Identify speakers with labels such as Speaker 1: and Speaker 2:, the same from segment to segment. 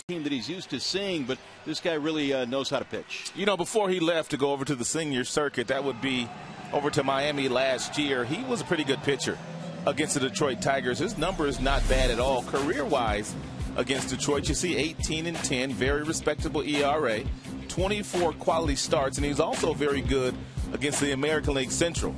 Speaker 1: team that he's used to seeing, but this guy really knows how to pitch.
Speaker 2: You know, before he left to go over to the senior circuit, that would be over to Miami last year, he was a pretty good pitcher against the Detroit Tigers. His number is not bad at all. Career-wise against Detroit, you see 18-10, very respectable ERA, 24 quality starts, and he's also very good against the American League Central.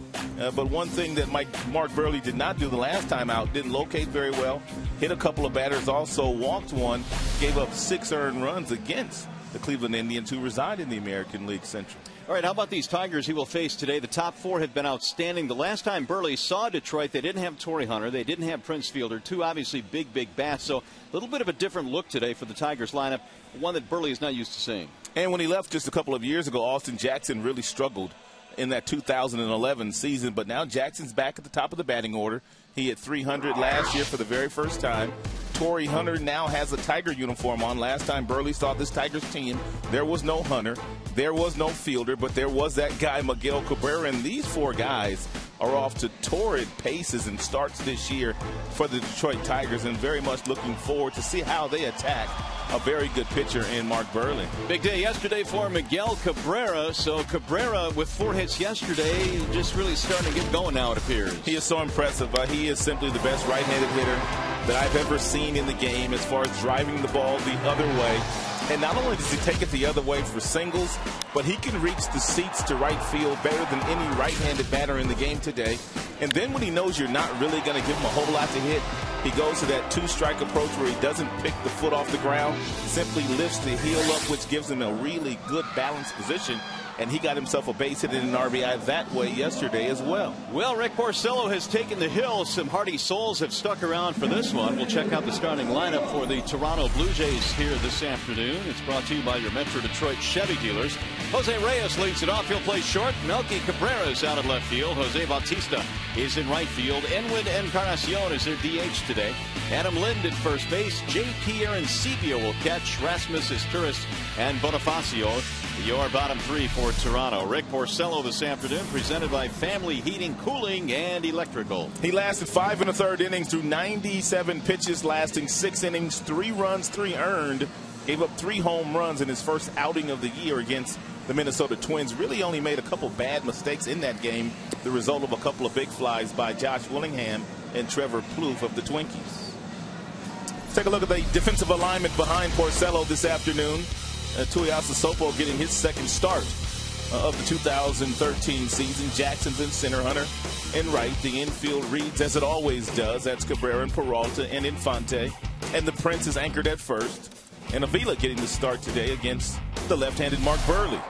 Speaker 2: But one thing that Mark Buehrle did not do the last time out, didn't locate very well, hit a couple of batters, also walked one, gave up 6 earned runs against the Cleveland Indians, who reside in the American League Central.
Speaker 1: All right, how about these Tigers he will face today? The top 4 have been outstanding. The last time Buehrle saw Detroit, they didn't have Torrey Hunter. They didn't have Prince Fielder. 2 obviously big bats. So a little bit of a different look today for the Tigers lineup, one that Buehrle is not used to seeing.
Speaker 2: And when he left just a couple of years ago, Austin Jackson really struggled in that 2011 season. But now Jackson's back at the top of the batting order. He hit 300 last year for the very first time. Torrey Hunter now has a Tiger uniform on. Last time Buehrle saw this Tigers team, there was no Hunter, there was no Fielder, but there was that guy Miguel Cabrera. And these 4 guys are off to torrid paces and starts this year for the Detroit Tigers, and very much looking forward to see how they attack a very good pitcher in Mark Buehrle.
Speaker 1: Big day yesterday for Miguel Cabrera. So Cabrera with 4 hits yesterday, just really starting to get going now, it appears.
Speaker 2: He is so impressive. He is simply the best right-handed hitter that I've ever seen in the game as far as driving the ball the other way. And not only does he take it the other way for singles, but he can reach the seats to right field better than any right-handed batter in the game today. And then when he knows you're not really going to give him a whole lot to hit, he goes to that 2-strike approach where he doesn't pick the foot off the ground, simply lifts the heel up, which gives him a really good balanced position. And he got himself a base hit and an RBI that way yesterday as well.
Speaker 1: Well, Rick Porcello has taken the hill. Some hardy souls have stuck around for this one. We'll check out the starting lineup for the Toronto Blue Jays here this afternoon. It's brought to you by your Metro Detroit Chevy dealers. Jose Reyes leads it off. He'll play short. Melky Cabrera is out at left field. Jose Bautista is in right field. Edwin Encarnacion is their DH today. Adam Lind at first base. J.P. Arancibia will catch. Rasmus Isturis and Bonifacio, your bottom 3 for Toronto. Rick Porcello this afternoon, presented by Family Heating, Cooling, and Electrical.
Speaker 2: He lasted 5 1/3 innings through 97 pitches, lasting 6 innings, 3 runs, 3 earned. Gave up 3 home runs in his first outing of the year against the Minnesota Twins. Really only made a couple bad mistakes in that game, the result of a couple of big flies by Josh Willingham and Trevor Plouffe of the Twinkies. Let's take a look at the defensive alignment behind Porcello this afternoon. Tuiasa Sopo getting his second start of the 2013 season. Jackson's in center, Hunter in right. The infield reads as it always does. That's Cabrera and Peralta and Infante. And the Prince is anchored at first. And Avila getting the start today against the left-handed Mark Buehrle.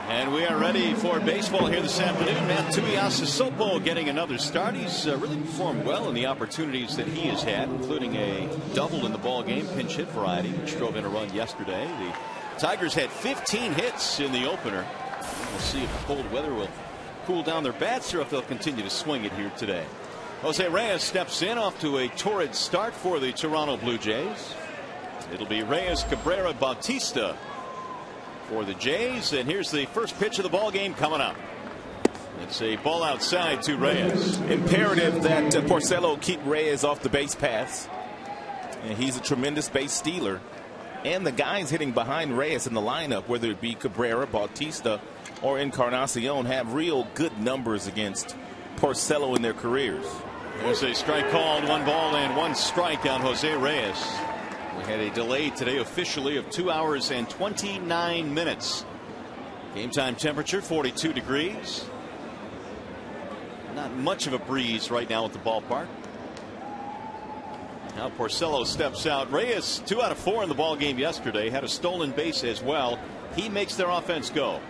Speaker 1: And we are ready for baseball here this afternoon. Man, Tuiasa Sopo getting another start. He's really performed well in the opportunities that he has had, including a double in the ball game, pinch hit variety, which drove in a run yesterday. The Tigers had 15 hits in the opener. We'll see if the cold weather will cool down their bats or if they'll continue to swing it here today. Jose Reyes steps in off to a torrid start for the Toronto Blue Jays. It'll be Reyes, Cabrera, Bautista for the Jays. And here's the first pitch of the ball game coming up. It's a ball outside to Reyes.
Speaker 2: Imperative that Porcello keep Reyes off the base paths. And he's a tremendous base stealer. And the guys hitting behind Reyes in the lineup, whether it be Cabrera, Bautista, or Encarnacion, have real good numbers against Porcello in their careers.
Speaker 1: There's a strike called, 1 ball and 1 strike on Jose Reyes. We had a delay today officially of 2 hours and 29 minutes. Game time temperature 42 degrees. Not much of a breeze right now at the ballpark. Now Porcello steps out. Reyes 2 out of 4 in the ball game yesterday. Had a stolen base as well. He makes their offense go.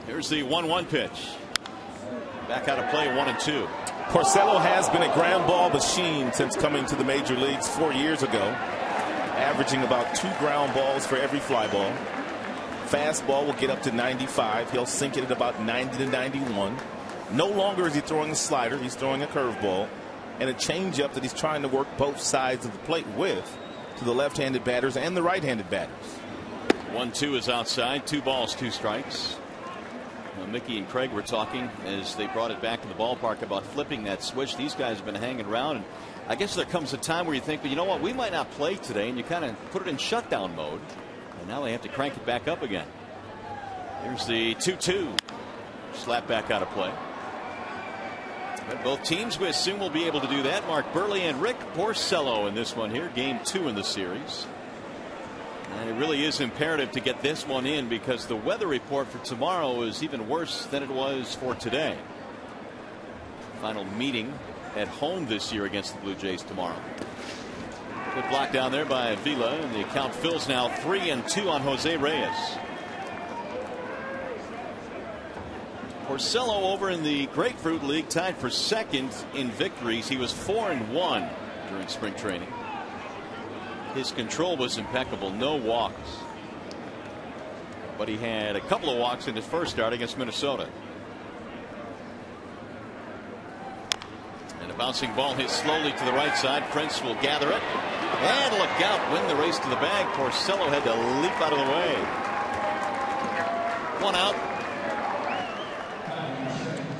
Speaker 1: Here's the 1-1 pitch. Back out of play, 1-2.
Speaker 2: Porcello has been a ground ball machine since coming to the major leagues 4 years ago, averaging about 2 ground balls for every fly ball. Fastball will get up to 95. He'll sink it at about 90 to 91. No longer is he throwing a slider. He's throwing a curveball and a changeup that he's trying to work both sides of the plate with to the left-handed batters and the right-handed batters.
Speaker 1: 1-2 is outside. 2 balls, 2 strikes. Mickey and Craig were talking as they brought it back to the ballpark about flipping that switch. These guys have been hanging around, and I guess there comes a time where you think, well, you know what, we might not play today, and you kind of put it in shutdown mode, and now they have to crank it back up again. Here's the 2-2. Slap back out of play. But both teams, we assume, will be able to do that. Mark Burley and Rick Porcello in this one here, game 2 in the series. And it really is imperative to get this one in because the weather report for tomorrow is even worse than it was for today. Final meeting at home this year against the Blue Jays tomorrow. Good block down there by Vila, and the account fills now 3-2 on Jose Reyes. Porcello over in the Grapefruit League tied for second in victories. He was 4-1 during spring training. His control was impeccable, no walks. But he had a couple of walks in his first start against Minnesota. And a bouncing ball hit slowly to the right side. Prince will gather it. And look out, win the race to the bag. Porcello had to leap out of the way. One out.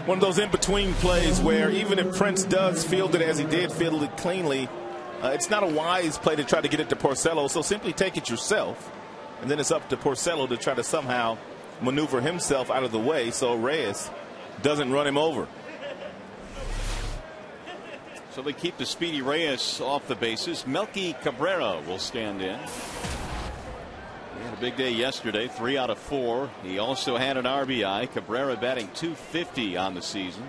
Speaker 2: One of those in-between plays where even if Prince does field it as he did, field it cleanly, it's not a wise play to try to get it to Porcello, so simply take it yourself, and then it's up to Porcello to try to somehow maneuver himself out of the way so Reyes doesn't run him over.
Speaker 1: So they keep the speedy Reyes off the bases. Melky Cabrera will stand in. He had a big day yesterday, 3 out of 4. He also had an RBI. Cabrera batting .250 on the season.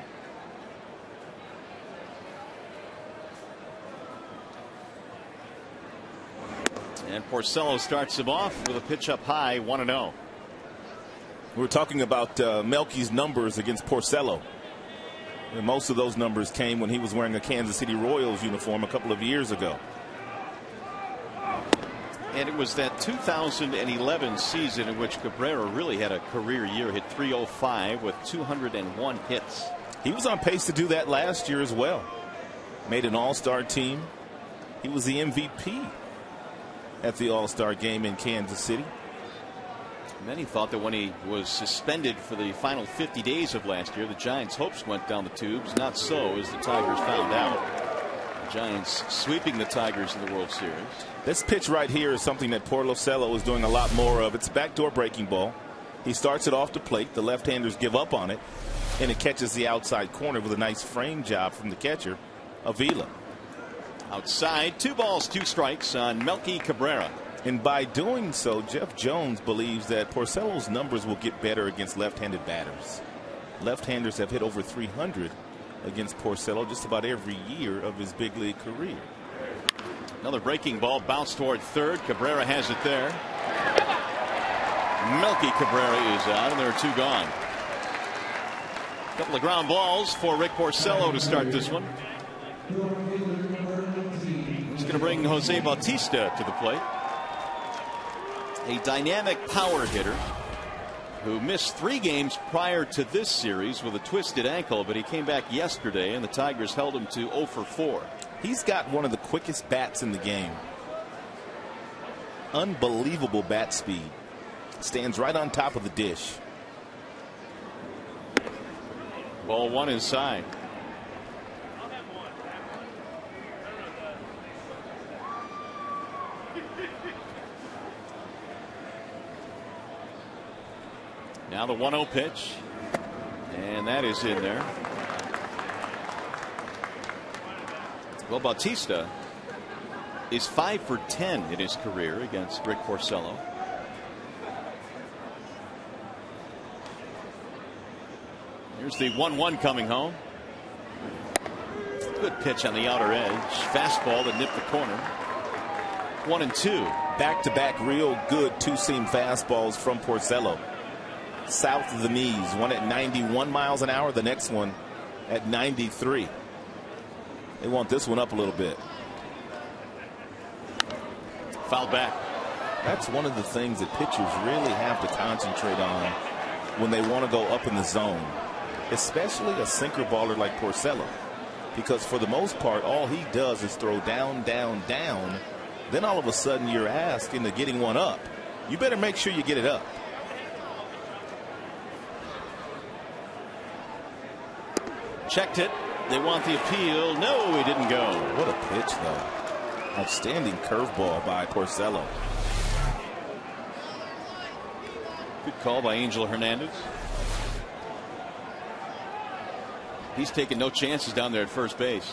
Speaker 1: And Porcello starts him off with a pitch up high, 1-0.
Speaker 2: We were talking about Melky's numbers against Porcello. And most of those numbers came when he was wearing a Kansas City Royals uniform a couple of years ago.
Speaker 1: And it was that 2011 season in which Cabrera really had a career year. Hit .305 with 201 hits.
Speaker 2: He was on pace to do that last year as well. Made an all-star team. He was the MVP at the all-star game in Kansas City.
Speaker 1: Many thought that when he was suspended for the final 50 days of last year, the Giants' hopes went down the tubes. Not so, as the Tigers found out. The Giants sweeping the Tigers in the World Series.
Speaker 2: This pitch right here is something that Porcello is doing a lot more of. It's a backdoor breaking ball. He starts it off the plate. The left-handers give up on it, and it catches the outside corner with a nice frame job from the catcher, Avila.
Speaker 1: Outside, 2 balls, 2 strikes on Melky Cabrera.
Speaker 2: And by doing so, Jeff Jones believes that Porcello's numbers will get better against left-handed batters. Left-handers have hit over 300 against Porcello just about every year of his big league career.
Speaker 1: Another breaking ball bounced toward third. Cabrera has it there. Melky Cabrera is out, and there are 2 gone. A couple of ground balls for Rick Porcello to start this one. He's going to bring Jose Bautista to the plate. A dynamic power hitter who missed 3 games prior to this series with a twisted ankle, but he came back yesterday, and the Tigers held him to 0 for 4.
Speaker 2: He's got one of the quickest bats in the game. Unbelievable bat speed. Stands right on top of the dish.
Speaker 1: Ball 1 inside. Now the 1-0 pitch, and that is in there. Well, Bautista is 5 for 10 in his career against Rick Porcello. Here's the 1-1 coming home. Good pitch on the outer edge. Fastball that nipped the corner. 1-2.
Speaker 2: Back-to-back real good 2-seam fastballs from Porcello. South of the knees. One at 91 miles an hour. The next one at 93. They want this one up a little bit.
Speaker 1: Foul back.
Speaker 2: That's one of the things that pitchers really have to concentrate on when they want to go up in the zone, especially a sinker baller like Porcello, because for the most part all he does is throw down, down, down. Then all of a sudden you're asked into getting one up. You better make sure you get it up.
Speaker 1: Checked it. They want the appeal. No, he didn't go.
Speaker 2: What a pitch, though. Outstanding curveball by Porcello.
Speaker 1: Good call by Angel Hernandez. He's taking no chances down there at first base.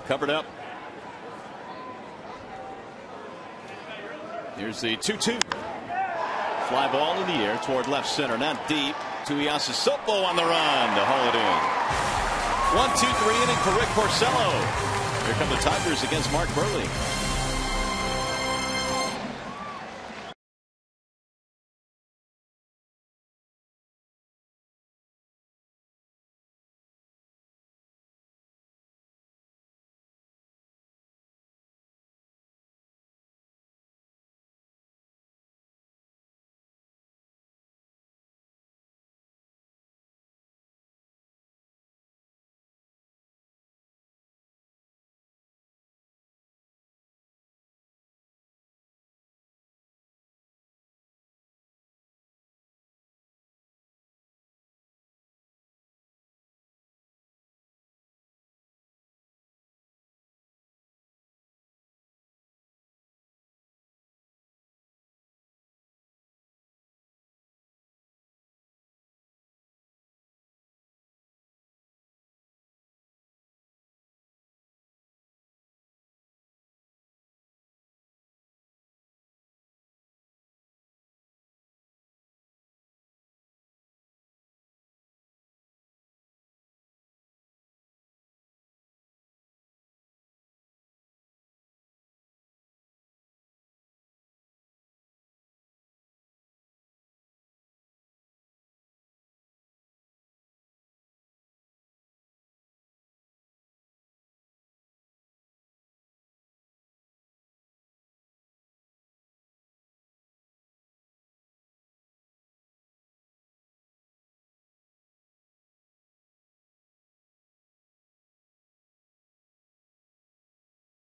Speaker 1: Covered up. Here's the 2-2. Fly ball in the air toward left center. Not deep. Tuiasa Sopo on the run to haul it in. 1-2-3 inning for Rick Porcello. Here come the Tigers against Mark Burley.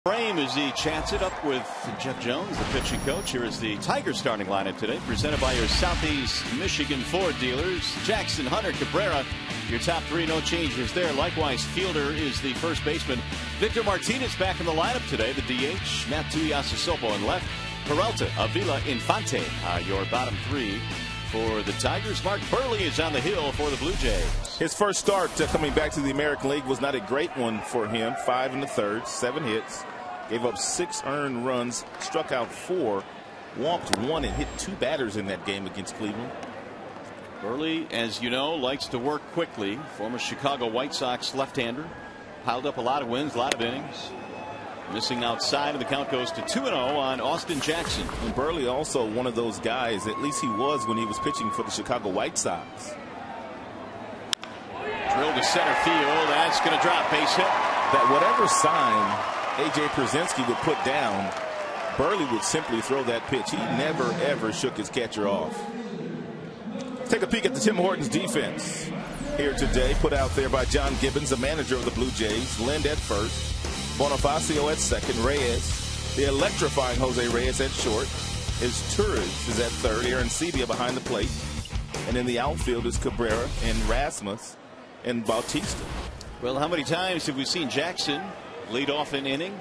Speaker 1: Frame as he chats it up with Jeff Jones, the pitching coach. Here is the Tigers starting lineup today, presented by your Southeast Michigan Ford dealers. Jackson, Hunter, Cabrera, your top three, no changes there. Likewise, fielder is the first baseman Victor Martinez back in the lineup today. The DH, Matt Tuiasa-Sopo in left. Peralta, Avila, Infante, your bottom three. For the Tigers, Mark Burley is on the hill for the Blue Jays.
Speaker 2: His first start coming back to the American League was not a great one for him. 5 1/3, 7 hits. Gave up 6 earned runs, struck out 4, walked 1, and hit 2 batters in that game against Cleveland.
Speaker 1: Burley, as you know, likes to work quickly. Former Chicago White Sox left-hander. Piled up a lot of wins, a lot of innings. Missing outside, and the count goes to 2-0 on Austin Jackson.
Speaker 2: And Burley also one of those guys, at least he was when he was pitching for the Chicago White Sox.
Speaker 1: Drilled to center field. That's going to drop. Base hit.
Speaker 2: That whatever sign A.J. Przinsky would put down, Burley would simply throw that pitch. He never, ever shook his catcher off. Take a peek at the Tim Hortons defense here today, put out there by John Gibbons, the manager of the Blue Jays. Lind at first, Bonifacio at second, Reyes, the electrifying Jose Reyes at short. His Torres is at third, Aaron Sebia behind the plate. And in the outfield is Cabrera and Rasmus and Bautista.
Speaker 1: Well, how many times have we seen Jackson lead off an inning,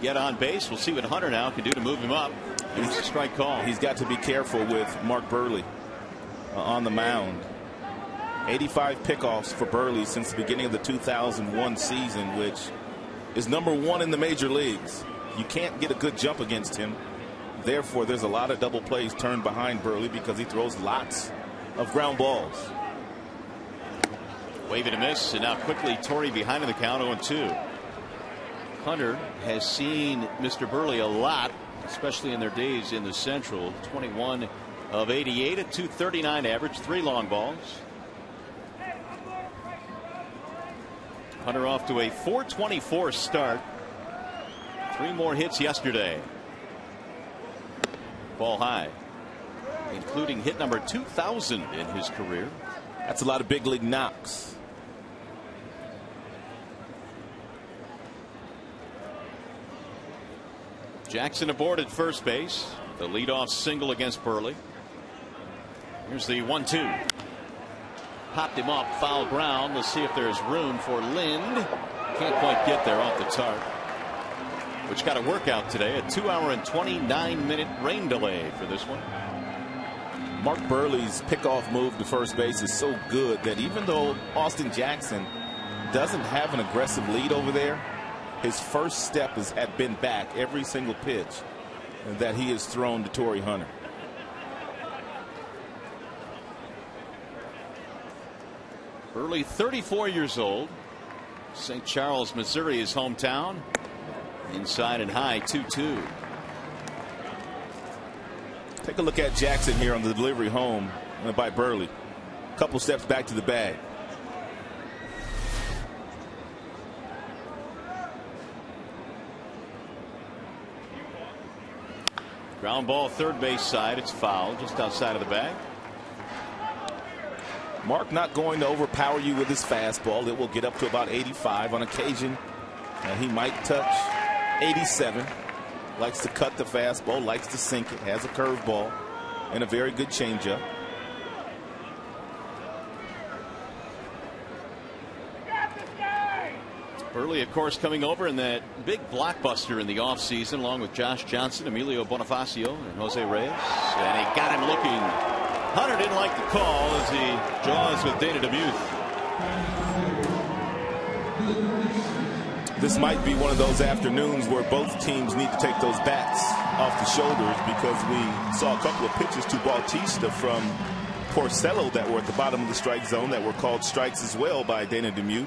Speaker 1: get on base? We'll see what Hunter now can do to move him up. He's a strike call.
Speaker 2: He's got to be careful with Mark Burley on the mound. 85 pickoffs for Burley since the beginning of the 2001 season, which is #1 in the major leagues. You can't get a good jump against him. Therefore, there's a lot of double plays turned behind Burley because he throws lots of ground balls.
Speaker 1: Wave and a miss, and now quickly Torrey behind in the count, 0-2. Hunter has seen Mr. Burley a lot, especially in their days in the Central. 21 of 88 at .239 average, 3 long balls. Hunter off to a .424 start. 3 more hits yesterday. Ball high, including hit number 2,000 in his career.
Speaker 2: That's a lot of big league knocks.
Speaker 1: Jackson aboard at first base. The leadoff single against Burley. Here's the 1-2. popped him up, foul ground. Let's see if there's room for Lind. Can't quite get there off the tarp, which got a workout today. A 2-hour and 29-minute rain delay for this one.
Speaker 2: Mark Burley's pickoff move to first base is so good that even though Austin Jackson doesn't have an aggressive lead over there, his first step had been back every single pitch that he has thrown to Torrey Hunter.
Speaker 1: Burley, 34 years old. St. Charles, Missouri, his hometown. Inside and high, 2-2.
Speaker 2: Take a look at Jackson here on the delivery home by Burley. A couple steps back to the bag.
Speaker 1: Ground ball, third base side. It's foul just outside of the bag.
Speaker 2: Mark not going to overpower you with his fastball. It will get up to about 85 on occasion. He might touch 87. Likes to cut the fastball, likes to sink it, has a curveball, and a very good changeup.
Speaker 1: Burley, of course, coming over in that big blockbuster in the offseason, along with Josh Johnson, Emilio Bonifacio, and Jose Reyes. And he got him looking. Hunter didn't like the call as he draws with Dana DeMuth.
Speaker 2: This might be one of those afternoons where both teams need to take those bats off the shoulders, because we saw a couple of pitches to Bautista from Porcello that were at the bottom of the strike zone that were called strikes as well by Dana DeMuth.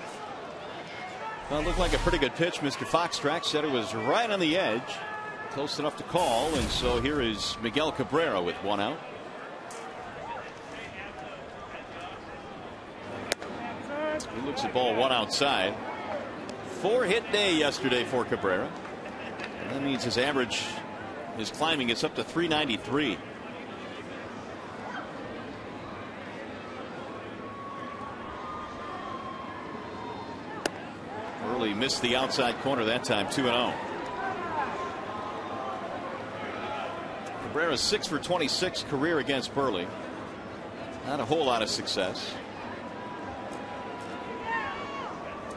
Speaker 1: Well, it looked like a pretty good pitch. Mr. Foxtrax said it was right on the edge, close enough to call, and so here is Miguel Cabrera with one out. He looks at ball one outside. 4-hit day yesterday for Cabrera. And that means his average is climbing. It's up to 393. Early missed the outside corner that time. 2-0. Cabrera's 6 for 26 career against Burley. Not a whole lot of success.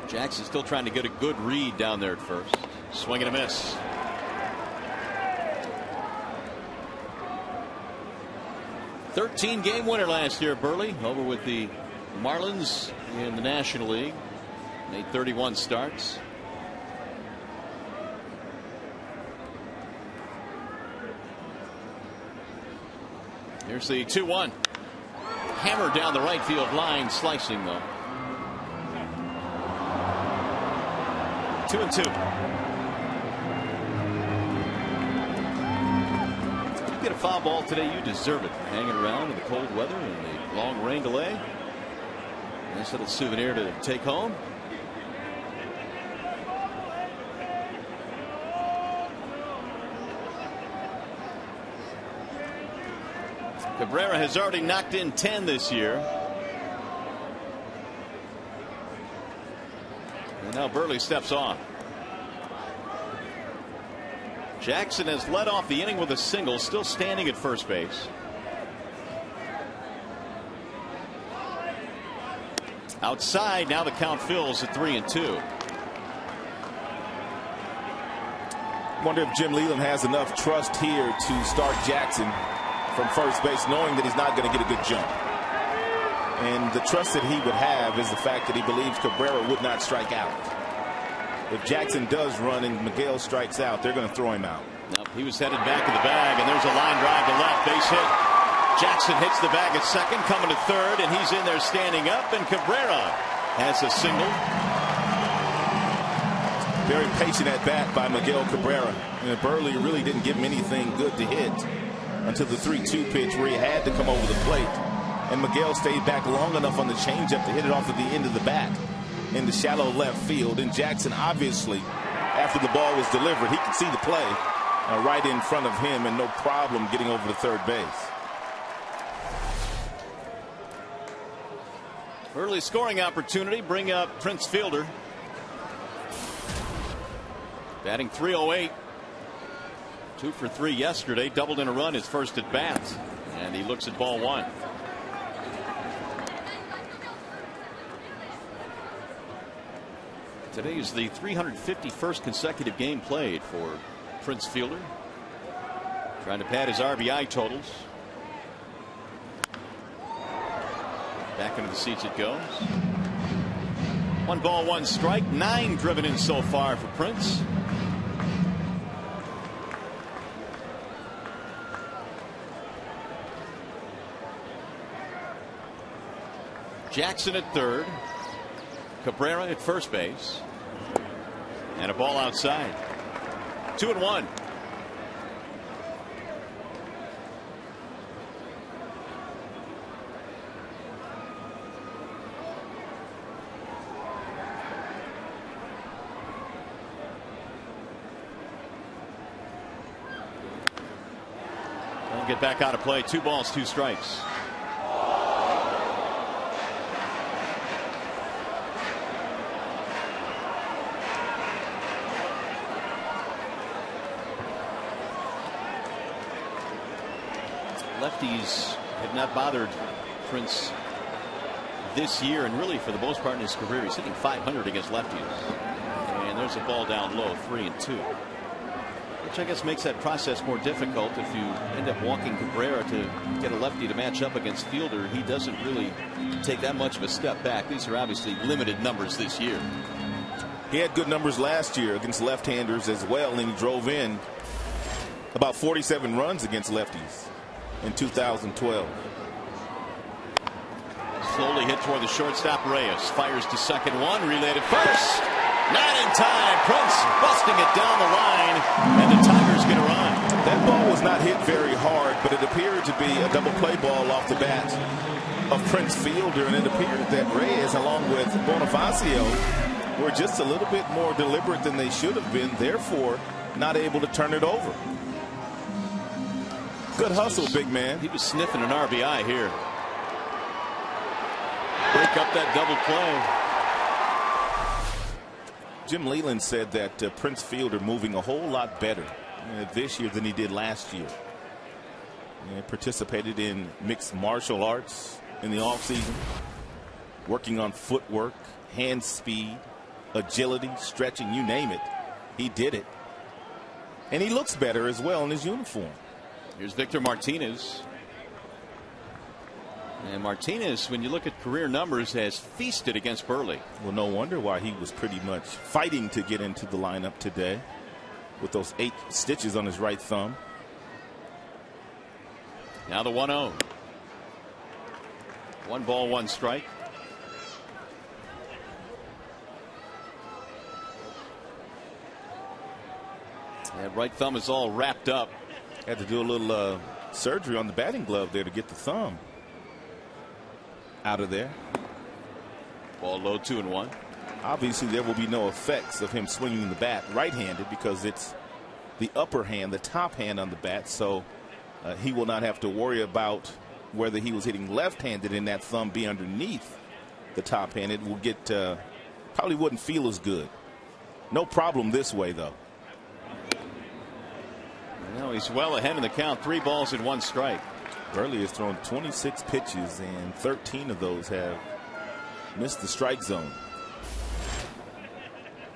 Speaker 1: Jackson still trying to get a good read down there at first. Swing and a miss. "13-game winner last year, Burley, over with the Marlins in the National League. Made 31 starts. Here's the 2-1. Hammer down the right field line, slicing though. 2-2. You get a foul ball today, you deserve it. Hanging around in the cold weather and the long rain delay. Nice little souvenir to take home. Cabrera has already knocked in 10 this year. And now Burley steps on. Jackson has led off the inning with a single, still standing at first base. Outside, now the count fills at 3-2.
Speaker 2: Wonder if Jim Leland has enough trust here to start Jackson from first base, knowing that he's not going to get a good jump. And the trust that he would have is the fact that he believes Cabrera would not strike out. If Jackson does run and Miguel strikes out, they're going to throw him out.
Speaker 1: Nope, he was headed back in the bag, and there's a line drive to left. Base hit. Jackson hits the bag at second, coming to third, and he's in there standing up, and Cabrera has a single.
Speaker 2: Very patient at bat by Miguel Cabrera. And Burley really didn't give him anything good to hit until the 3-2 pitch where he had to come over the plate. And Miguel stayed back long enough on the changeup to hit it off at the end of the bat in the shallow left field. And Jackson, obviously, after the ball was delivered, he could see the play right in front of him and no problem getting over to third base.
Speaker 1: Early scoring opportunity. Bring up Prince Fielder. Batting .308. 2 for 3 yesterday. Doubled in a run his first at bat. And he looks at ball one. Today is the 351st consecutive game played for Prince Fielder. Trying to pad his RBI totals. Back into the seats it goes. 1 ball, 1 strike. 9 driven in so far for Prince. Jackson at third. Cabrera at first base. And a ball outside. 2-1. They'll get back out of play. 2 balls, 2 strikes. Lefties have not bothered Prince this year, and really for the most part in his career. He's hitting .500 against lefties. And there's a ball down low, 3-2. Which I guess makes that process more difficult if you end up walking Cabrera to get a lefty to match up against Fielder. He doesn't really take that much of a step back. These are obviously limited numbers this year.
Speaker 2: He had good numbers last year against left-handers as well, and he drove in about 47 runs against lefties in 2012.
Speaker 1: Slowly hit toward the shortstop. Reyes fires to second, 1 relay to first. Not in time. Prince busting it down the line, and the Tigers get a run.
Speaker 2: That ball was not hit very hard, but it appeared to be a double play ball off the bat of Prince Fielder, and it appeared that Reyes along with Bonifacio were just a little bit more deliberate than they should have been, therefore not able to turn it over. Good hustle, big man.
Speaker 1: He was sniffing an RBI here. Break up that double play.
Speaker 2: Jim Leland said that Prince Fielder moving a whole lot better this year than he did last year. He participated in mixed martial arts in the offseason, working on footwork, hand speed, agility, stretching, you name it. He did it. And he looks better as well in his uniform.
Speaker 1: Here's Victor Martinez. And Martinez, when you look at career numbers, has feasted against Burley.
Speaker 2: Well, no wonder why he was pretty much fighting to get into the lineup today with those 8 stitches on his right thumb.
Speaker 1: Now the 1-0. 1 ball, 1 strike. That right thumb is all wrapped up.
Speaker 2: Had to do a little surgery on the batting glove there to get the thumb out of there.
Speaker 1: Ball low, 2-1.
Speaker 2: Obviously there will be no effects of him swinging the bat right-handed because it's the upper hand, the top hand on the bat, so he will not have to worry about whether he was hitting left-handed and that thumb be underneath the top hand. It will get probably wouldn't feel as good. No problem this way though.
Speaker 1: Now he's well ahead in the count. 3 balls and 1 strike.
Speaker 2: Burley has thrown 26 pitches and 13 of those have missed the strike zone.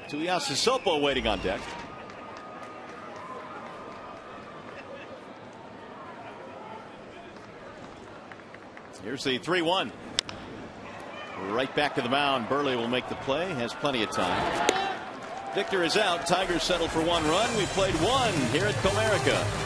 Speaker 1: Sopo waiting on deck. Here's the 3-1. Right back to the mound. Burley will make the play. Has plenty of time. Victor is out. Tigers settle for 1 run. We played 1 here at Comerica.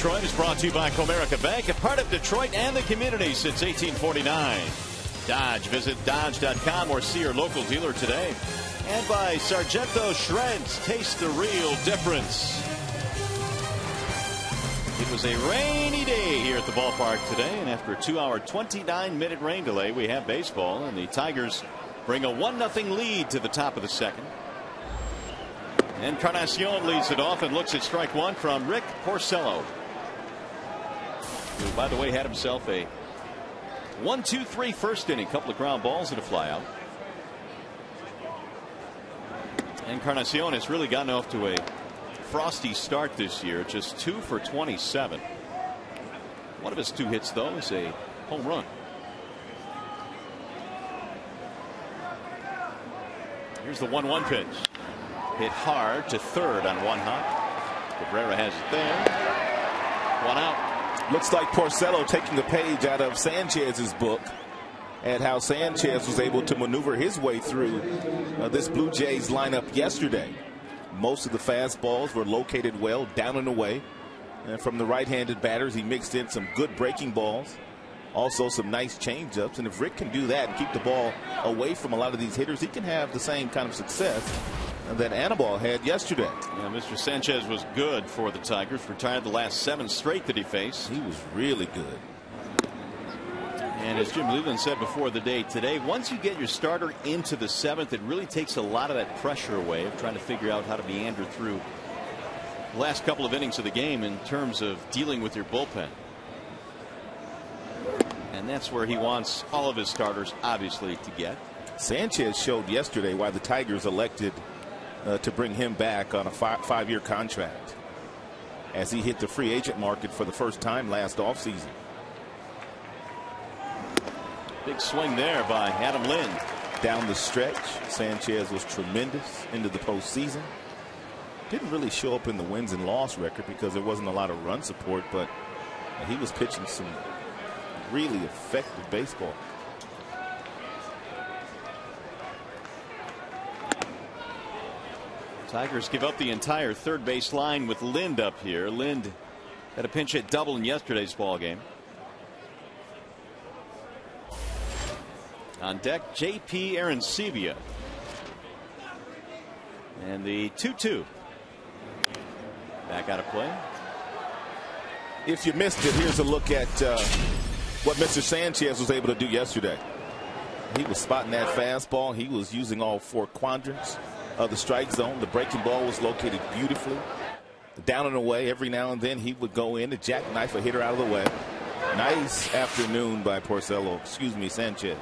Speaker 1: Detroit is brought to you by Comerica Bank, a part of Detroit and the community since 1849. Dodge. Visit Dodge.com or see your local dealer today. And by Sargento Shreds. Taste the real difference. It was a rainy day here at the ballpark today, and after a 2-hour, 29-minute rain delay, we have baseball, and the Tigers bring a 1-0 lead to the top of the second. Encarnacion leads it off and looks at strike one from Rick Porcello, who, by the way, had himself a 1-2-3 first inning, couple of ground balls and a flyout. Encarnacion has really gotten off to a frosty start this year, just 2 for 27. One of his 2 hits, though, is a home run. Here's the 1-1 pitch. Hit hard to third on 1 hop. Cabrera has it there. 1 out.
Speaker 2: Looks like Porcello taking a page out of Sanchez's book at how Sanchez was able to maneuver his way through this Blue Jays lineup yesterday. Most of the fastballs were located well down and away. And from the right-handed batters, he mixed in some good breaking balls. Also some nice changeups. And if Rick can do that and keep the ball away from a lot of these hitters, he can have the same kind of success that Anibal had yesterday.
Speaker 1: Yeah, Mr. Sanchez was good for the Tigers. Retired the last 7 straight that he faced.
Speaker 2: He was really good.
Speaker 1: And as Jim Leland said before the day today, once you get your starter into the 7th, it really takes a lot of that pressure away of trying to figure out how to meander through the last couple of innings of the game in terms of dealing with your bullpen. And that's where he wants all of his starters, obviously, to get.
Speaker 2: Sanchez showed yesterday why the Tigers elected to bring him back on a 5-year contract as he hit the free agent market for the first time last offseason.
Speaker 1: Big swing there by Adam Lind.
Speaker 2: Down the stretch, Sanchez was tremendous into the postseason. Didn't really show up in the wins and loss record because there wasn't a lot of run support, but he was pitching some really effective baseball.
Speaker 1: Tigers give up the entire third base line with Lind up here. Lind had a pinch hit double in yesterday's ball game. On deck, J.P. Arancibia. And the 2-2. Back out of play.
Speaker 2: If you missed it, here's a look at what Mr. Sanchez was able to do yesterday. He was spotting that fastball. He was using all 4 quadrants of the strike zone. The breaking ball was located beautifully. Down and away, every now and then he would go in to jackknife a hitter out of the way. Nice afternoon by Sanchez.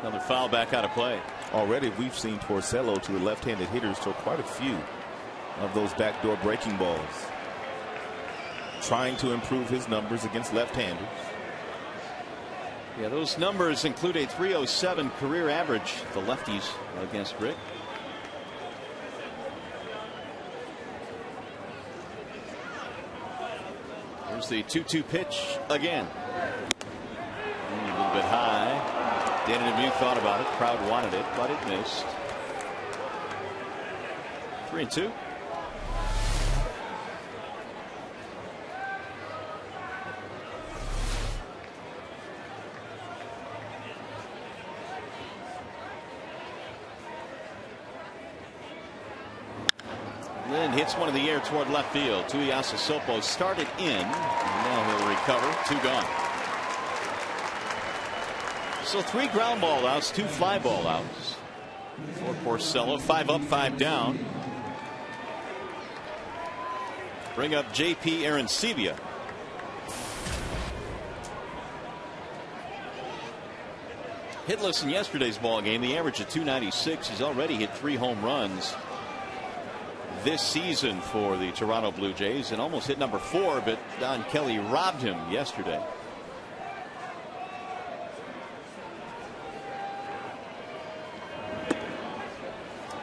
Speaker 1: Another foul, back out of play.
Speaker 2: Already we've seen Porcello to the left-handed hitters throw quite a few of those backdoor breaking balls. Trying to improve his numbers against left-handers.
Speaker 1: Yeah, those numbers include a 307 career average, the lefties against Rick. Here's the 2-2 pitch again. A little bit high. Dan and Lemieux thought about it. Crowd wanted it, but it missed. 3-2. Lynn hits one in the air toward left field. Tuiasa Sopo started in, and now he'll recover. 2 gone. So 3 ground ball outs, 2 fly ball outs for Porcello. 5 up, 5 down. Bring up J.P. Arancibia. Hitless in yesterday's ball game. The average of 296. He's already hit 3 home runs this season for the Toronto Blue Jays and almost hit number 4, but Don Kelly robbed him yesterday.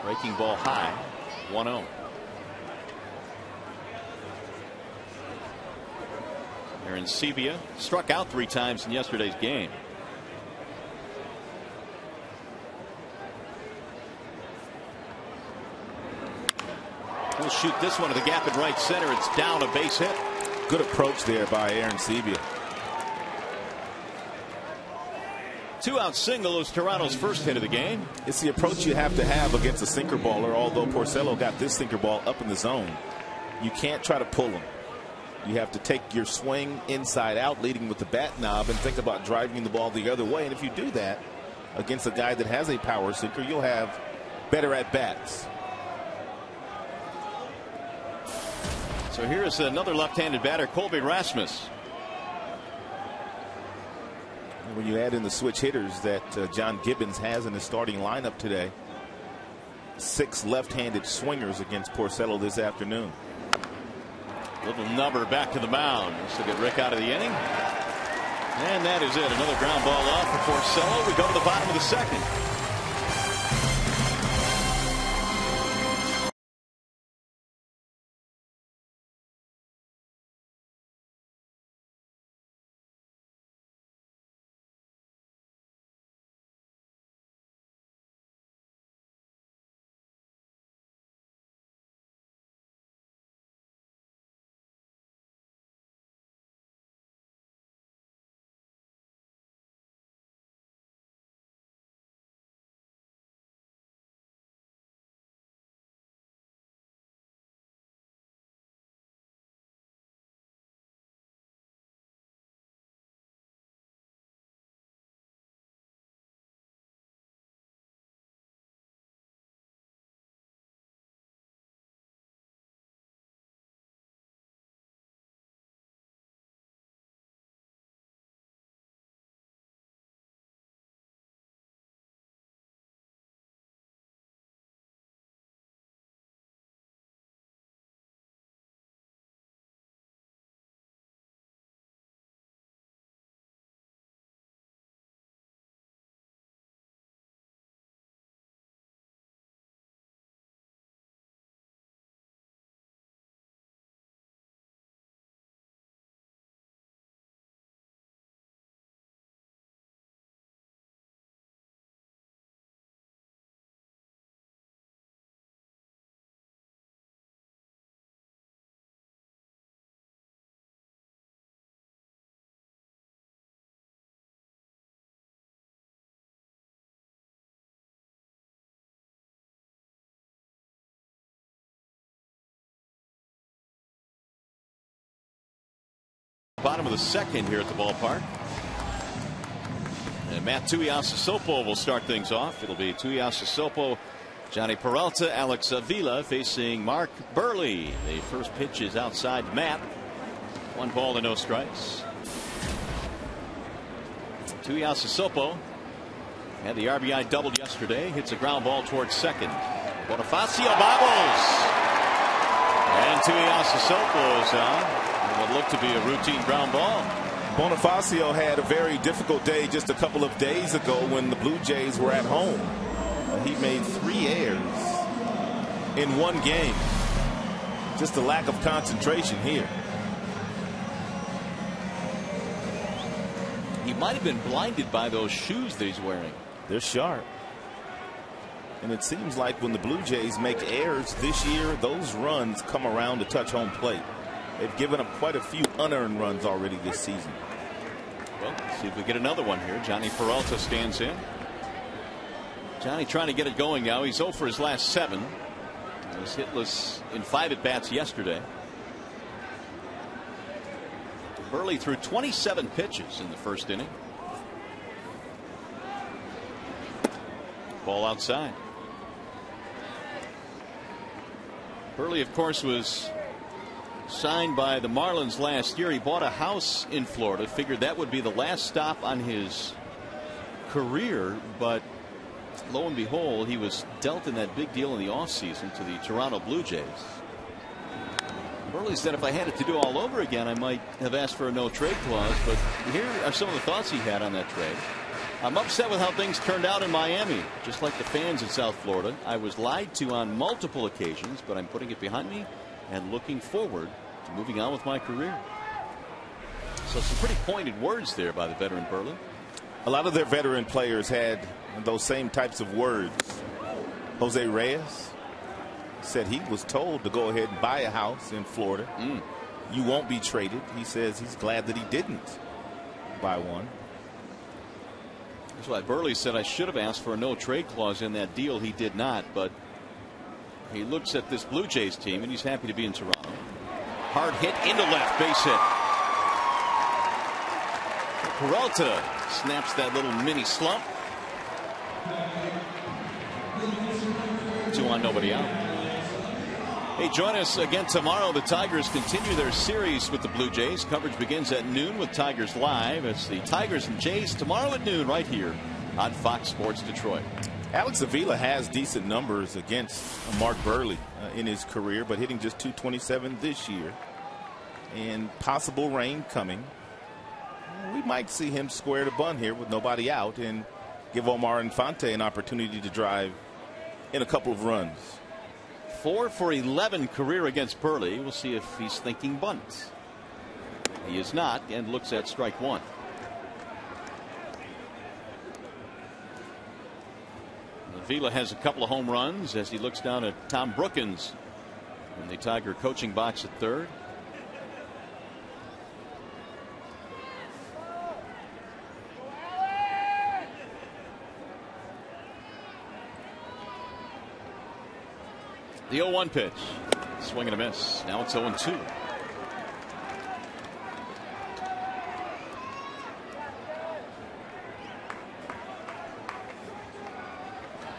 Speaker 1: Breaking ball high. 1-0. Arancibia struck out 3 times in yesterday's game. He'll shoot this one to the gap in right center. It's down, a base hit.
Speaker 2: Good approach there by Aaron Sebia.
Speaker 1: 2-out single is Toronto's first hit of the game.
Speaker 2: It's the approach you have to have against a sinker baller, although Porcello got this sinker ball up in the zone. You can't try to pull him. You have to take your swing inside out, leading with the bat knob, and think about driving the ball the other way. And if you do that against a guy that has a power sinker, you'll have better at bats.
Speaker 1: So here's another left-handed batter, Colby Rasmus.
Speaker 2: When you add in the switch hitters that John Gibbons has in his starting lineup today, 6 left-handed swingers against Porcello this afternoon.
Speaker 1: Little number back to the mound. This will get Rick out of the inning. And that is it. Another ground ball off for Porcello. We go to the bottom of the second. Bottom of the second here at the ballpark. And Matt Tuiasosopo will start things off. It'll be Tuiasosopo, Johnny Peralta, Alex Avila facing Mark Burley. The first pitch is outside Matt. 1 ball and no strikes. Tuiasosopo had the RBI doubled yesterday. Hits a ground ball towards second. Bonifacio bobbles. And Tuiasosopo is on. What looked to be a routine ground ball.
Speaker 2: Bonifacio had a very difficult day just a couple of days ago when the Blue Jays were at home. He made 3 errors in 1 game. Just a lack of concentration here.
Speaker 1: He might have been blinded by those shoes that he's wearing.
Speaker 2: They're sharp. And it seems like when the Blue Jays make errors this year, those runs come around to touch home plate. They've given up quite a few unearned runs already this season.
Speaker 1: Well, let's see if we get another one here. Johnny Peralta stands in. Johnny trying to get it going now. He's 0 for his last 7. He was hitless in 5 at-bats yesterday. Burley threw 27 pitches in the first inning. Ball outside. Burley, of course, was signed by the Marlins last year. He bought a house in Florida, figured that would be the last stop on his career, but lo and behold, he was dealt in that big deal in the offseason to the Toronto Blue Jays. Burley said if I had it to do all over again, I might have asked for a no trade clause, but here are some of the thoughts he had on that trade. I'm upset with how things turned out in Miami, just like the fans in South Florida. I was lied to on multiple occasions, but I'm putting it behind me and looking forward to moving on with my career. So some pretty pointed words there by the veteran Burley.
Speaker 2: A lot of their veteran players had those same types of words. Jose Reyes, said he was told to go ahead and buy a house in Florida. You won't be traded. He says he's glad that he didn't buy one.
Speaker 1: That's why Burley said, I should have asked for a no trade clause in that deal. He did not, but he looks at this Blue Jays team and he's happy to be in Toronto. Hard hit into left, base hit. Peralta snaps that little mini slump. 2 on, nobody out. Hey, join us again tomorrow. The Tigers continue their series with the Blue Jays. Coverage begins at noon with Tigers Live. It's the Tigers and Jays tomorrow at noon right here on Fox Sports Detroit.
Speaker 2: Alex Avila has decent numbers against Mark Burley in his career, but hitting just .227 this year. And possible rain coming. We might see him square the bunt here with nobody out and give Omar Infante an opportunity to drive in a couple of runs.
Speaker 1: 4 for 11 career against Burley. We'll see if he's thinking bunt. He is not, and looks at strike 1. Avila has a couple of home runs as he looks down at Tom Brookins in the Tiger coaching box at third. The 0-1 pitch. Swing and a miss. Now it's 0-2.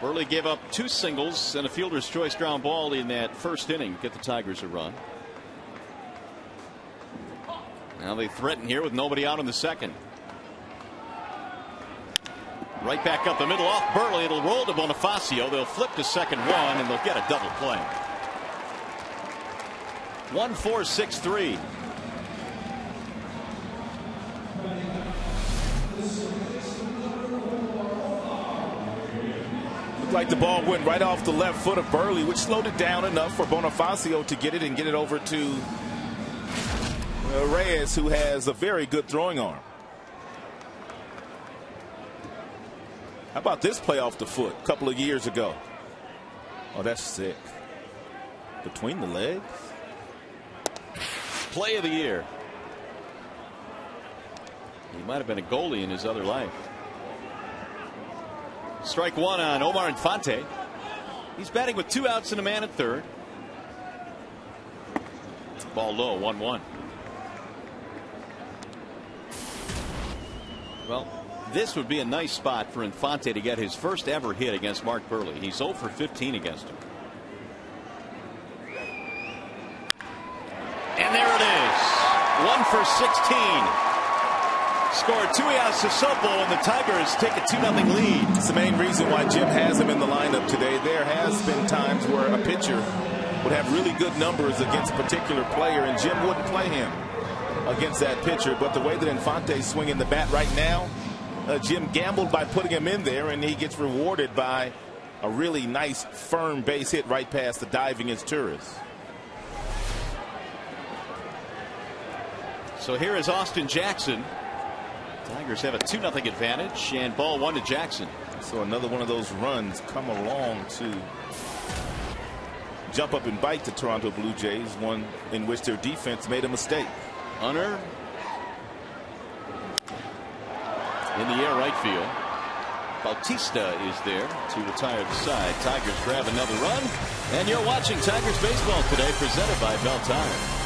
Speaker 1: Burley gave up 2 singles and a fielder's choice ground ball in that first inning. Get the Tigers a run. Now they threaten here with nobody out in the second. Right back up the middle off Burley. It'll roll to Bonifacio. They'll flip to second 1 and they'll get a double play. 1-4-6-3.
Speaker 2: Looked like the ball went right off the left foot of Burley, which slowed it down enough for Bonifacio to get it and get it over to Reyes, who has a very good throwing arm. How about this play off the foot a couple of years ago? Oh, that's sick. Between the legs.
Speaker 1: Play of the year. He might have been a goalie in his other life. Strike 1 on Omar Infante. He's batting with 2 outs and a man at third. Ball low, 1-1. Well, this would be a nice spot for Infante to get his first ever hit against Mark Burley. He's 0 for 15 against him. And there it is. 1 for 16. Scored TOR Sosopo, and the Tigers take a 2-0 lead.
Speaker 2: It's the main reason why Jim has him in the lineup today. There has been times where a pitcher would have really good numbers against a particular player, and Jim wouldn't play him against that pitcher. But the way that Infante's swinging the bat right now, Jim gambled by putting him in there, and he gets rewarded by a really nice firm base hit right past the diving Torres.
Speaker 1: So here is Austin Jackson. Tigers have a 2-0 advantage, and ball 1 to Jackson.
Speaker 2: So another one of those runs come along to jump up and bite the Toronto Blue Jays, one in which their defense made a mistake.
Speaker 1: Hunter in the air, right field. Bautista is there to retire the side. Tigers grab another run, and you're watching Tigers baseball today, presented by Bell Tire.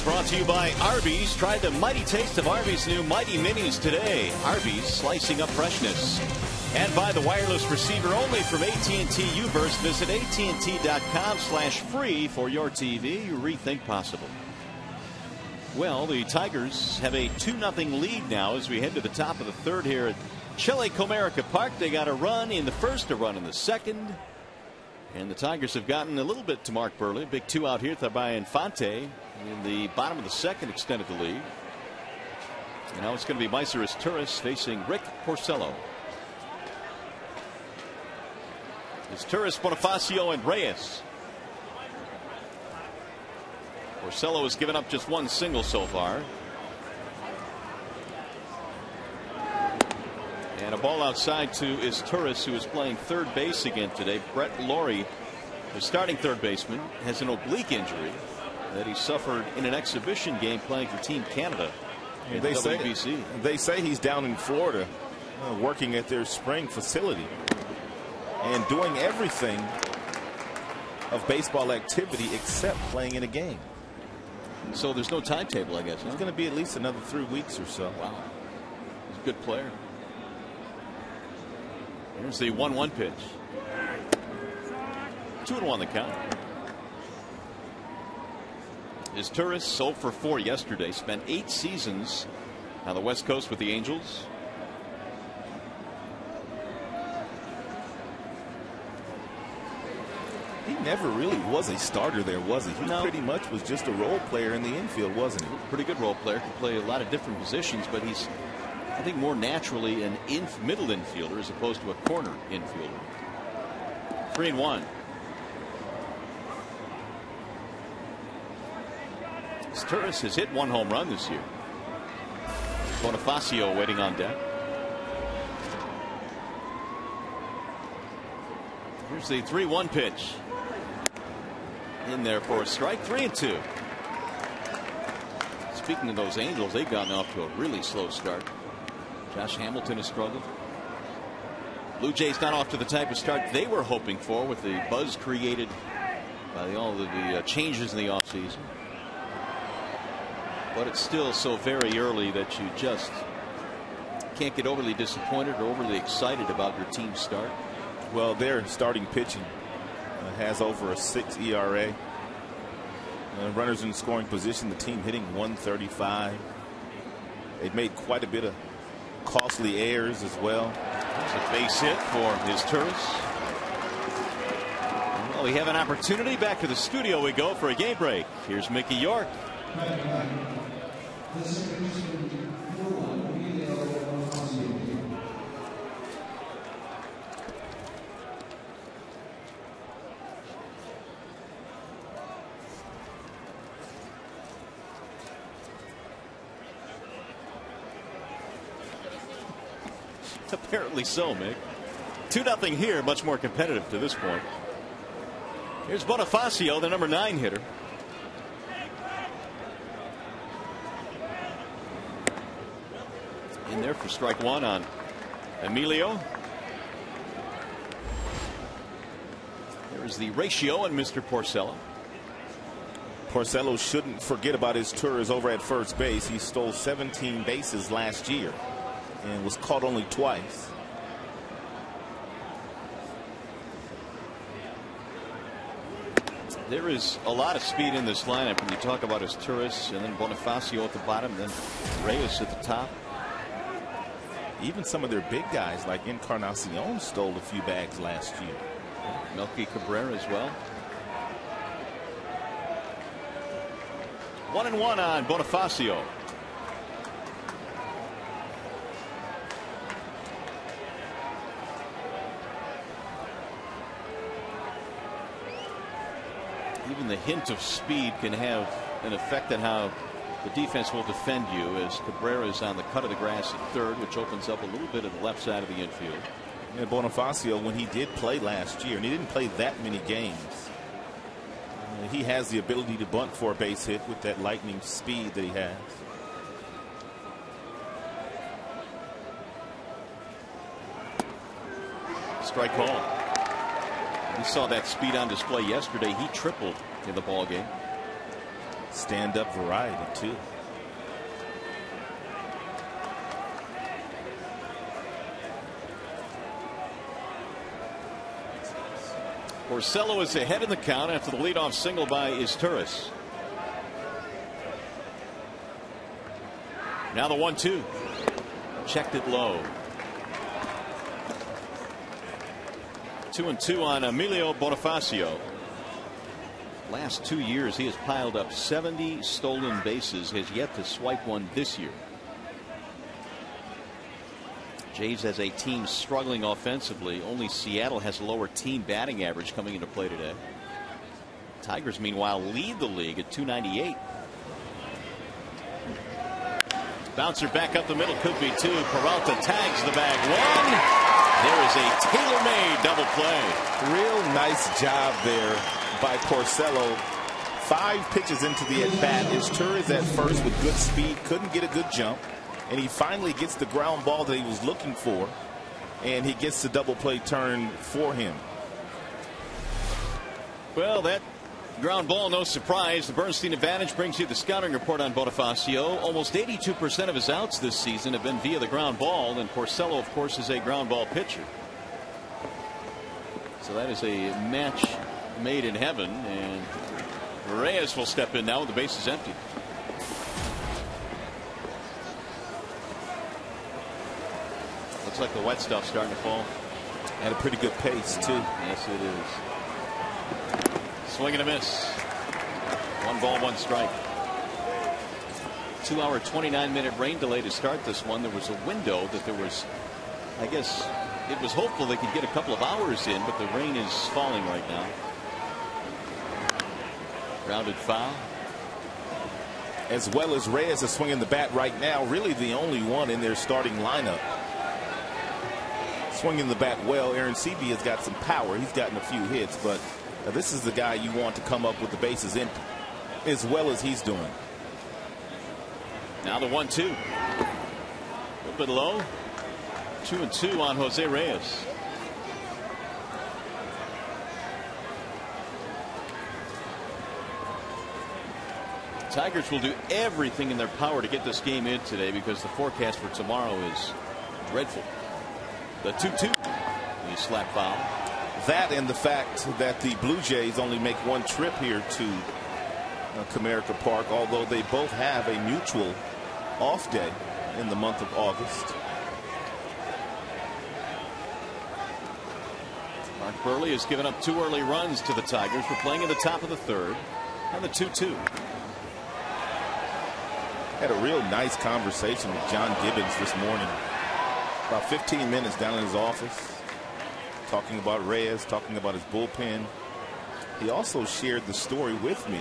Speaker 1: is brought to you by Arby's. Try the mighty taste of Arby's new Mighty Minis today. Arby's, slicing up freshness. And by the wireless receiver only from AT&T U-verse. Visit AT&T.com/free for your TV. Rethink possible. Well, the Tigers have a 2-0 lead now as we head to the top of the third here at Chile Comerica Park. They got a run in the first, a run in the second. And the Tigers have gotten a little bit to Mark Burley. Big 2 out here by Infante in the bottom of the second, extended the lead. And now it's going to be Myceris Turris facing Rick Porcello. It's Turris, Bonifacio, and Reyes. Porcello has given up just one single so far. And a ball outside to is Turris, who is playing third base again today. Brett Laurie, the starting third baseman, has an oblique injury that he suffered in an exhibition game playing for Team Canada in WBC.
Speaker 2: They say he's down in Florida working at their spring facility and doing everything of baseball activity except playing in a game.
Speaker 1: So there's no timetable, I guess.
Speaker 2: It's going to be at least another 3 weeks or so.
Speaker 1: Wow. He's a good player. Here's the 1-1 pitch. 2-1 the count. Is Turris 0 for 4 yesterday. Spent 8 seasons on the West Coast with the Angels.
Speaker 2: He never really was a starter there, was he? He pretty much was just a role player in the infield, wasn't he?
Speaker 1: Pretty good role player. Could play a lot of different positions, but he's, I think, more naturally an middle infielder as opposed to a corner infielder. 3-1. Turris has hit 1 home run this year. Bonifacio waiting on deck. Here's the 3-1 pitch. In there for a strike. 3-2. Speaking of those Angels, they've gotten off to a really slow start. Josh Hamilton has struggled. Blue Jays not off to the type of start they were hoping for with the buzz created by all of the changes in the offseason. But it's still so very early that you just can't get overly disappointed or overly excited about your team's start.
Speaker 2: Well, their starting pitching has over a 6 ERA. Runners in scoring position, the team hitting 135. They've made quite a bit of costly errors as well.
Speaker 1: There's a base hit for his Turris. Well, we have an opportunity. Back to the studio we go for a game break. Here's Mickey York. Apparently so, Mick. 2-0 here, much more competitive to this point. Here's Bonifacio, the number 9 hitter. In there for strike 1 on Emilio. There's the ratio on Mr. Porcello.
Speaker 2: Porcello shouldn't forget about his tours over at first base. He stole 17 bases last year and was caught only twice.
Speaker 1: There is a lot of speed in this lineup when you talk about his Turris and then Bonifacio at the bottom, then Reyes at the top.
Speaker 2: Even some of their big guys like Encarnacion stole a few bags last year.
Speaker 1: Melky Cabrera as well. 1-1 on Bonifacio. Even the hint of speed can have an effect on how the defense will defend you, as Cabrera is on the cut of the grass at third, which opens up a little bit of the left side of the infield.
Speaker 2: And Bonifacio, when he did play last year, and he didn't play that many games, he has the ability to bunt for a base hit with that lightning speed that he has.
Speaker 1: Strike call. We saw that speed on display yesterday. He tripled in the ball game.
Speaker 2: Stand-up variety, too.
Speaker 1: Porcello is ahead in the count after the leadoff single by Izturis. Now the 1-2. Checked it low. 2-2 on Emilio Bonifacio. Last 2 years he has piled up 70 stolen bases, has yet to swipe one this year. Jays as a team struggling offensively. Only Seattle has a lower team batting average coming into play today. Tigers meanwhile lead the league at 298. Bouncer back up the middle, could be two. Peralta tags the bag. One. There is a tailor-made double play.
Speaker 2: Real nice job there by Porcello. 5 pitches into the at-bat. Izturis at first with good speed, couldn't get a good jump, and he finally gets the ground ball that he was looking for, and he gets the double play turn for him.
Speaker 1: Well, that ground ball, no surprise. The Bernstein advantage brings you the scouting report on Bonifacio. Almost 82% of his outs this season have been via the ground ball, and Porcello, of course, is a ground ball pitcher. So that is a match made in heaven, and Reyes will step in now with the bases empty. Looks like the wet stuff starting to fall.
Speaker 2: At a pretty good pace, too.
Speaker 1: Yes, it is. Swing and a miss. 1 ball, 1 strike. 2-hour, 29-minute rain delay to start this one. There was a window that there was, I guess, it was hopeful they could get a couple of hours in, but the rain is falling right now. Grounded foul.
Speaker 2: As well as Reyes is swinging the bat right now, really the only one in their starting lineup. Swinging the bat well. Aaron Sebe has got some power. He's gotten a few hits, but this is the guy you want to come up with the bases empty, as well as he's doing.
Speaker 1: Now the 1-2. A little bit low. 2-2 on Jose Reyes. Tigers will do everything in their power to get this game in today because the forecast for tomorrow is dreadful. The 2-2. The slap foul.
Speaker 2: That and the fact that the Blue Jays only make one trip here to Comerica Park, although they both have a mutual off day in the month of August.
Speaker 1: Mark Burley has given up 2 early runs to the Tigers. We're playing in the top of the 3rd. And the 2-2.
Speaker 2: Had a real nice conversation with John Gibbons this morning. About 15 minutes down in his office, talking about Reyes, talking about his bullpen. He also shared the story with me,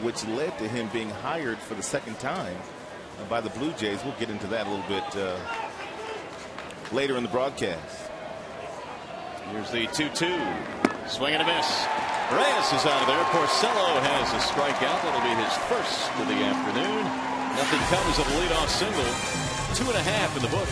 Speaker 2: which led to him being hired for the 2nd time by the Blue Jays. We'll get into that a little bit later in the broadcast.
Speaker 1: Here's the 2-2. Swing and a miss. Reyes is out of there. Porcello has a strikeout. That'll be his first of the afternoon. Nothing comes of a leadoff single. 2.5 in the books.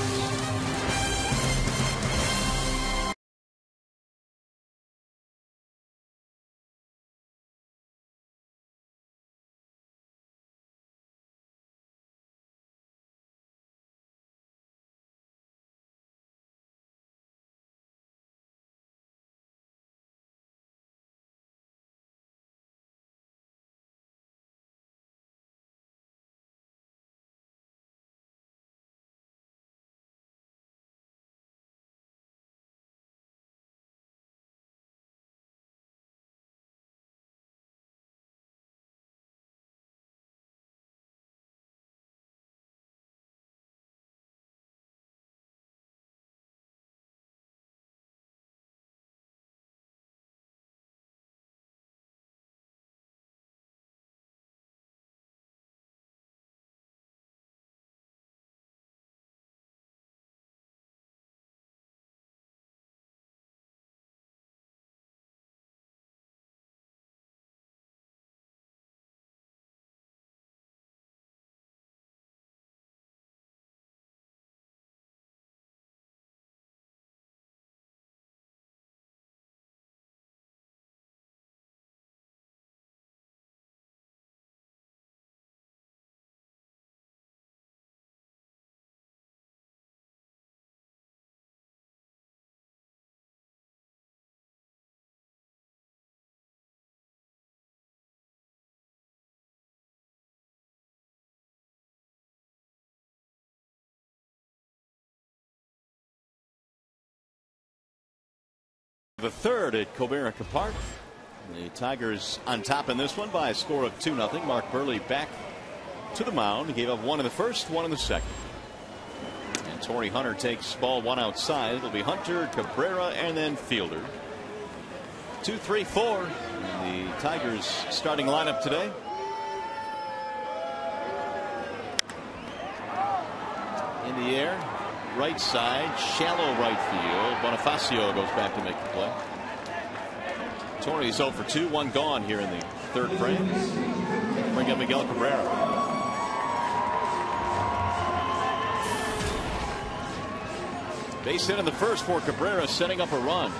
Speaker 1: The third at Comerica Park. The Tigers on top in this one by a score of 2-0. Mark Burley back to the mound. He gave up one in the first, one in the second. And Torrey Hunter takes ball one outside. It'll be Hunter, Cabrera, and then Fielder. 2, 3, 4. And the Tigers starting lineup today. In the air, right side, shallow right field. Bonifacio goes back to make the play. Torrey's 0 for 2, one gone here in the third frame. Bring up Miguel Cabrera. Base hit in the first for Cabrera, setting up a run.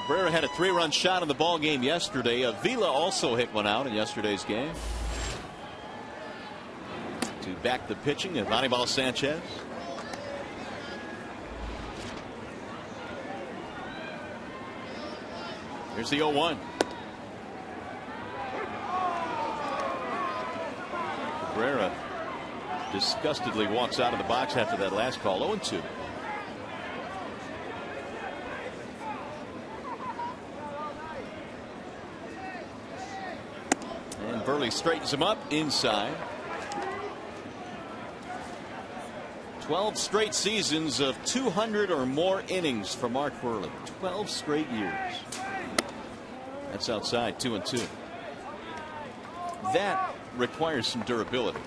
Speaker 1: Cabrera had a 3-run shot in the ball game yesterday. Avila also hit one out in yesterday's game. To back the pitching of Anibal Sanchez. Here's the 0-1. Cabrera disgustedly walks out of the box after that last call. 0-2. And Burley straightens him up inside. 12 straight seasons of 200 or more innings for Mark Burley. 12 straight years. That's outside, 2-2. That requires some durability.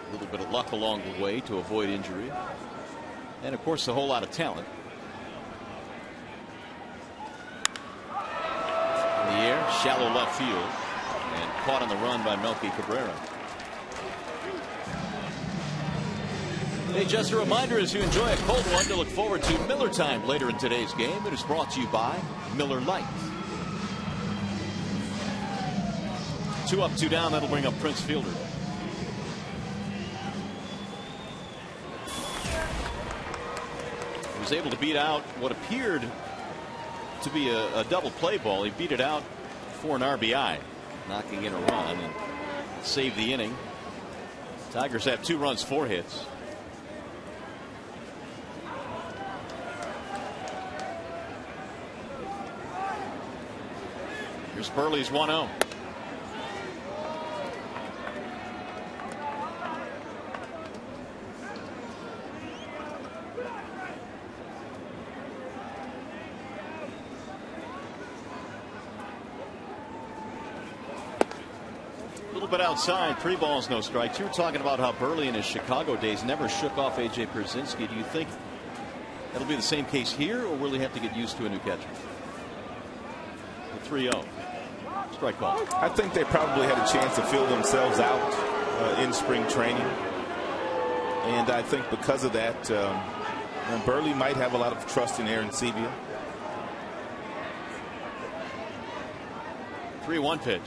Speaker 1: A little bit of luck along the way to avoid injury. And of course a whole lot of talent. In the air, shallow left field. And caught on the run by Melky Cabrera. Hey, just a reminder as you enjoy a cold one to look forward to Miller time later in today's game. It is brought to you by Miller Lite. 2 up, 2 down. That'll bring up Prince Fielder. He was able to beat out what appeared to be a double play ball. He beat it out for an RBI, knocking in a run and saved the inning. Tigers have 2 runs, 4 hits. Here's Burley's 1-0. A little bit outside, 3 balls, no strikes. You were talking about how Burley in his Chicago days never shook off A.J. Pierzynski. Do you think that'll be the same case here, or will he have to get used to a new catcher? The 3-0. Strike ball.
Speaker 2: I think they probably had a chance to feel themselves out in spring training. And I think because of that, Burley might have a lot of trust in Aaron Sevilla.
Speaker 1: 3-1 pitch.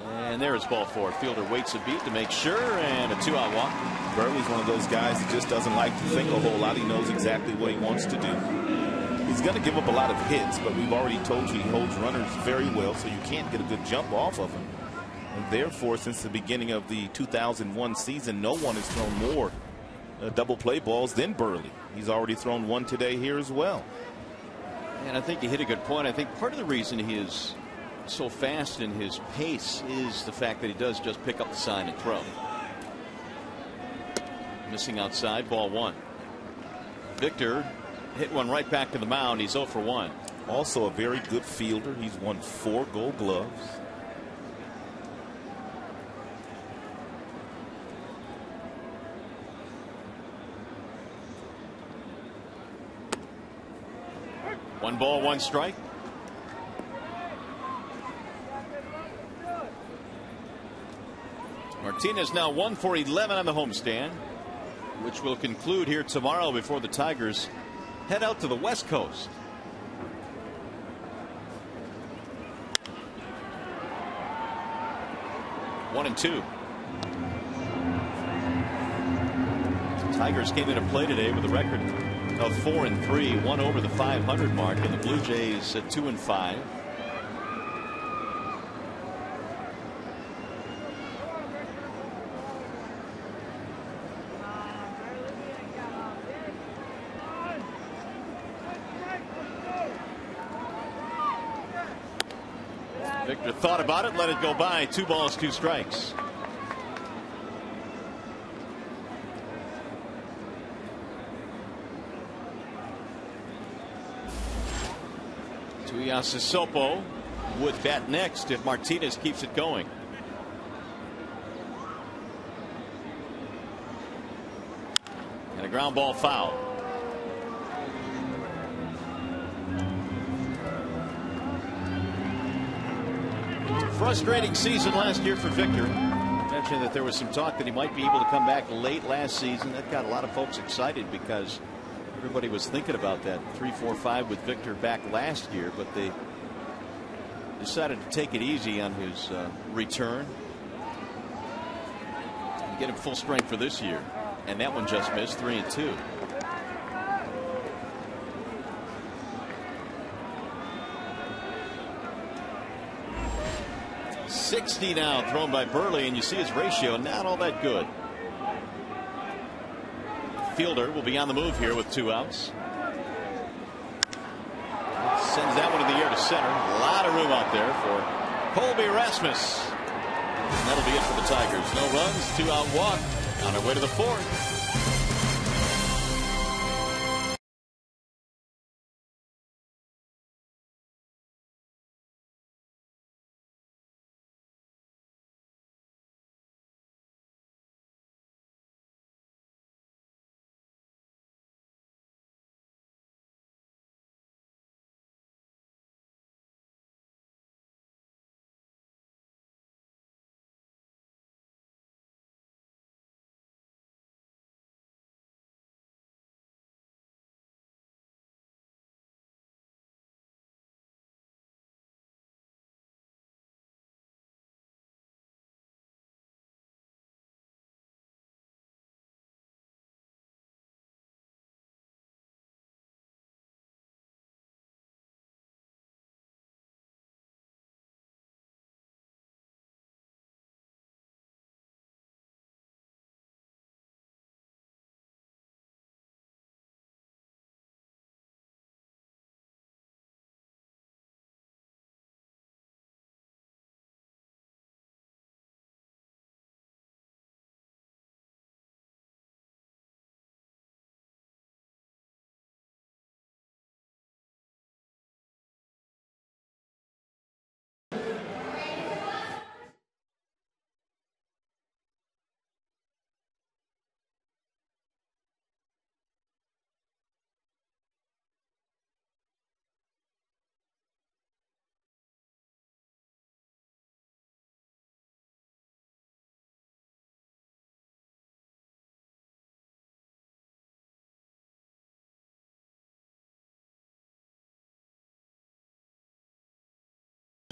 Speaker 1: And there's ball 4. Fielder waits a beat to make sure, and a 2-out walk.
Speaker 2: Burley's one of those guys that just doesn't like to think a whole lot. He knows exactly what he wants to do. He's going to give up a lot of hits, but we've already told you he holds runners very well, so you can't get a good jump off of him. And therefore, since the beginning of the 2001 season, no one has thrown more double play balls than Burley. He's already thrown 1 today here as well.
Speaker 1: And I think you hit a good point. I think part of the reason he is so fast in his pace is the fact that he does just pick up the sign and throw. Missing outside, ball 1. Victor hit one right back to the mound. He's 0 for 1.
Speaker 2: Also a very good fielder. He's won 4 Gold Gloves.
Speaker 1: One ball, 1 strike. Martinez now 1 for 11 on the homestand, which will conclude here tomorrow before the Tigers head out to the West Coast. One and 2. The Tigers came into play today with a record of 4-3, 1 over the 500 mark, and the Blue Jays at 2-5. Victor thought about it, let it go by. 2 balls, 2 strikes. Tuiasosopo would bat next if Martinez keeps it going. And a ground ball foul. Frustrating season last year for Victor. I mentioned that there was some talk that he might be able to come back late last season. That got a lot of folks excited because everybody was thinking about that 3-4-5 with Victor back last year, but they decided to take it easy on his return and get him full strength for this year. And that one just missed. 3-2. .60 now thrown by Burley, and you see his ratio not all that good. Fielder will be on the move here with 2 outs. Sends that one in the air to center. A lot of room out there for Colby Rasmus. And that'll be it for the Tigers. No runs, 2-out walk on our way to the 4th.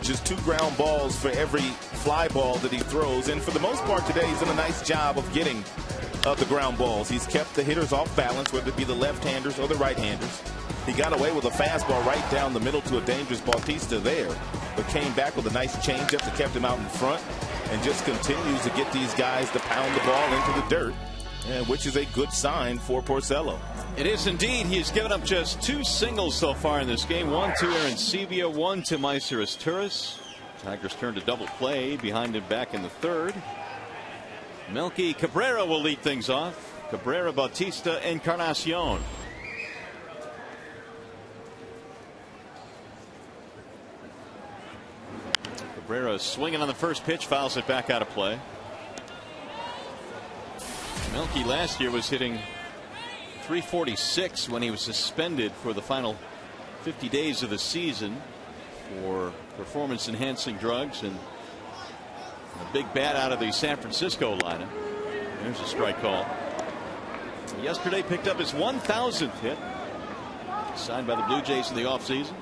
Speaker 2: Just 2 ground balls for every fly ball that he throws. And for the most part today, he's done a nice job of getting the ground balls. He's kept the hitters off balance, whether it be the left-handers or the right-handers. He got away with a fastball right down the middle to a dangerous Bautista there, but came back with a nice changeup that kept him out in front, and just continues to get these guys to pound the ball into the dirt, which is a good sign for Porcello.
Speaker 1: It is indeed. He's given up just 2 singles so far in this game. 1 to Arancibia, 1 to Meiser Turris. Tigers turn to double play behind him back in the 3rd. Melky Cabrera will lead things off. Cabrera, Bautista, Encarnacion. Cabrera swinging on the first pitch, fouls it back out of play. Melky last year was hitting .346 when he was suspended for the final 50 days of the season for performance enhancing drugs, and a big bat out of the San Francisco lineup. There's a strike call. Yesterday picked up his 1,000th hit, signed by the Blue Jays in the offseason.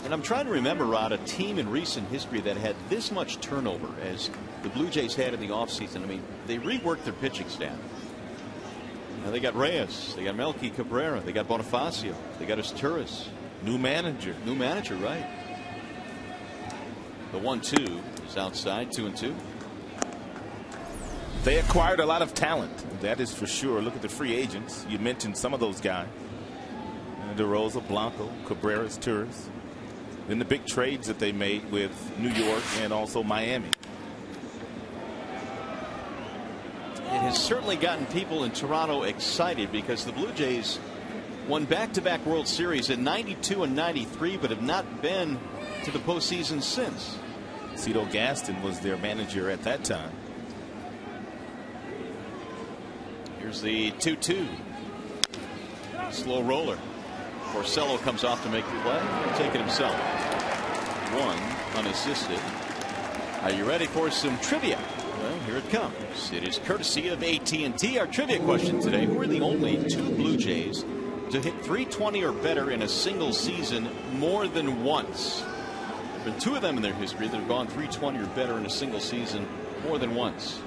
Speaker 1: And I'm trying to remember, Rod, a team in recent history that had this much turnover as the Blue Jays had in the offseason. I mean, they reworked their pitching staff. Now they got Reyes, they got Melky Cabrera, they got Bonifacio, they got Turris.
Speaker 2: New manager.
Speaker 1: New manager, right. The 1-2 is outside, 2-2.
Speaker 2: They acquired a lot of talent. That is for sure. Look at the free agents. You mentioned some of those guys. DeRosa, Blanco, Cabrera's, Torres. Then the big trades that they made with New York and also Miami.
Speaker 1: It has certainly gotten people in Toronto excited because the Blue Jays won back-to-back World Series in '92 and '93, but have not been to the postseason since.
Speaker 2: Cito Gaston was their manager at that time.
Speaker 1: Here's the 2-2. Slow roller. Porcello comes off to make the play. He'll take it himself. One unassisted. Are you ready for some trivia? Well, here it comes. It is courtesy of AT&T. Our trivia question today: who are the only two Blue Jays to hit .320 or better in a single season more than once? There have been two of them in their history that have gone .320 or better in a single season more than once.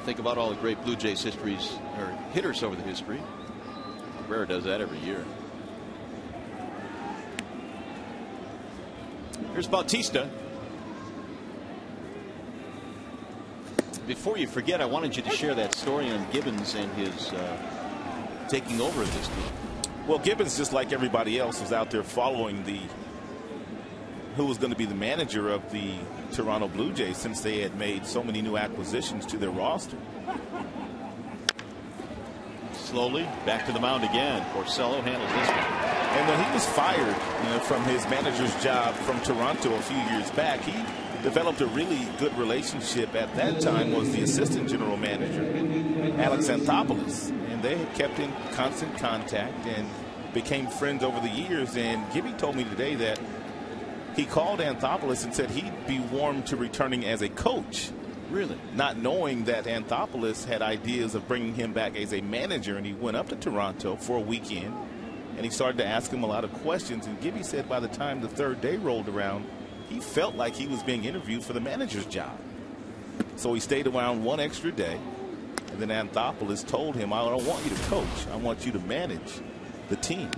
Speaker 1: Think about all the great Blue Jays histories or hitters over the history. Cabrera does that every year. Here's Bautista. Before you forget, I wanted you to share that story on Gibbons and his taking over of this team.
Speaker 2: Well, Gibbons, just like everybody else, was out there following who was going to be the manager of the Toronto Blue Jays since they had made so many new acquisitions to their roster.
Speaker 1: Slowly back to the mound again. Porcello handles this one.
Speaker 2: And when he was fired from his manager's job from Toronto a few years back, he developed a really good relationship. At that time was the assistant general manager, Alex Anthopoulos, and they had kept in constant contact and became friends over the years. And Gibby told me today that he called Anthopoulos and said he'd be warm to returning as a coach.
Speaker 1: Really?
Speaker 2: Not knowing that Anthopoulos had ideas of bringing him back as a manager, and he went up to Toronto for a weekend and he started to ask him a lot of questions. And Gibby said by the time the third day rolled around, he felt like he was being interviewed for the manager's job. So he stayed around one extra day, and then Anthopoulos told him, I don't want you to coach, I want you to manage the team.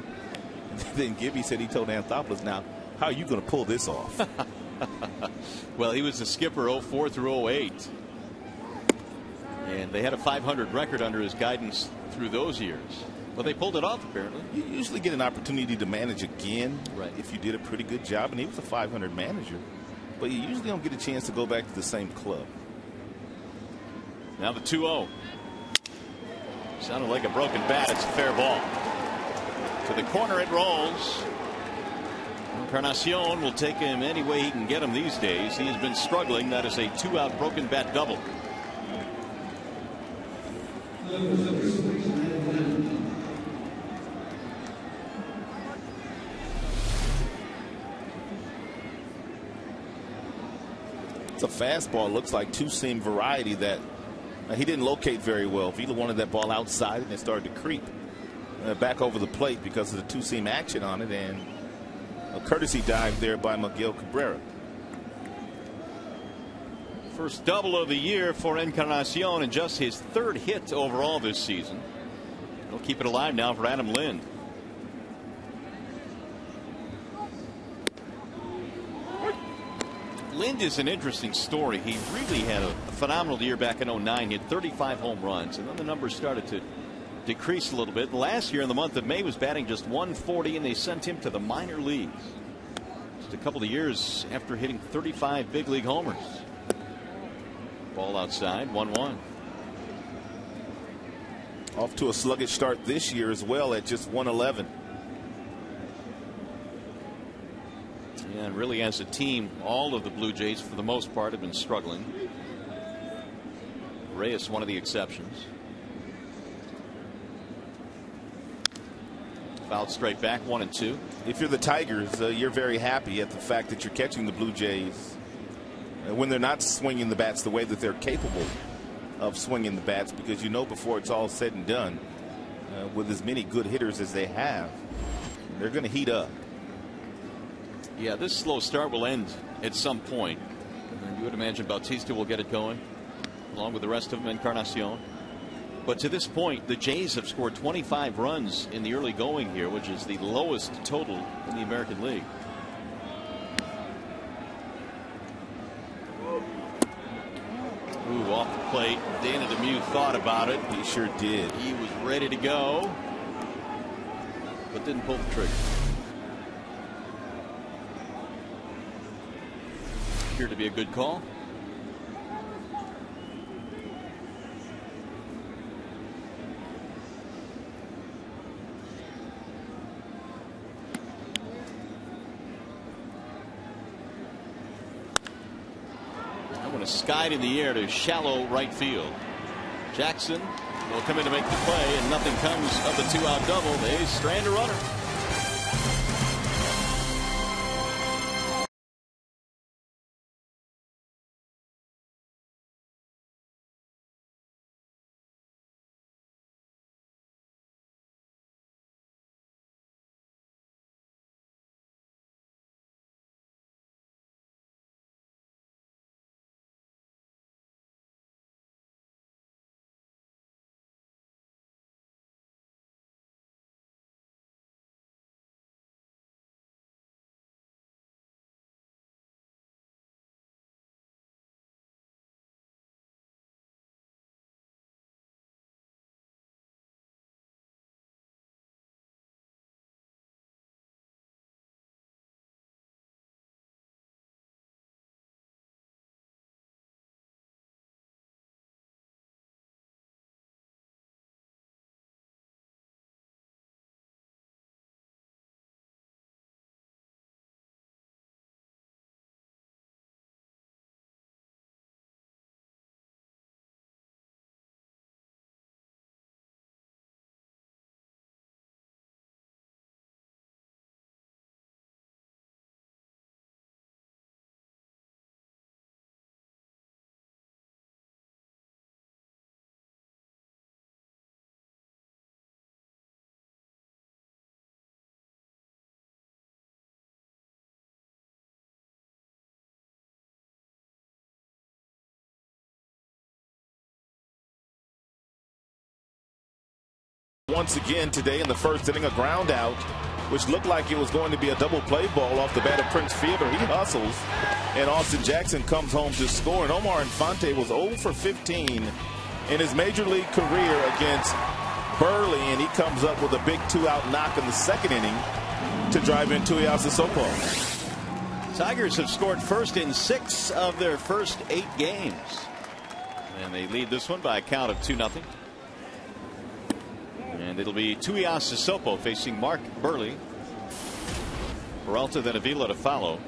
Speaker 2: And then Gibby said he told Anthopoulos, now how are you going to pull this off?
Speaker 1: Well, he was the skipper 04 through 08. And they had a .500 record under his guidance through those years. Well, they pulled it off, apparently.
Speaker 2: You usually get an opportunity to manage again,
Speaker 1: right,
Speaker 2: if you did a pretty good job. And he was a .500 manager. But you usually don't get a chance to go back to the same club.
Speaker 1: Now the 2-0. Sounded like a broken bat. It's a fair ball. To the corner it rolls. Encarnacion will take him any way he can get him these days. He has been struggling. That is a 2-out broken bat double.
Speaker 2: It's a fastball. Looks like two-seam variety that he didn't locate very well. If he wanted that ball outside, and it started to creep back over the plate because of the two-seam action on it, and a courtesy dive there by Miguel Cabrera.
Speaker 1: First double of the year for Encarnacion, and just his third hit overall this season. He'll keep it alive now for Adam Lind. Lind is an interesting story. He really had a phenomenal year back in '09. He had 35 home runs, and then the numbers started to decrease a little bit. Last year in the month of May was batting just .140, and they sent him to the minor leagues just a couple of years after hitting 35 big league homers. Ball outside, 1-1.
Speaker 2: Off to a sluggish start this year as well at just 111.
Speaker 1: Yeah, and really as a team, all of the Blue Jays for the most part have been struggling. Reyes one of the exceptions. Fouled straight back, 1-2.
Speaker 2: If you're the Tigers, you're very happy at the fact that you're catching the Blue Jays when they're not swinging the bats the way that they're capable of swinging the bats, because you know before it's all said and done, with as many good hitters as they have, they're going to heat up.
Speaker 1: Yeah, this slow start will end at some point. And you would imagine Bautista will get it going along with the rest of them, Encarnacion. But to this point, the Jays have scored 25 runs in the early going here, which is the lowest total in the American League. Ooh, off the plate. Dana Demuth thought about it.
Speaker 2: He sure did.
Speaker 1: He was ready to go, but didn't pull the trigger. Appeared to be a good call. Skied in the air to shallow right field. Jackson will come in to make the play, and nothing comes of the 2-out double. They strand a runner.
Speaker 2: Once again today in the first inning, a ground out, which looked like it was going to be a double play ball off the bat of Prince Fielder. He hustles, and Austin Jackson comes home to score. And Omar Infante was 0 for 15 in his major league career against Burley, and he comes up with a big 2-out knock in the second inning to drive in Tuiasa Sopo.
Speaker 1: Tigers have scored first in 6 of their first 8 games, and they lead this one by a count of 2-0. And it'll be Tuiasa Sopo facing Mark Burley. Peralta, then Avila to follow.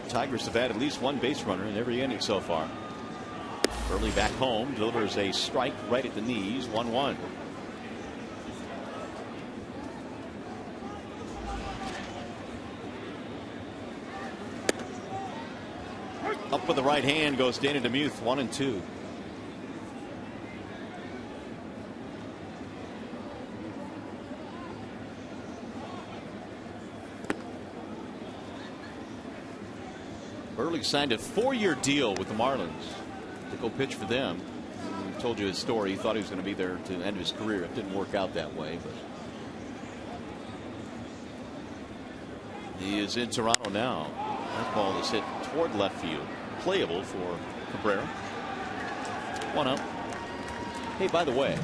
Speaker 1: Tigers have had at least one base runner in every inning so far. Burley back home, delivers a strike right at the knees, 1-1. Up with the right hand goes Dana Demuth, 1-2. Burley signed a 4-year deal with the Marlins to go pitch for them. He told you his story. He thought he was going to be there to the end of his career. It didn't work out that way, but he is in Toronto now. That ball is hit toward left field. Playable for Cabrera. 1-0. Hey, by the way,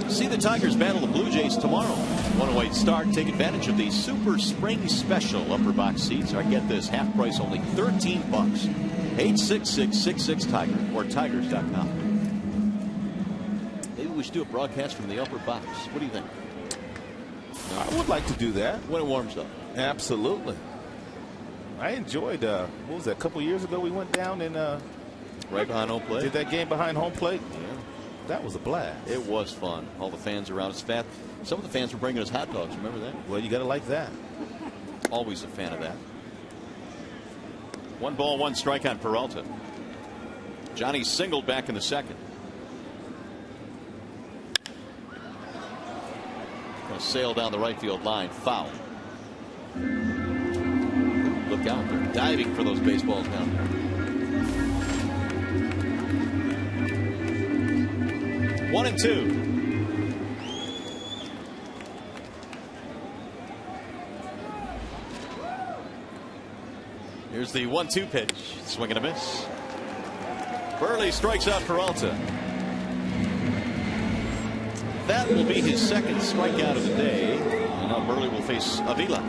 Speaker 1: see the Tigers battle the Blue Jays tomorrow. 108 start. Take advantage of the Super Spring Special upper box seats. Or get this, half price only $13. 866-66-TIGER or tigers.com. Maybe we should do a broadcast from the upper box. What do you think?
Speaker 2: I would like to do that
Speaker 1: when it warms up.
Speaker 2: Absolutely. I enjoyed what was that, a couple years ago we went down and
Speaker 1: right behind home plate.
Speaker 2: Did that game behind home plate?
Speaker 1: Yeah.
Speaker 2: That was a blast.
Speaker 1: It was fun. All the fans around us. Some of the fans were bringing us hot dogs. Remember that?
Speaker 2: Well, you got to like that.
Speaker 1: Always a fan of that. 1 ball, 1 strike on Peralta. Johnny singled back in the second. Going to sail down the right field line. Foul. Look out, they're diving for those baseballs down there. 1-2. Here's the 1-2 pitch. Swing and a miss. Burley strikes out Peralta. That will be his second strikeout of the day. And now Burley will face Avila.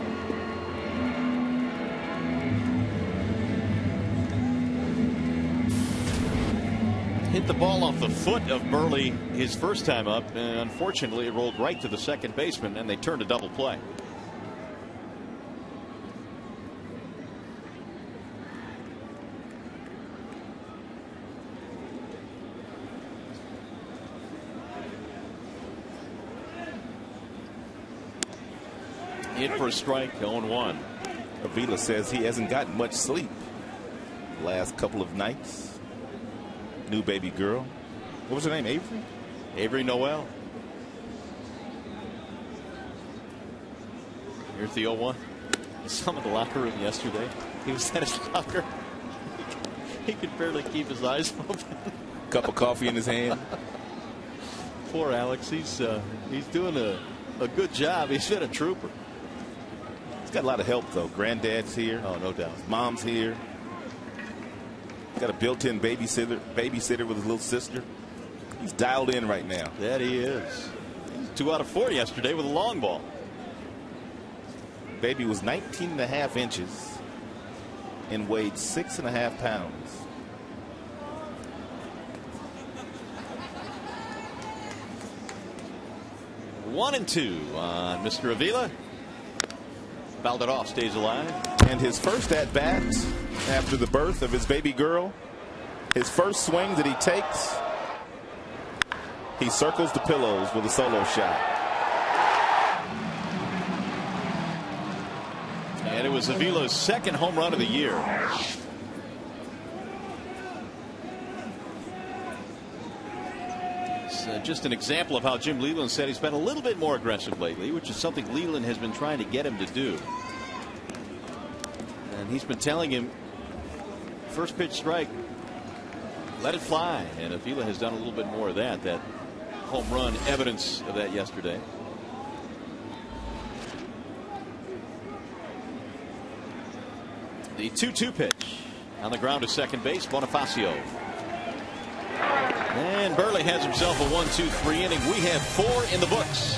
Speaker 1: Hit the ball off the foot of Burley his first time up, and unfortunately it rolled right to the second baseman, and they turned a double play. Hit for a strike, 0-1.
Speaker 2: Avila says he hasn't gotten much sleep the last couple of nights. New baby girl. What was her name? Avery?
Speaker 1: Avery Noel. Here's the 0-1. I saw him in the locker room yesterday. He was at his locker. He could barely keep his eyes open.
Speaker 2: Cup of coffee in his hand.
Speaker 1: Poor Alex. He's doing a good job. He's been a trooper.
Speaker 2: He's got a lot of help though. Granddad's here.
Speaker 1: Oh, no doubt.
Speaker 2: His mom's here. He's got a built-in babysitter with his little sister. He's dialed in right now.
Speaker 1: That he is. He's 2 out of 4 yesterday with a long ball.
Speaker 2: Baby was 19.5 inches and weighed 6.5 pounds.
Speaker 1: One and 2 on Mr. Avila. Fouled it off, stays alive.
Speaker 2: And his first at bat after the birth of his baby girl. His first swing that he takes, he circles the pillows with a solo shot.
Speaker 1: And it was Avila's second home run of the year. It's just an example of how Jim Leyland said he's been a little bit more aggressive lately, which is something Leyland has been trying to get him to do. And he's been telling him, first pitch strike, let it fly. And Avila has done a little bit more of that. That home run, evidence of that yesterday. The 2-2 pitch on the ground to second base, Bonifacio. And Burley has himself a 1-2-3 inning. We have 4 in the books.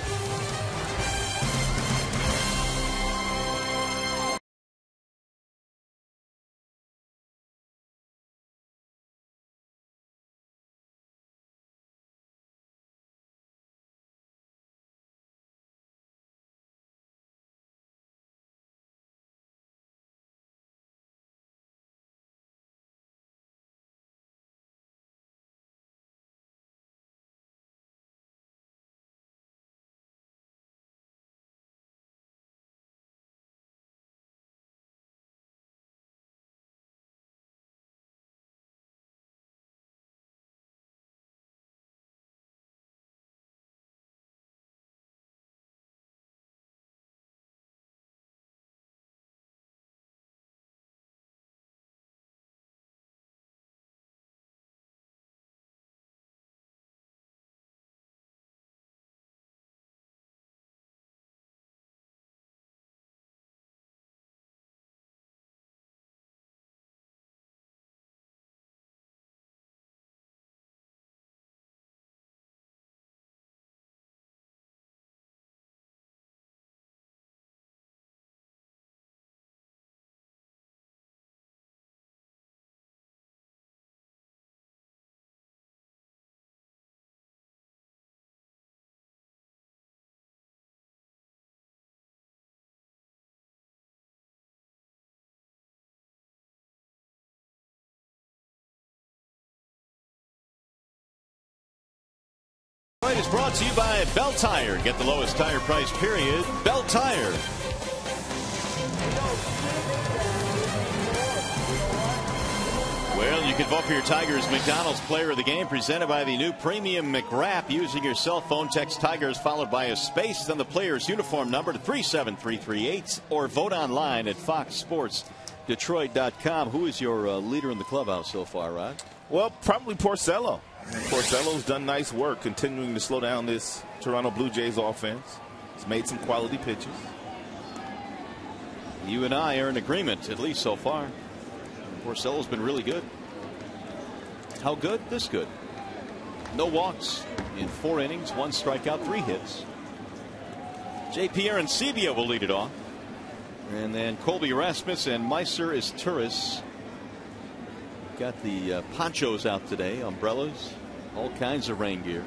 Speaker 1: Is brought to you by Bell Tire. Get the lowest tire price, period. Bell Tire. Well, you can vote for your Tigers McDonald's Player of the Game, presented by the new Premium McWrap. Using your cell phone, text Tigers followed by a space, then the player's uniform number to 37338, or vote online at foxsportsdetroit.com. Who is your leader in the clubhouse so far, Rod?
Speaker 2: Well, probably Porcello. Porcello's done nice work continuing to slow down this Toronto Blue Jays offense. He's made some quality pitches.
Speaker 1: You and I are in agreement, at least so far. Porcello's been really good. How good? This good. No walks in 4 innings, 1 strikeout, 3 hits. J.P. Arencibia will lead it off. And then Colby Rasmus and Meiser is Turris. Got the ponchos out today, umbrellas, all kinds of rain gear.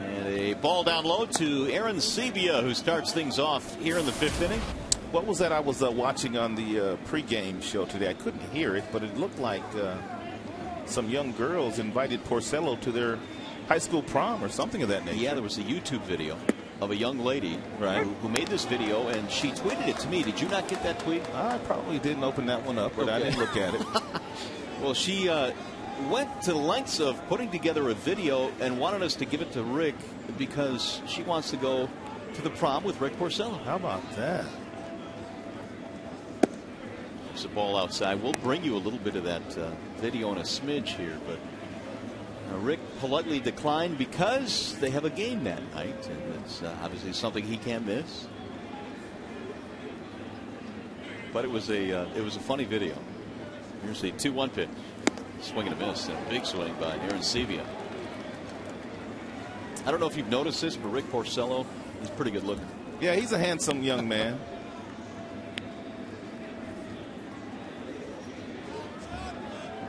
Speaker 1: And a ball down low to Arencibia, who starts things off here in the 5th inning.
Speaker 2: What was that I was watching on the pregame show today? I couldn't hear it, but it looked like some young girls invited Porcello to their high school prom or something of that nature.
Speaker 1: Yeah, there was a YouTube video of a young lady who made this video, and she tweeted it to me. Did you not get that tweet?
Speaker 2: I probably didn't open that one up, but I didn't look at it.
Speaker 1: Well, she went to the lengths of putting together a video and wanted us to give it to Rick because she wants to go to the prom with Rick Porcello.
Speaker 2: How about that?
Speaker 1: There's a ball outside. We'll bring you a little bit of that video in a smidge here, but Rick politely declined because they have a game that night, and it's obviously something he can't miss. But it was a funny video. Here's a 2-1 pitch, swing and a miss, and a big swing by Arencibia. I don't know if you've noticed this, but Rick Porcello is pretty good looking.
Speaker 2: Yeah, he's a handsome young man.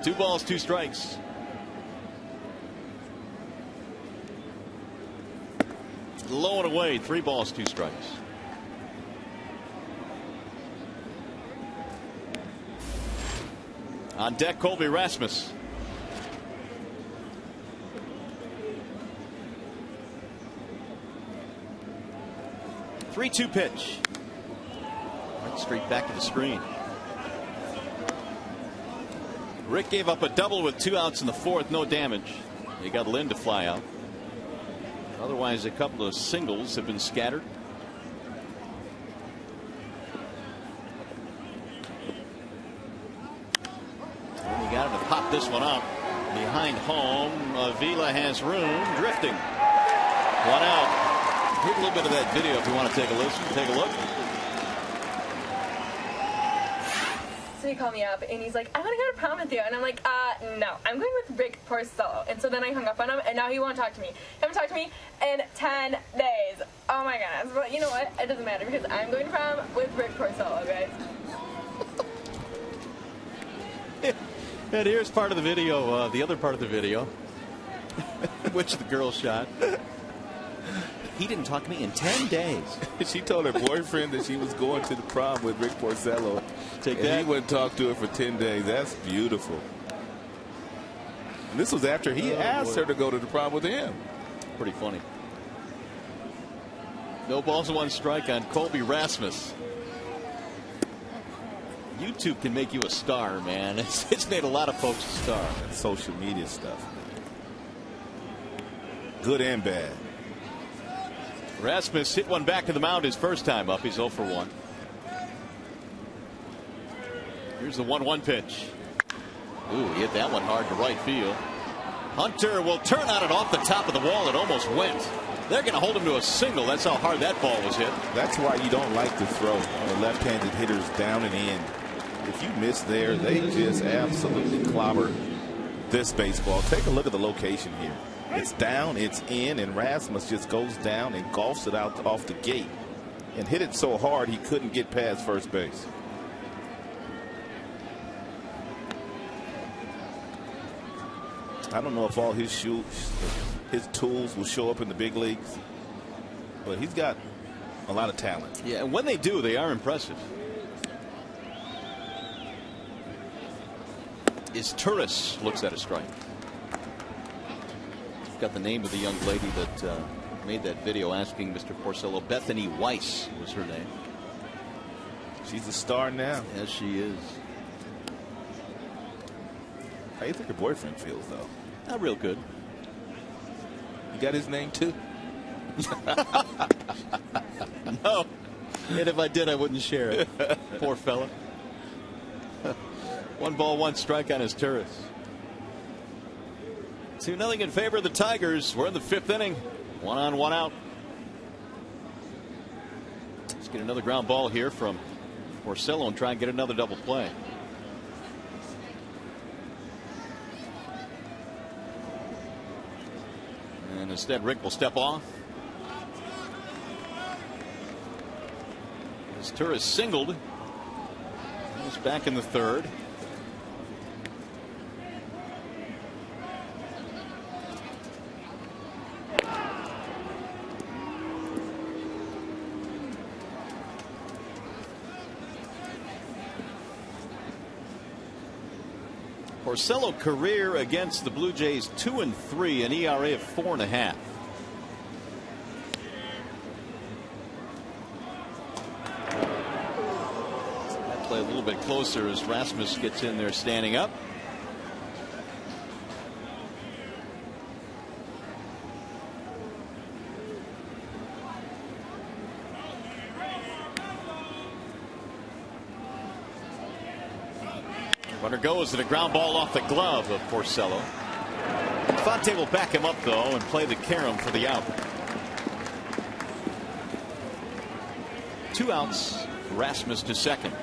Speaker 1: Two balls, 2 strikes. Low and away, 3 balls, 2 strikes. On deck, Colby Rasmus. The 3-2 pitch. Right straight back to the screen. Rick gave up a double with 2 outs in the 4th, no damage. He got Lynn to fly out. Otherwise, a couple of singles have been scattered. And he got him to pop this one up behind home. Avila has room, drifting. 1 out. Here's a little bit of that video if you want to take a listen. Take a look.
Speaker 3: So he called me up and he's like, I want to go to prom with you. And I'm like, no, I'm going with Rick Porcello. And so then I hung up on him, and now he won't talk to me. He hasn't talked to me in 10 days. Oh my goodness. But you know what? It doesn't matter because I'm going to prom with Rick Porcello, guys.
Speaker 1: And here's part of the video, the other part of the video, which the girl shot. He didn't talk to me in 10 days.
Speaker 2: She told her boyfriend that she was going to the prom with Rick Porcello.
Speaker 1: Take
Speaker 2: and
Speaker 1: that.
Speaker 2: He wouldn't talk to her for 10 days. That's beautiful. And this was after he asked her to go to the prom with him.
Speaker 1: Pretty funny. No balls, 1 strike on Colby Rasmus. YouTube can make you a star, man. It's made a lot of folks a star.
Speaker 2: That's social media stuff. Good and bad.
Speaker 1: Rasmus hit one back to the mound his first time up. He's 0 for 1. Here's the 1-1 pitch. Ooh, he hit that one hard to right field. Hunter will turn on it off the top of the wall. It almost went. They're going to hold him to a single. That's how hard that ball was hit.
Speaker 2: That's why you don't like to throw the left-handed hitters down and in. If you miss there, they just absolutely clobber this baseball. Take a look at the location here. It's down, it's in, and Rasmus just goes down and golfs it out off the gate and hit it so hard he couldn't get past first base. I don't know if all his tools will show up in the big leagues, but he's got a lot of talent.
Speaker 1: Yeah, and when they do, they are impressive. Is Turris looks at a strike. Got the name of the young lady that made that video asking Mr. Porcello. Bethany Weiss was her name.
Speaker 2: She's a star now.
Speaker 1: Yes, she is.
Speaker 2: How do you think her boyfriend feels, though?
Speaker 1: Not real good.
Speaker 2: You got his name, too?
Speaker 1: No. And if I did, I wouldn't share it. Poor fella. 1 ball, 1 strike on his Turris. 2-0 in favor of the Tigers. We're in the 5th inning. 1 on, 1 out. It's Get another ground ball here from Porcello and try and get another double play. And instead, Rick will step off. As Turris singled. He's back in the third. Porcello career against the Blue Jays 2-3, an ERA of 4.5. That play a little bit closer as Rasmus gets in there standing up. Runner goes and a ground ball off the glove of Porcello. Fonte will back him up though and play the carom for the out. 2 outs. Rasmus to second.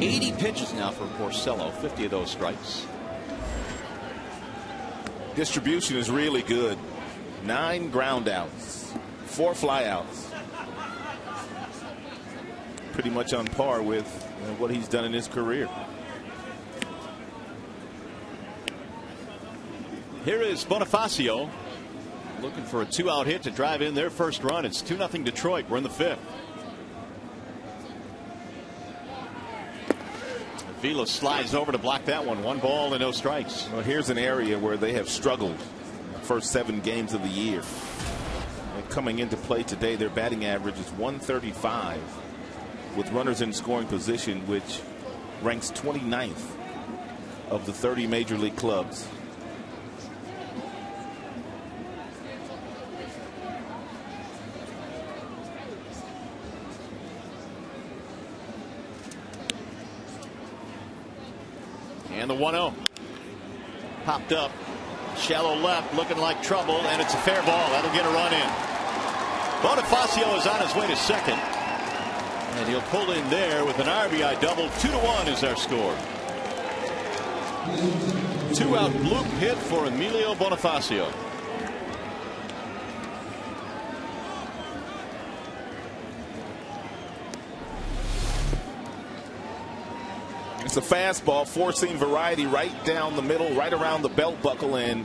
Speaker 1: 80 pitches now for Porcello. 50 of those strikes.
Speaker 2: Distribution is really good. 9 ground outs, 4 fly outs. Pretty much on par with what he's done in his career.
Speaker 1: Here is Bonifacio looking for a 2-out hit to drive in their first run. It's 2-0 Detroit. We're in the 5th. Vila slides over to block that one. 1 ball and no strikes.
Speaker 2: Well, here's an area where they have struggled the first 7 games of the year. And coming into play today, their batting average is 135. With runners in scoring position, which ranks 29th of the 30 major league clubs.
Speaker 1: And the 1-0 popped up, shallow left, looking like trouble, and it's a fair ball. That'll get a run in. Bonifacio is on his way to second. And he'll pull in there with an RBI double. 2-1 is our score. 2-out bloop hit for Emilio Bonifacio.
Speaker 2: It's a fastball, 4-seam variety, right down the middle, right around the belt buckle, and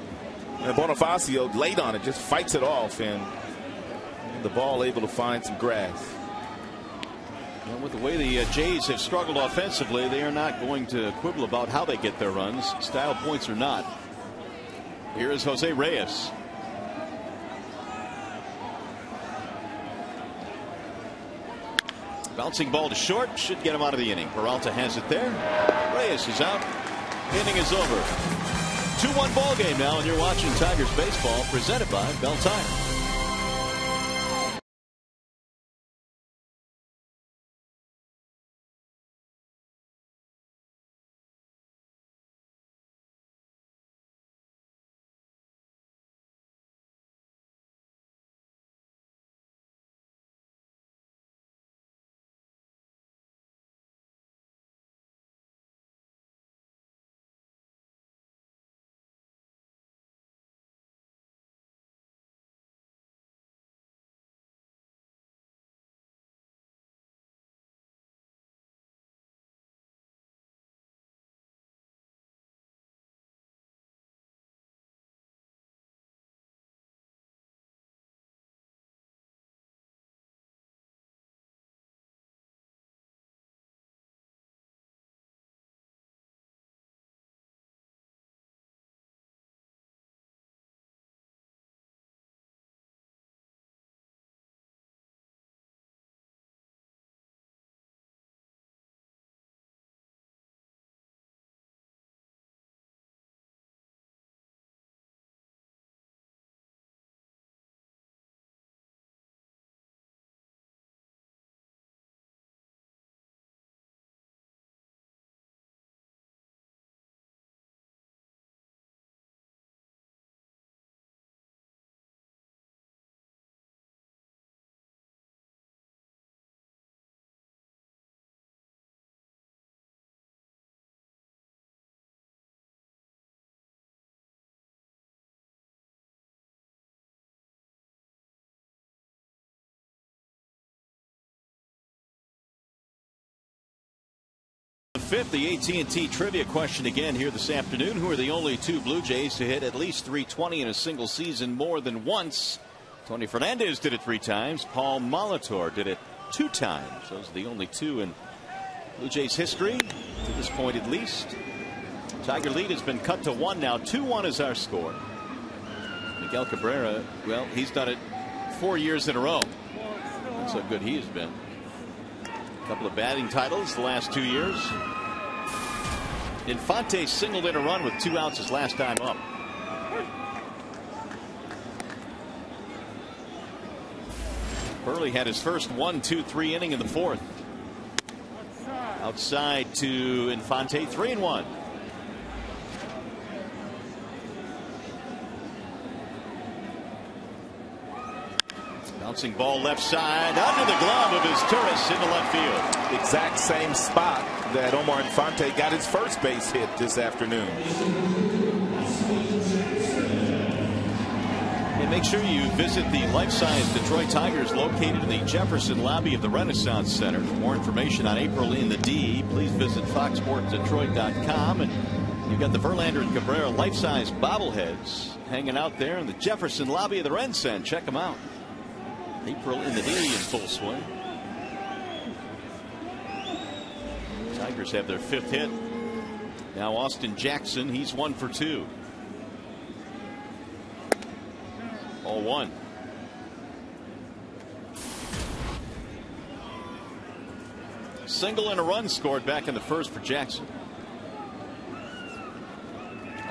Speaker 2: Bonifacio late on it, just fights it off, and the ball able to find some grass.
Speaker 1: Well, with the way the Jays have struggled offensively, they are not going to quibble about how they get their runs, style points or not. Here is Jose Reyes. Bouncing ball to short, should get him out of the inning. Peralta has it there. Reyes is out. Inning is over. 2-1 ball game now, and you're watching Tigers baseball presented by Bell Tire. 5th, the AT&T trivia question again here this afternoon. Who are the only two Blue Jays to hit at least 320 in a single season more than once? Tony Fernandez did it 3 times. Paul Molitor did it 2 times. Those are the only two in Blue Jays history to this point at least. Tiger lead has been cut to 1 now. 2-1 is our score. Miguel Cabrera, well, he's done it 4 years in a row. That's how good he has been. A couple of batting titles the last 2 years. Infante singled in a run with 2 outs his last time up. Burley had his first 1-2-3 inning in the 4th. Outside to Infante, 3-1. Bouncing ball left side under the glove of his Turris into left field.
Speaker 2: Exact same spot that Omar Infante got his first base hit this afternoon.
Speaker 1: And make sure you visit the life-size Detroit Tigers located in the Jefferson lobby of the Renaissance Center. For more information on April in the D, please visit foxsportsdetroit.com. And you've got the Verlander and Cabrera life-size bobbleheads hanging out there in the Jefferson lobby of the Ren Center. Check them out. April in the D in full swing. Tigers have their 5th hit. Now Austin Jackson, he's 1 for 2. 0-1. Single and a run scored back in the 1st for Jackson.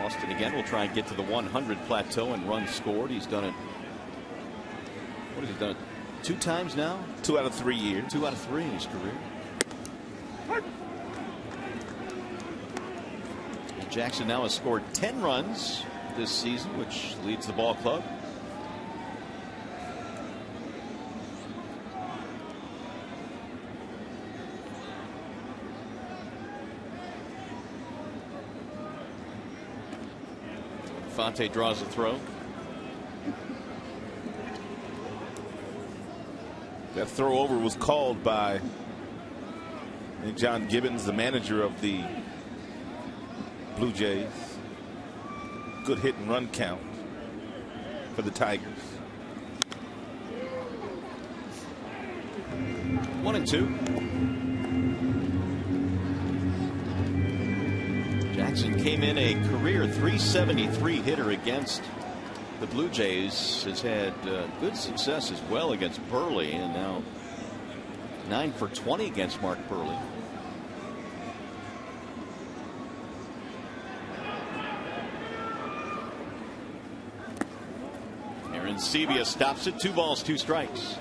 Speaker 1: Austin again will try and get to the 100 plateau and runs scored. He's done it. What has he done? 2 times now?
Speaker 2: 2 out of 3 years.
Speaker 1: 2 out of 3 in his career. Jackson now has scored 10 runs this season, which leads the ball club. Infante draws a throw.
Speaker 2: That throw over was called by John Gibbons, the manager of the Blue Jays. Good hit and run count for the Tigers.
Speaker 1: 1-2. Jackson came in a career .373 hitter against the Blue Jays. Has had good success as well against Burley, and now 9 for 20 against Mark Burley. Aaron Sevilla stops it. 2 balls, 2 strikes.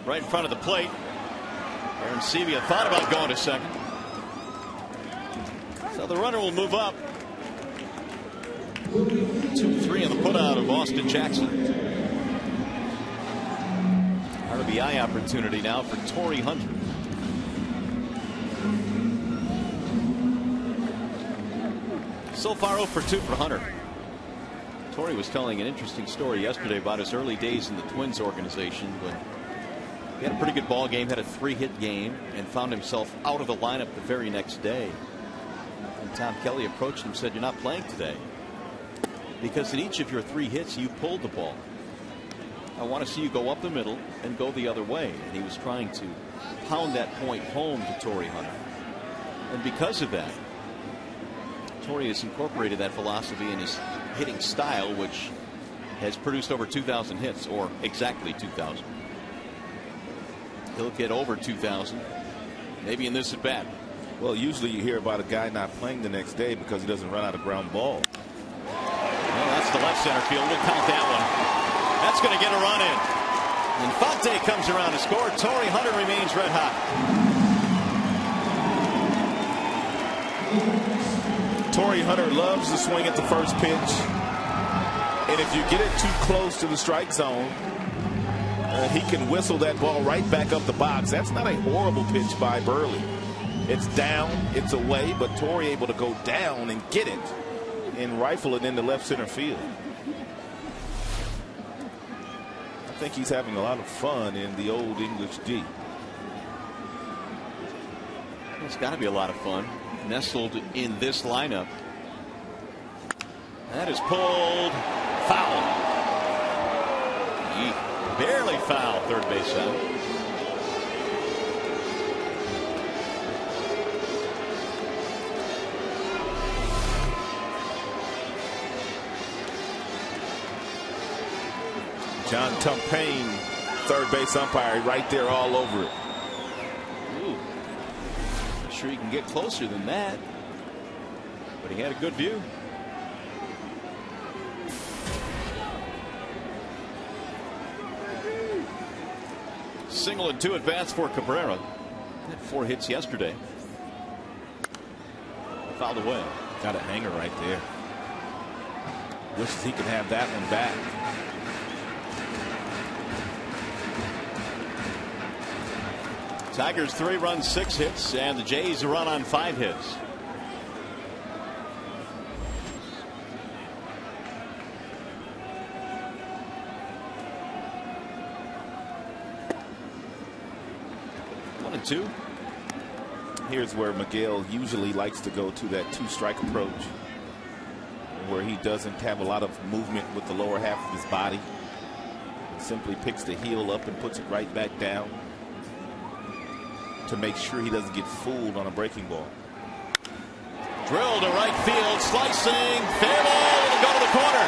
Speaker 1: Right in front of the plate. Aaron Sevilla thought about going to second. So the runner will move up. 2-3 on the putout of Austin Jackson. RBI opportunity now for Torrey Hunter. So far 0 for 2 for Hunter. Torrey was telling an interesting story yesterday about his early days in the Twins organization when he had a pretty good ball game, had a 3-hit game, and found himself out of the lineup the very next day. And Tom Kelly approached him and said, "You're not playing today because in each of your 3 hits you pulled the ball. I want to see you go up the middle and go the other way." And he was trying to pound that point home to Torrey Hunter. And because of that, Torrey has incorporated that philosophy in his hitting style, which has produced over 2,000 hits, or exactly 2,000. He'll get over 2,000 maybe in this at bat.
Speaker 2: Well, usually you hear about a guy not playing the next day because he doesn't run out of ground ball.
Speaker 1: Well, that's the left center field. We'll count that one. That's going to get a run in. Infante comes around to score. Torrey Hunter remains red hot.
Speaker 2: Torrey Hunter loves to swing at the first pitch, and if you get it too close to the strike zone, He can whistle that ball right back up the box. That's not a horrible pitch by Burley. It's down, it's away, but Torrey able to go down and get it and rifle it into left center field. I think he's having a lot of fun in the old English D.
Speaker 1: It's got to be a lot of fun nestled in this lineup. That is pulled foul. Barely foul, third base out.
Speaker 2: John Tumpane, third base umpire, right there all over it.
Speaker 1: Ooh. Not sure he can get closer than that, but he had a good view. Single and 2 at bats for Cabrera. Had 4 hits yesterday. Fouled away.
Speaker 2: Got a hanger right there. Wishes he could have that one back.
Speaker 1: Tigers 3 runs, 6 hits, and the Jays a run on 5 hits. Two.
Speaker 2: Here's where Miguel usually likes to go to that 2-strike approach, where he doesn't have a lot of movement with the lower half of his body. He simply picks the heel up and puts it right back down to make sure he doesn't get fooled on a breaking ball.
Speaker 1: Drilled to right field, slicing, fair ball, it'll go to the corner.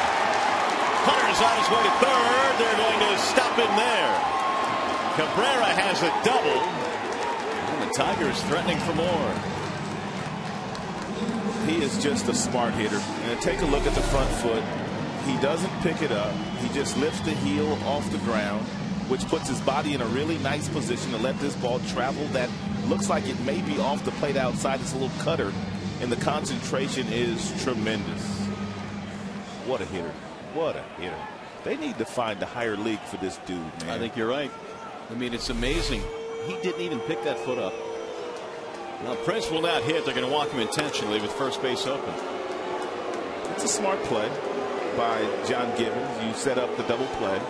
Speaker 1: Hunter's on his way to third. They're going to stop him there. Cabrera has a double. The Tigers threatening for more.
Speaker 2: He is just a smart hitter. And take a look at the front foot. He doesn't pick it up. He just lifts the heel off the ground, which puts his body in a really nice position to let this ball travel. That looks like it may be off the plate outside. It's a little cutter, and the concentration is tremendous. What a hitter. What a hitter. They need to find a higher league for this dude, man.
Speaker 1: I think you're right. I mean, it's amazing. He didn't even pick that foot up. Now Prince will not hit. They're going to walk him intentionally with first base open.
Speaker 2: It's a smart play by John Gibbons. You set up the double play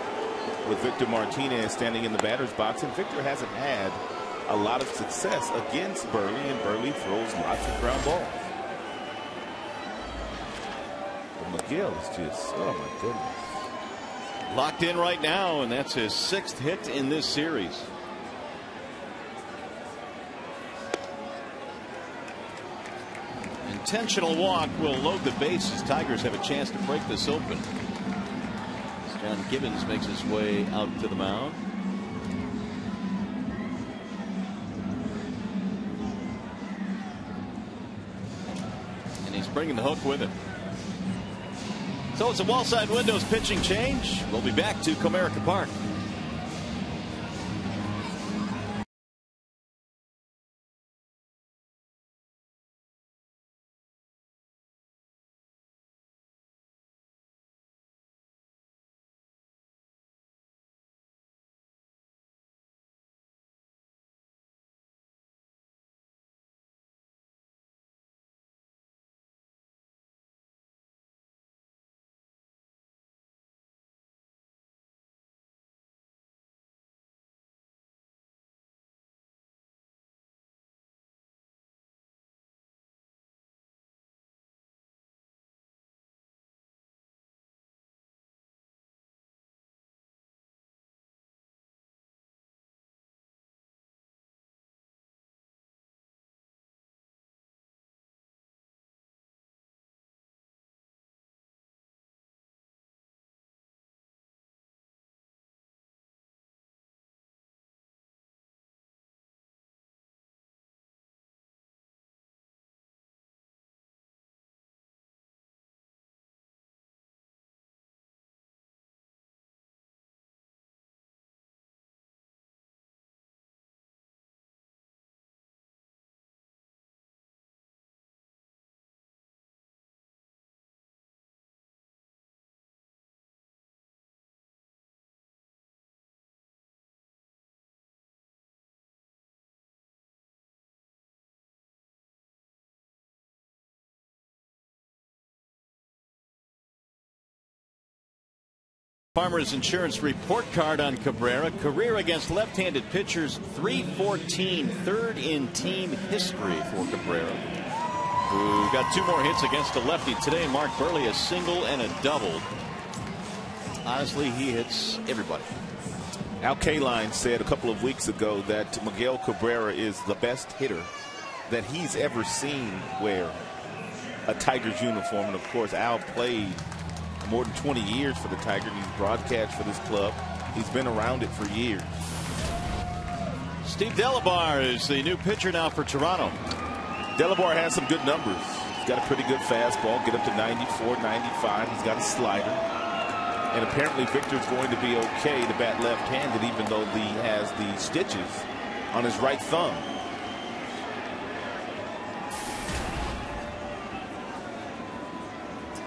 Speaker 2: with Victor Martinez standing in the batter's box, and Victor hasn't had a lot of success against Burley, and Burley throws lots of ground balls. But Miguel is just, oh my goodness.
Speaker 1: Locked in right now, and that's his 6th hit in this series. Intentional walk will load the bases. Tigers have a chance to break this open. As John Gibbons makes his way out to the mound. And he's bringing the hook with him. So it's a Wallside Windows pitching change. We'll be back to Comerica Park. Farmers Insurance report card on Cabrera. Career against left-handed pitchers, .314, third in team history for Cabrera, who got 2 more hits against a lefty today. Mark Burley, a single and a double. Honestly, he hits everybody.
Speaker 2: Al Kaline said a couple of weeks ago that Miguel Cabrera is the best hitter that he's ever seen wear a Tigers uniform. And of course, Al played more than 20 years for the Tigers. He's broadcast for this club. He's been around it for years.
Speaker 1: Steve Delabar is the new pitcher now for Toronto.
Speaker 2: Delabar has some good numbers. He's got a pretty good fastball, get up to 94, 95. He's got a slider. And apparently Victor's going to be okay to bat left-handed, even though he has the stitches on his right thumb.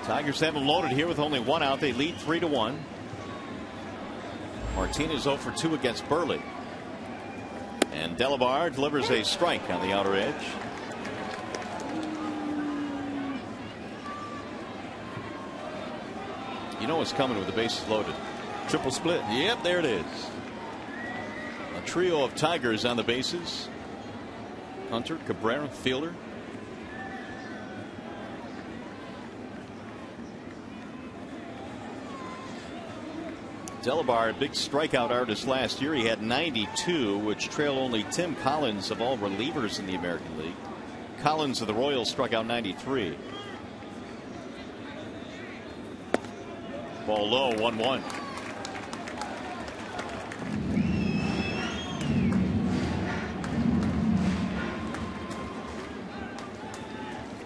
Speaker 1: Tigers haven't loaded here with only 1 out. They lead 3-1. Martinez 0 for 2 against Burley. And Delabar delivers a strike on the outer edge. You know what's coming with the bases loaded.
Speaker 2: Triple split.
Speaker 1: Yep, there it is. A trio of Tigers on the bases. Hunter, Cabrera, Fielder. Delabar, a big strikeout artist last year. He had 92, which trailed only Tim Collins of all relievers in the American League. Collins of the Royals struck out 93. Ball low, 1-1.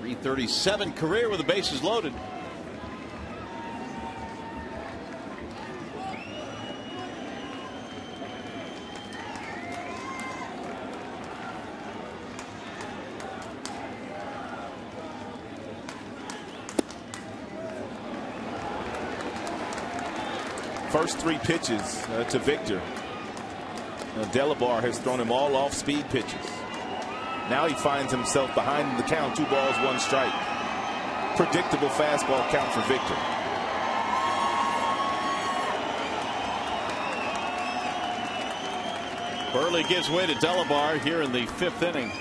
Speaker 1: .337 career with the bases loaded.
Speaker 2: First 3 pitches to Victor. Delabar has thrown him all off-speed pitches. Now he finds himself behind the count, 2 balls, 1 strike. Predictable fastball count for Victor.
Speaker 1: Burley gives way to Delabar here in the 5th inning.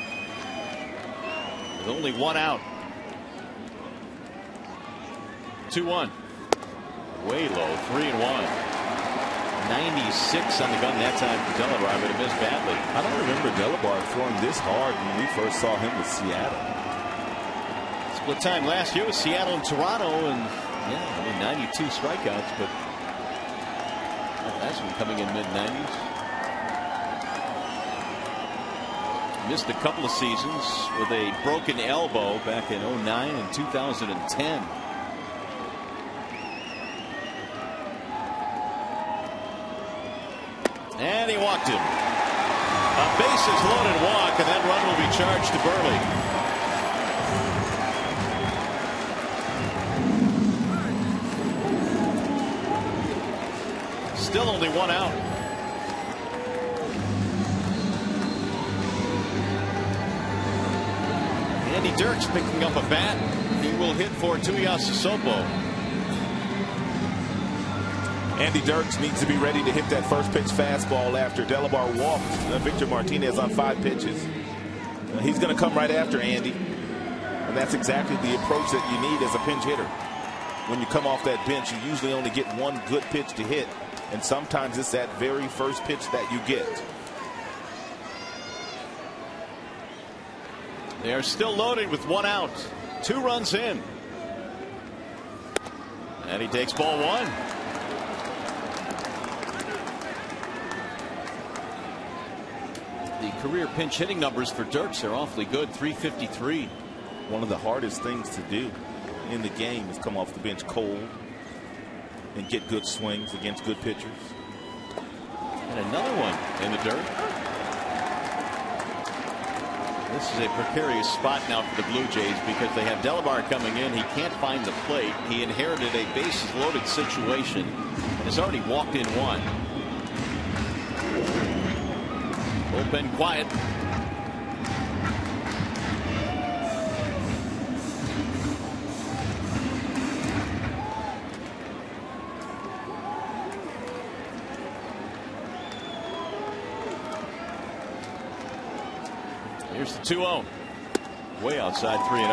Speaker 1: With only 1 out. 2-1. Way low, 3-1. 96 on the gun that time for Delabar, but it missed badly.
Speaker 2: I don't remember Delabar throwing this hard when we first saw him with Seattle.
Speaker 1: Split time last year with Seattle and Toronto, and yeah, I mean 92 strikeouts, but that last one coming in mid-90s. Missed a couple of seasons with a broken elbow back in 09 and 2010. And he walked him. A bases loaded walk, and that run will be charged to Burley. Still only 1 out. Andy Dirks picking up a bat. He will hit for Tuiasa Sopo.
Speaker 2: Andy Dirks needs to be ready to hit that first pitch fastball after Delabar walked Victor Martinez on 5 pitches. He's going to come right after Andy. And that's exactly the approach that you need as a pinch hitter. When you come off that bench, you usually only get 1 good pitch to hit. And sometimes it's that very first pitch that you get.
Speaker 1: They are still loaded with 1 out. 2 runs in. And he takes ball 1. The career pinch hitting numbers for Dirks are awfully good. .353.
Speaker 2: One of the hardest things to do in the game is come off the bench cold and get good swings against good pitchers.
Speaker 1: And another one in the dirt. This is a precarious spot now for the Blue Jays because they have Delabar coming in. He can't find the plate. He inherited a bases loaded situation and has already walked in 1. Bullpen quiet. Here's the 2-0. Way outside 3-0.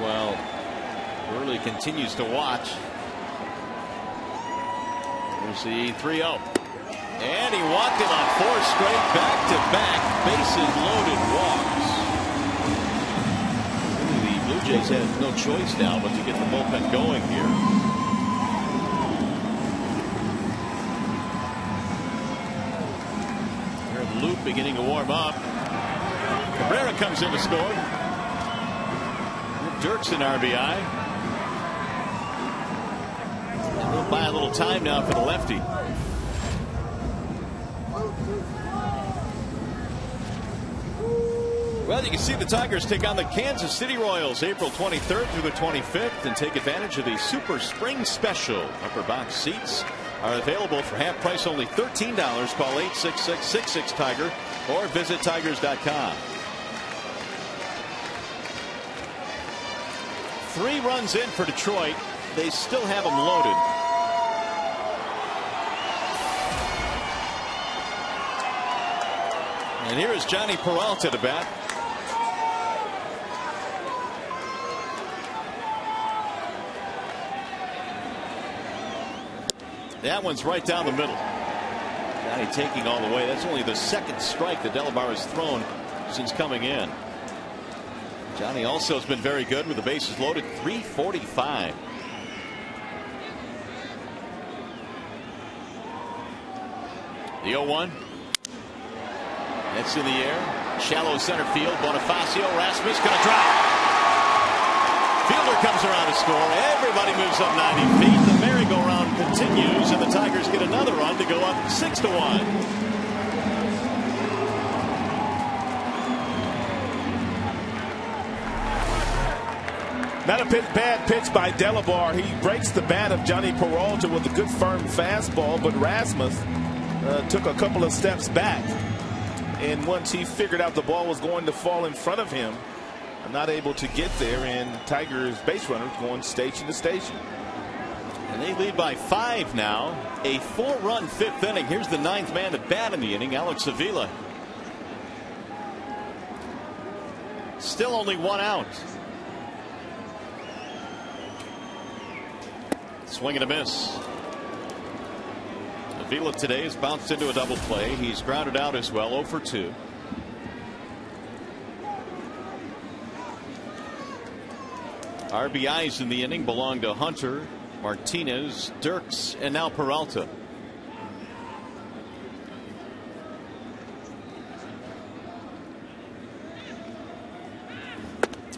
Speaker 1: Well, Burley continues to watch. Here's the 3-0. And he walked it on 4 straight back-to-back bases loaded walks. Really, the Blue Jays have no choice now but to get the bullpen going here. Here's Loop beginning to warm up. Cabrera comes in to score. Dirk's an RBI. And we'll buy a little time now for the lefty. Well, you can see the Tigers take on the Kansas City Royals April 23rd through the 25th and take advantage of the Super Spring Special. Upper box seats are available for half price, only $13. Call 866-66-TIGER or visit tigers.com. 3 runs in for Detroit. They still have them loaded. And here is Johnny Peralta to bat. That one's right down the middle. Johnny taking all the way. That's only the second strike that Delabar has thrown since coming in. Johnny also has been very good with the bases loaded. 345. The 0-1. That's in the air. Shallow center field. Bonifacio. Rasmus gonna drop. Fielder comes around to score. Everybody moves up 90 feet. The merry-go-round continues, and the Tigers get another run to go up 6-1.
Speaker 2: Not a bad pitch by Delabar. He breaks the bat of Johnny Peralta with a good firm fastball, but Rasmus took a couple of steps back, and once he figured out the ball was going to fall in front of him, not able to get there, and Tigers base runners going station to station.
Speaker 1: And they lead by 5 now. A 4-run 5th inning. Here's the 9th man to bat in the inning, Alex Avila. Still only 1 out. Swing and a miss. Avila today has bounced into a double play. He's grounded out as well, 0 for 2. RBIs in the inning belong to Hunter, Martinez, Dirks, and now Peralta.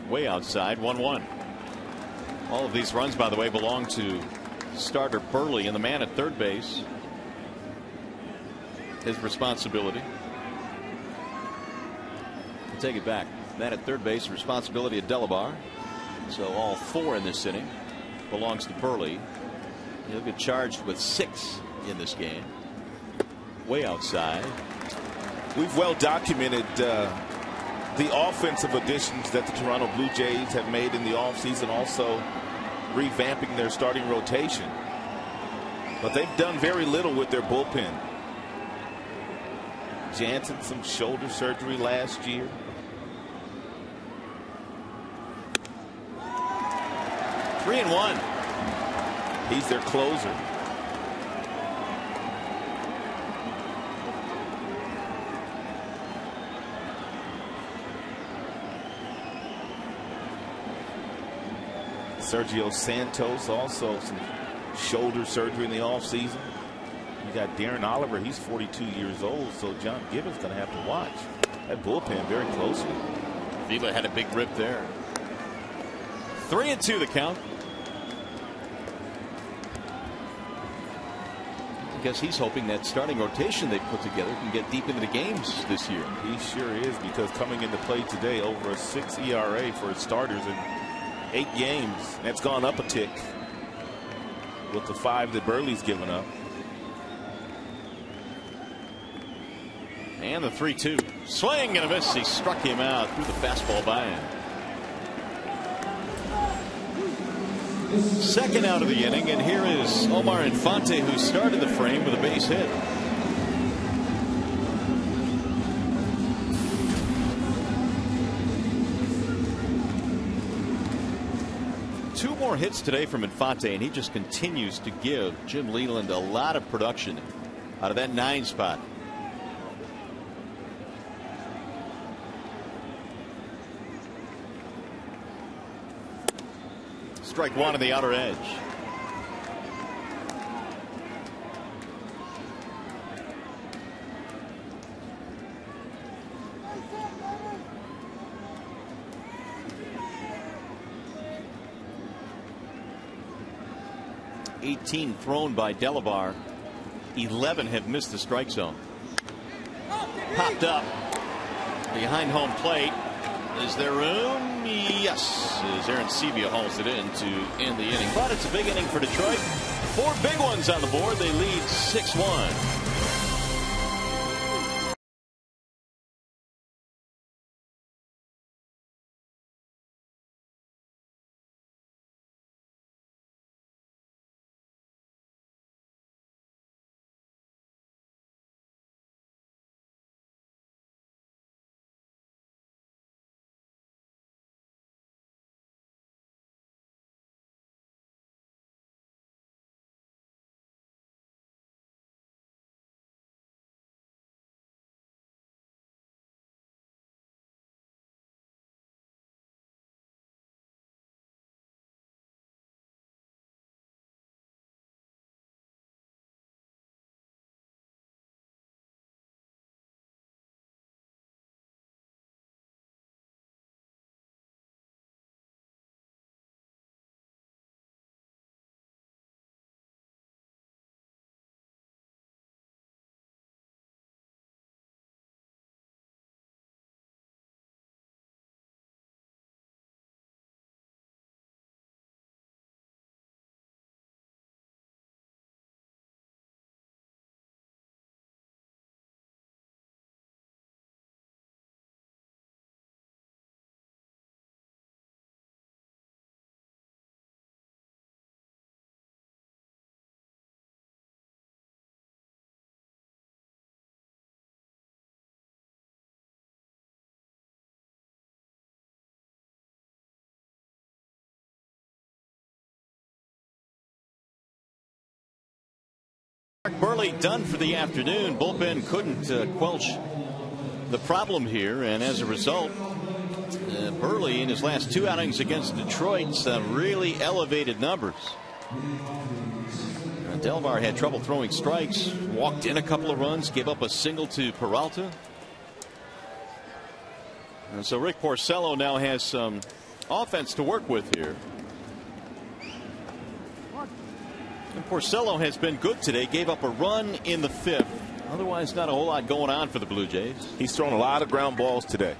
Speaker 1: Way outside, 1-1. All of these runs, by the way, belong to starter Burley, and the man at third base, his responsibility. I'll take it back. Man at third base, responsibility of Delabar. So all 4 in this inning belongs to Burley. He'll get charged with 6 in this game. Way outside.
Speaker 2: We've well documented the offensive additions that the Toronto Blue Jays have made in the offseason, also revamping their starting rotation. But they've done very little with their bullpen. Jansen, some shoulder surgery last year.
Speaker 1: 3-1.
Speaker 2: He's their closer. Sergio Santos, also some shoulder surgery in the offseason. You got Darren Oliver, he's 42 years old, so John Gibbons going to have to watch that bullpen very closely.
Speaker 1: Vila had a big rip there. 3-2 the count. I guess he's hoping that starting rotation they put together can get deep into the games this year.
Speaker 2: He sure is, because coming into play today, over a 6 ERA for his starters in 8 games. That's gone up a tick with the 5 that Burley's given up.
Speaker 1: And the 3-2. Swing and a miss. He struck him out, threw the fastball by him. Second out of the inning, and here is Omar Infante, who started the frame with a base hit. Two more hits today from Infante, and he just continues to give Jim Leyland a lot of production out of that 9 spot. Strike one on the outer edge. (18) thrown by Delabar. 11 have missed the strike zone. Popped up behind home plate. Is there room? Yes, as Aaron Sevilla hauls it in to end the inning. But it's a big inning for Detroit. 4 big ones on the board. They lead 6-1. Burley done for the afternoon. Bullpen couldn't quench the problem here, and as a result, Burley in his last 2 outings against Detroit, some really elevated numbers. Delvar had trouble throwing strikes, walked in a couple of runs, gave up a single to Peralta. And so Rick Porcello now has some offense to work with here. And Porcello has been good today. Gave up a run in the 5th. Otherwise, not a whole lot going on for the Blue Jays.
Speaker 2: He's thrown a lot of ground balls today.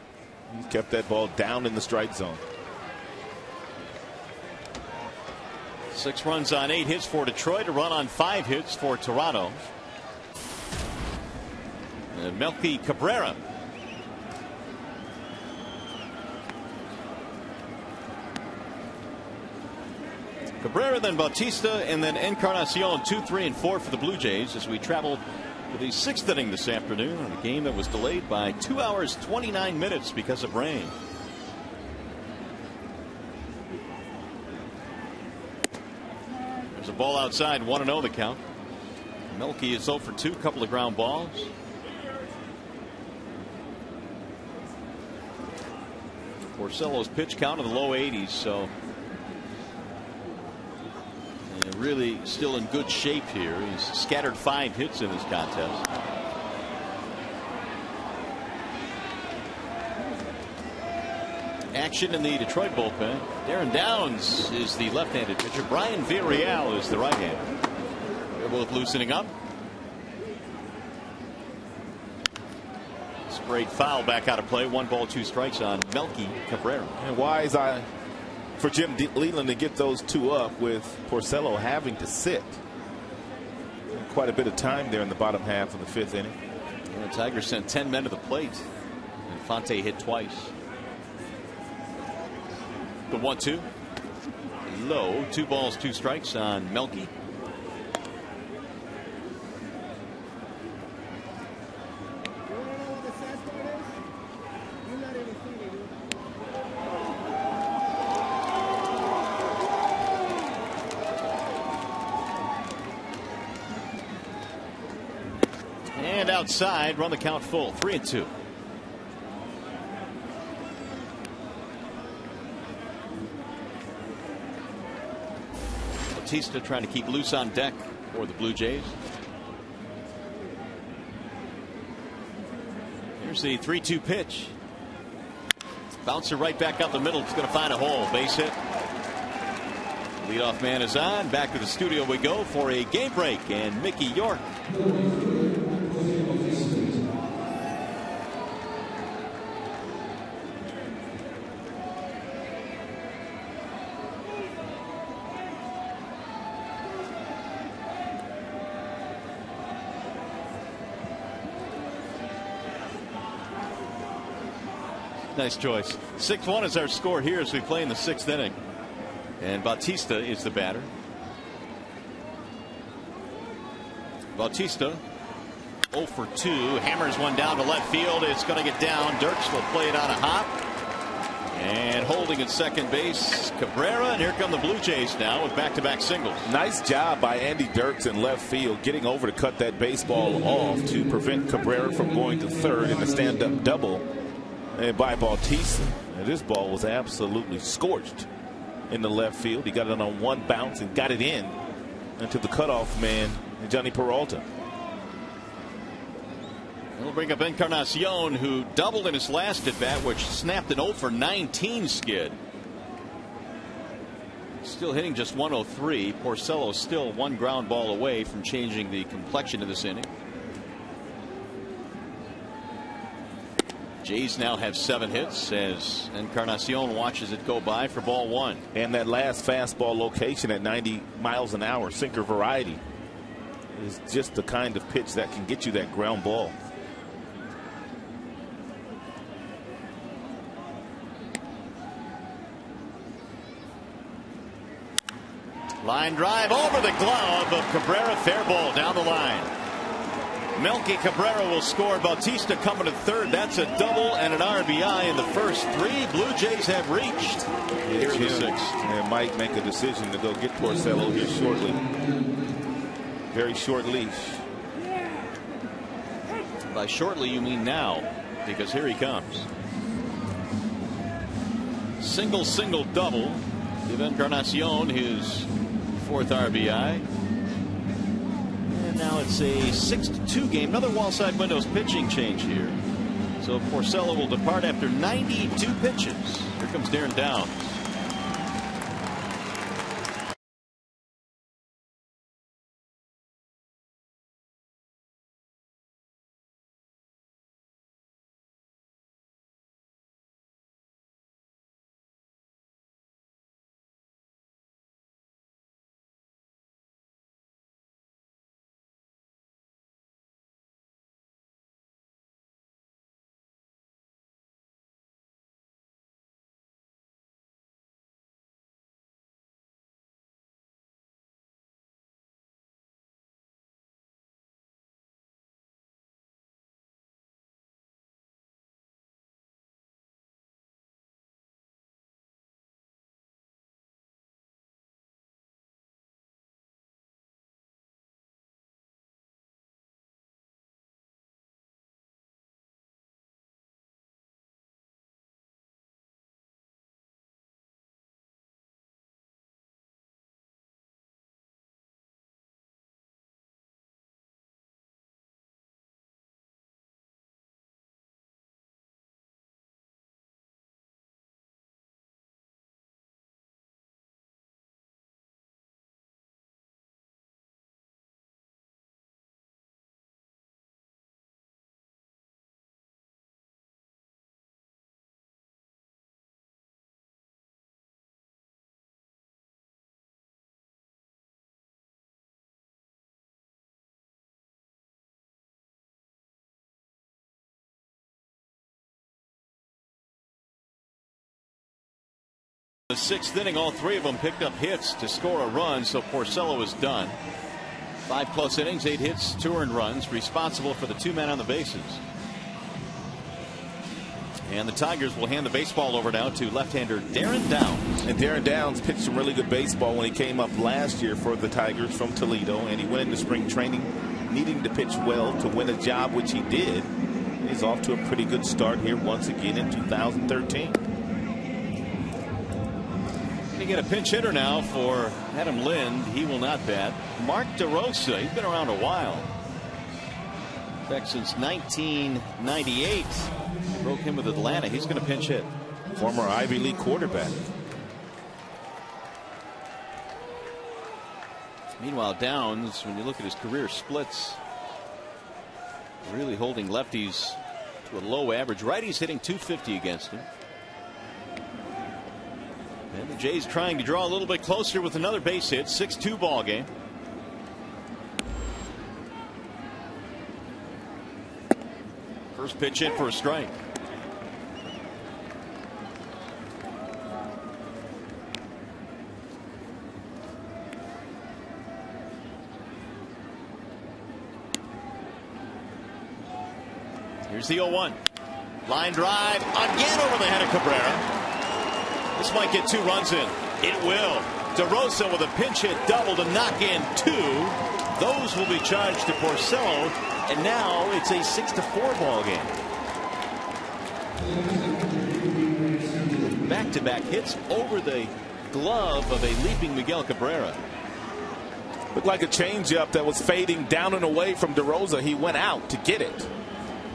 Speaker 2: He's kept that ball down in the strike zone.
Speaker 1: 6 runs on 8 hits for Detroit. A run on 5 hits for Toronto. And Melky Cabrera. Cabrera, then Bautista, and then Encarnacion. 2, 3, and 4 for the Blue Jays as we travel to the 6th inning this afternoon on a game that was delayed by 2 hours 29 minutes because of rain. There's a ball outside, 1-0 the count. Melky is 0 for 2, couple of ground balls. Porcello's pitch count in the low 80s, so really still in good shape here. He's scattered 5 hits in this contest. Action in the Detroit bullpen. Darren Downs is the left-handed pitcher. Brian Villarreal is the right-hander. They're both loosening up. Sprayed foul back out of play. 1 ball, 2 strikes on Melky Cabrera.
Speaker 2: And wise for Jim Leyland to get those 2 up with Porcello having to sit. Quite a bit of time there in the bottom half of the 5th inning.
Speaker 1: The Tigers sent 10 men to the plate. Infante hit twice. The 1-2. low. 2 balls, 2 strikes on Melky. And outside, run the count full. 3-2. Bautista trying to keep loose on deck for the Blue Jays. Here's the 3-2 pitch. Bouncer right back up the middle. It's going to find a hole. Base hit. Leadoff man is on. Back to the studio we go for a game break. And Mickey York. Nice choice. 6-1 is our score here as we play in the 6th inning. And Bautista is the batter. Bautista 0 for 2. Hammers one down to left field. It's going to get down. Dirks will play it on a hop. And holding at second base, Cabrera. And here come the Blue Jays now with back-to-back singles.
Speaker 2: Nice job by Andy Dirks in left field, getting over to cut that baseball off to prevent Cabrera from going to third in the stand-up double. And by Bautista. And this ball was absolutely scorched in the left field. He got it on one bounce and got it in into the cutoff man, Johnny Peralta.
Speaker 1: We'll bring up Encarnacion, who doubled in his last at bat, which snapped an 0 for 19 skid. Still hitting just 103. Porcello still 1 ground ball away from changing the complexion of this inning. Jays now have 7 hits as Encarnacion watches it go by for ball 1.
Speaker 2: And that last fastball location at 90 miles an hour, sinker variety, is just the kind of pitch that can get you that ground ball.
Speaker 1: Line drive over the glove of Cabrera. Fair ball down the line. Melky Cabrera will score. Bautista coming to third. That's a double and an RBI in the first 3. Blue Jays have reached here in the 6th.
Speaker 2: And might make a decision to go get Porcello here shortly. Very short leash.
Speaker 1: By shortly you mean now, because here he comes. Single double. Give Encarnacion his 4th RBI. Now it's a 6-2 game. Another wall side windows pitching change here. So Porcello will depart after 92 pitches. Here comes Darren Downs. The 6th inning, all 3 of them picked up hits to score a run, so Porcello is done. 5+ innings, 8 hits, 2 earned runs, responsible for the 2 men on the bases. And the Tigers will hand the baseball over now to left-hander Darren Downs.
Speaker 2: And Darren Downs pitched some really good baseball when he came up last year for the Tigers from Toledo, and he went into spring training needing to pitch well to win a job, which he did. He's off to a pretty good start here once again in 2013.
Speaker 1: Going to get a pinch hitter now for Adam Lind. He will not bat. Mark DeRosa, he's been around a while. In fact, since 1998. Broke him with Atlanta. He's going to pinch hit.
Speaker 2: Former Ivy League quarterback.
Speaker 1: Meanwhile, Downs, when you look at his career splits, really holding lefties to a low average. Righties hitting .250 against him. And the Jays trying to draw a little bit closer with another base hit. 6-2 ball game. First pitch hit for a strike. Here's the 0-1. Line drive again over the head of Cabrera. This might get 2 runs in. It will. DeRosa with a pinch hit double to knock in 2. Those will be charged to Porcello, and now it's a 6-4 ball game. Back-to-back hits over the glove of a leaping Miguel Cabrera.
Speaker 2: Looked like a changeup that was fading down and away from DeRosa. He went out to get it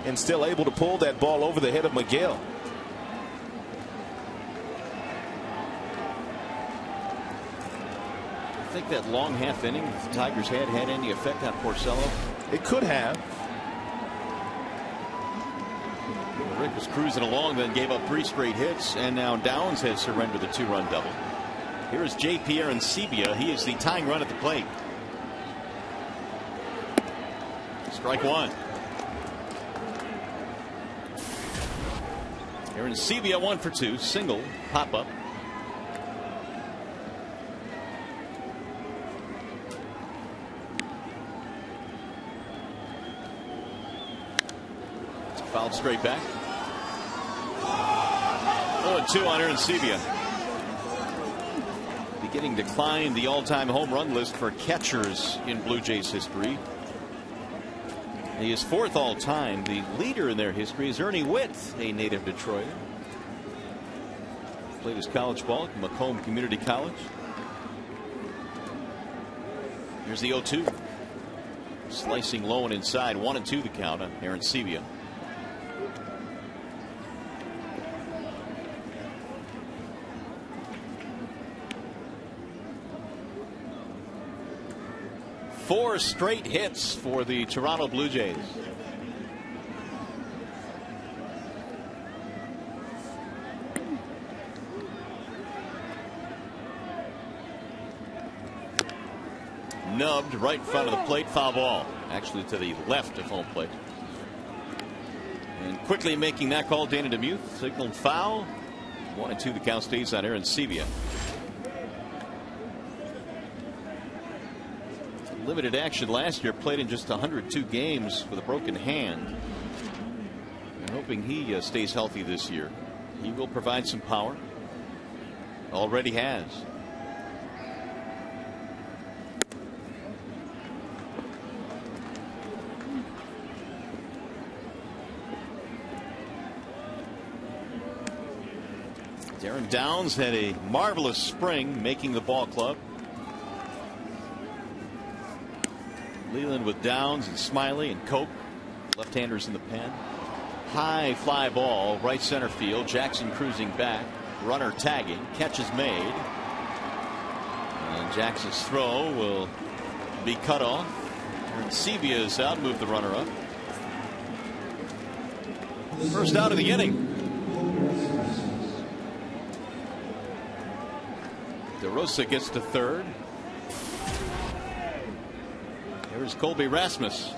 Speaker 2: and still able to pull that ball over the head of Miguel.
Speaker 1: I think that long half inning the Tigers had any effect on Porcello?
Speaker 2: It could have.
Speaker 1: Rick was cruising along, then gave up 3 straight hits, and now Downs has surrendered the 2-run double. Here is J. Pierre Ancibia. He is the tying run at the plate. Strike 1. Ancibia 1 for 2, single, pop up. Fouled straight back. 0-2 on Ancibia. Beginning to climb the all-time home run list for catchers in Blue Jays history. He is 4th all time. The leader in their history is Ernie Witt, a native Detroiter. Played his college ball at Macomb Community College. Here's the 0-2. Slicing low and inside. 1-2 the count on Ancibia. Four straight hits for the Toronto Blue Jays. Nubbed right in front of the plate, foul ball. Actually to the left of home plate. And quickly making that call, Dana DeMuth signaled foul. 1-2 the count stays on Ancibia. Limited action last year, played in just 102 games with a broken hand. I'm hoping he stays healthy this year. He will provide some power. Already has. Darren Downs had a marvelous spring making the ball club. Leland with Downs and Smiley and Cope, left-handers in the pen. High fly ball, right center field. Jackson cruising back, runner tagging, catch is made, and Jackson's throw will be cut off. Ancibia is out, move the runner up. First out of the inning. DeRosa gets to third. Here's Colby Rasmus.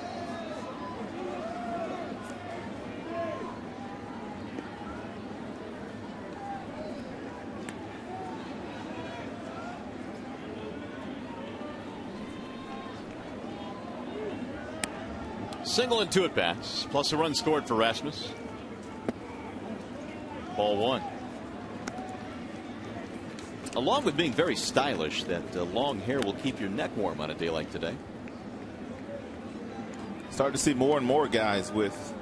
Speaker 1: Single and 2 at bats, plus a run scored for Rasmus. Ball 1. Along with being very stylish, that long hair will keep your neck warm on a day like today.
Speaker 2: Start to see more and more guys with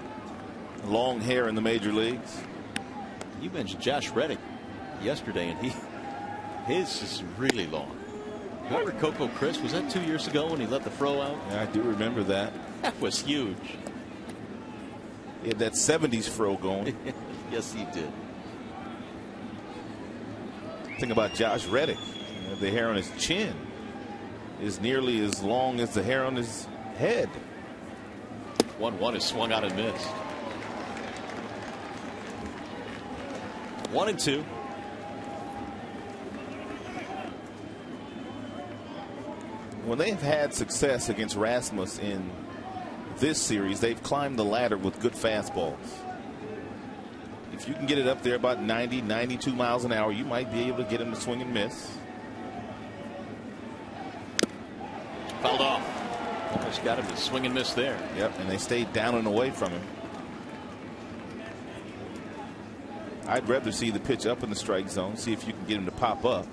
Speaker 2: long hair in the major leagues.
Speaker 1: You mentioned Josh Reddick yesterday, and his is really long. Remember Coco Chris? Was that 2 years ago when he let the fro out?
Speaker 2: Yeah, I do remember that.
Speaker 1: That was huge.
Speaker 2: He had that 70s fro going.
Speaker 1: Yes, he did.
Speaker 2: Think about Josh Reddick. The hair on his chin is nearly as long as the hair on his head.
Speaker 1: 1-1 is swung out and missed. 1-2.
Speaker 2: When they've had success against Rasmus in this series, they've climbed the ladder with good fastballs. If you can get it up there about 90, 92 miles an hour, you might be able to get him to swing and miss.
Speaker 1: Fouled off. Almost got him to swing and miss there.
Speaker 2: Yep, and they stayed down and away from him. I'd rather see the pitch up in the strike zone, see if you can get him to pop up.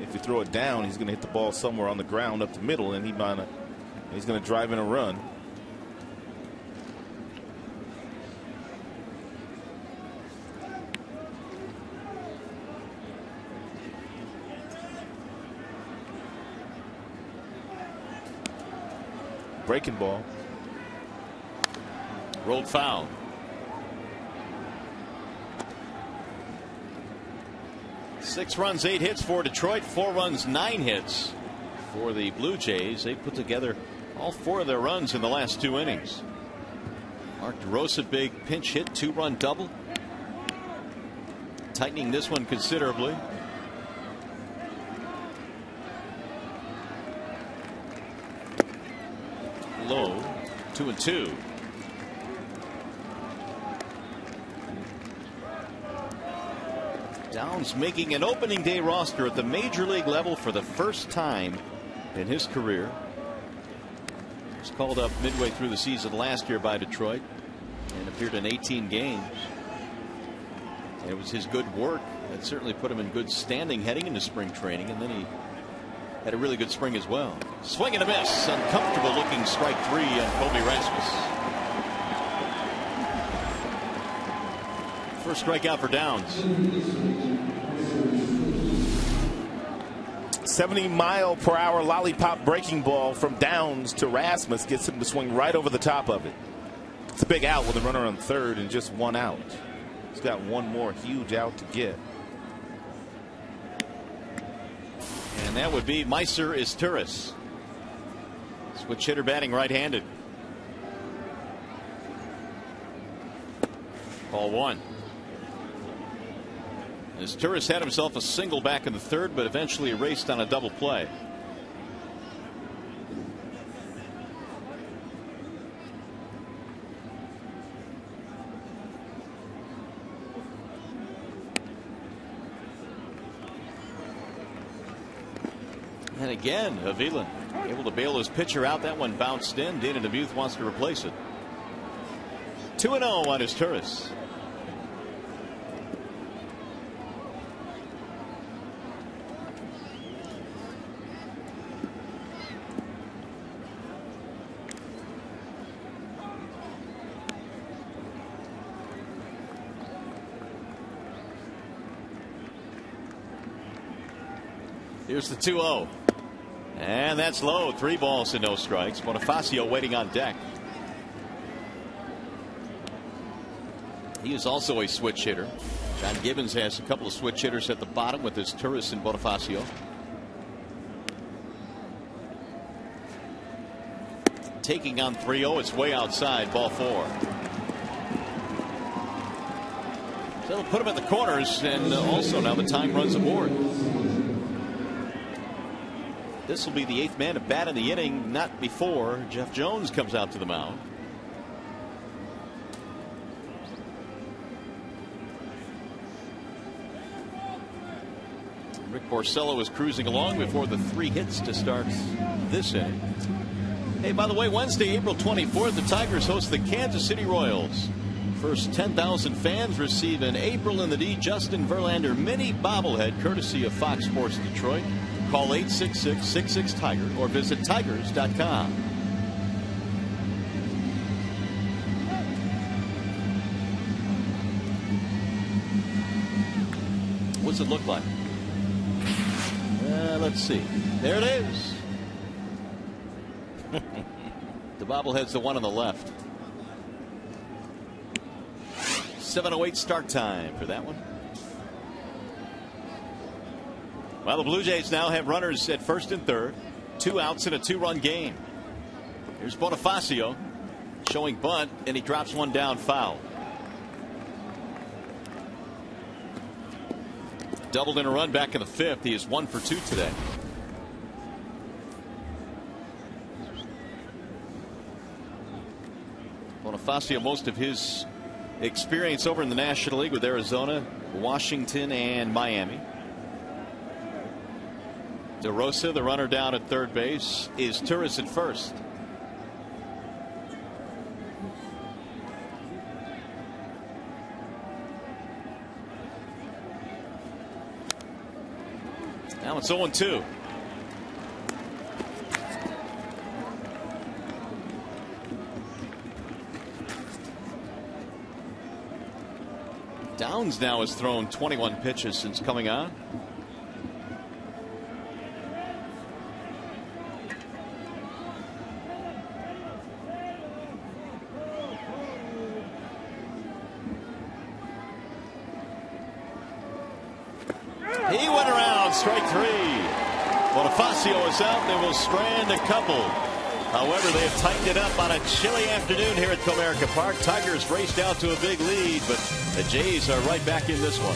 Speaker 2: If you throw it down, he's going to hit the ball somewhere on the ground up the middle, and he's going to drive in a run. Breaking ball.
Speaker 1: Rolled foul. Six runs, 8 hits for Detroit. 4 runs, 9 hits for the Blue Jays. They put together all 4 of their runs in the last 2 innings. Mark DeRosa, big pinch hit, 2-run double. Tightening this one considerably. Low, 2-2. Downs making an opening day roster at the major league level for the first time in his career. He was called up midway through the season last year by Detroit and appeared in 18 games. And it was his good work that certainly put him in good standing heading into spring training, and then he had a really good spring as well. Swing and a miss. Uncomfortable looking strike 3 on Kobe Rasmus. First strikeout for Downs.
Speaker 2: 70-mile-per-hour lollipop breaking ball from Downs to Rasmus gets him to swing right over the top of it. It's a big out with a runner on third and just 1 out. He's got 1 more huge out to get.
Speaker 1: And that would be Meiser Izturis. Switch hitter batting right-handed. Ball 1. Izturis had himself a single back in the third, but eventually erased on a double play. And again, Avila able to bail his pitcher out. That one bounced in. Dana DeMuth wants to replace it. 2-0 on Izturis. Here's the 2-0. And that's low. 3 balls and no strikes. Bonifacio waiting on deck. He is also a switch hitter. John Gibbons has a couple of switch hitters at the bottom with his Izturis and Bonifacio. Taking on 3-0. It's way outside. Ball 4. So they'll put him at the corners, and also now the tying runs aboard. This will be the 8th man to bat in the inning, not before Jeff Jones comes out to the mound. Rick Porcello is cruising along before the 3 hits to start this inning. Hey, by the way, Wednesday, April 24th, the Tigers host the Kansas City Royals. First 10,000 fans receive an April in the D Justin Verlander mini bobblehead courtesy of Fox Sports Detroit. Call 866-66-TIGER or visit tigers.com. What's it look like? Let's see. There it is. The bobblehead's the one on the left. 7:08 start time for that one. Well, the Blue Jays now have runners at first and third. 2 outs in a 2-run game. Here's Bonifacio showing bunt, and he drops one down foul. Doubled in a run back in the 5th. He is 1 for 2 today. Bonifacio, most of his experience over in the National League with Arizona, Washington, and Miami. DeRosa, the runner down at third base, is Turris at first. Now it's 0-2. Downs now has thrown 21 pitches since coming on. He went around, strike 3. Bonifacio is out. They will strand a couple. However, they have tightened it up on a chilly afternoon here at Comerica Park. Tigers raced out to a big lead, but the Jays are right back in this one.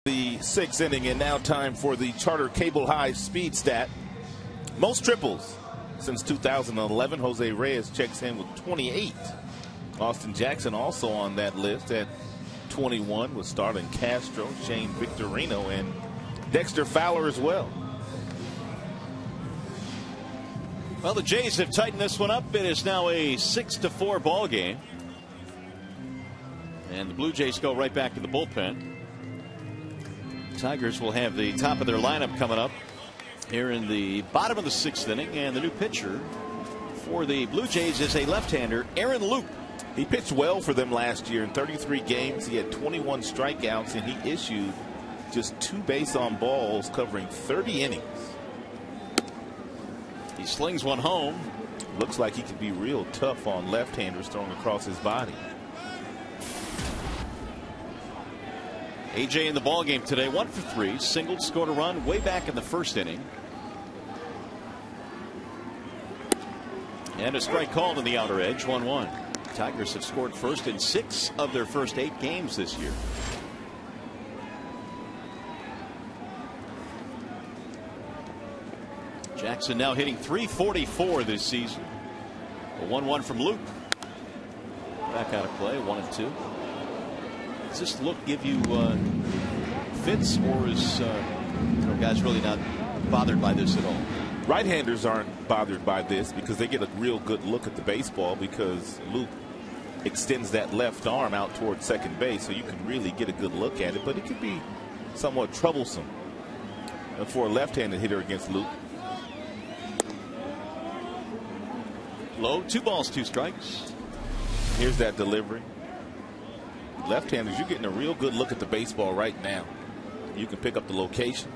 Speaker 2: The 6th inning, and now time for the Charter Cable High speed stat. Most triples since 2011. Jose Reyes checks in with 28. Austin Jackson also on that list at 21 with Starlin Castro, Shane Victorino, and Dexter Fowler as well.
Speaker 1: Well, the Jays have tightened this one up. It is now a 6-4 ball game. And the Blue Jays go right back to the bullpen. Tigers will have the top of their lineup coming up here in the bottom of the 6th inning. And the new pitcher for the Blue Jays is a left-hander, Aaron Loup.
Speaker 2: He pitched well for them last year in 33 games. He had 21 strikeouts, and he issued just 2 base on balls covering 30 innings.
Speaker 1: He slings one home.
Speaker 2: Looks like he could be real tough on left-handers throwing across his body.
Speaker 1: AJ in the ball game today, 1 for 3, singled, scored a run way back in the first inning. And a strike called on the outer edge, 1-1. Tigers have scored first in 6 of their first 8 games this year. Jackson now hitting .344 this season. A 1-1 from Luke. Back out of play, 1-2. Does this look give you fits, or is guys really not bothered by this at all?
Speaker 2: Right-handers aren't bothered by this because they get a real good look at the baseball, because Luke extends that left arm out towards second base, so you can really get a good look at it. But it can be somewhat troublesome for a left-handed hitter against Luke.
Speaker 1: Low, 2 balls, 2 strikes.
Speaker 2: Here's that delivery. Left-handers, you're getting a real good look at the baseball right now. You can pick up the location.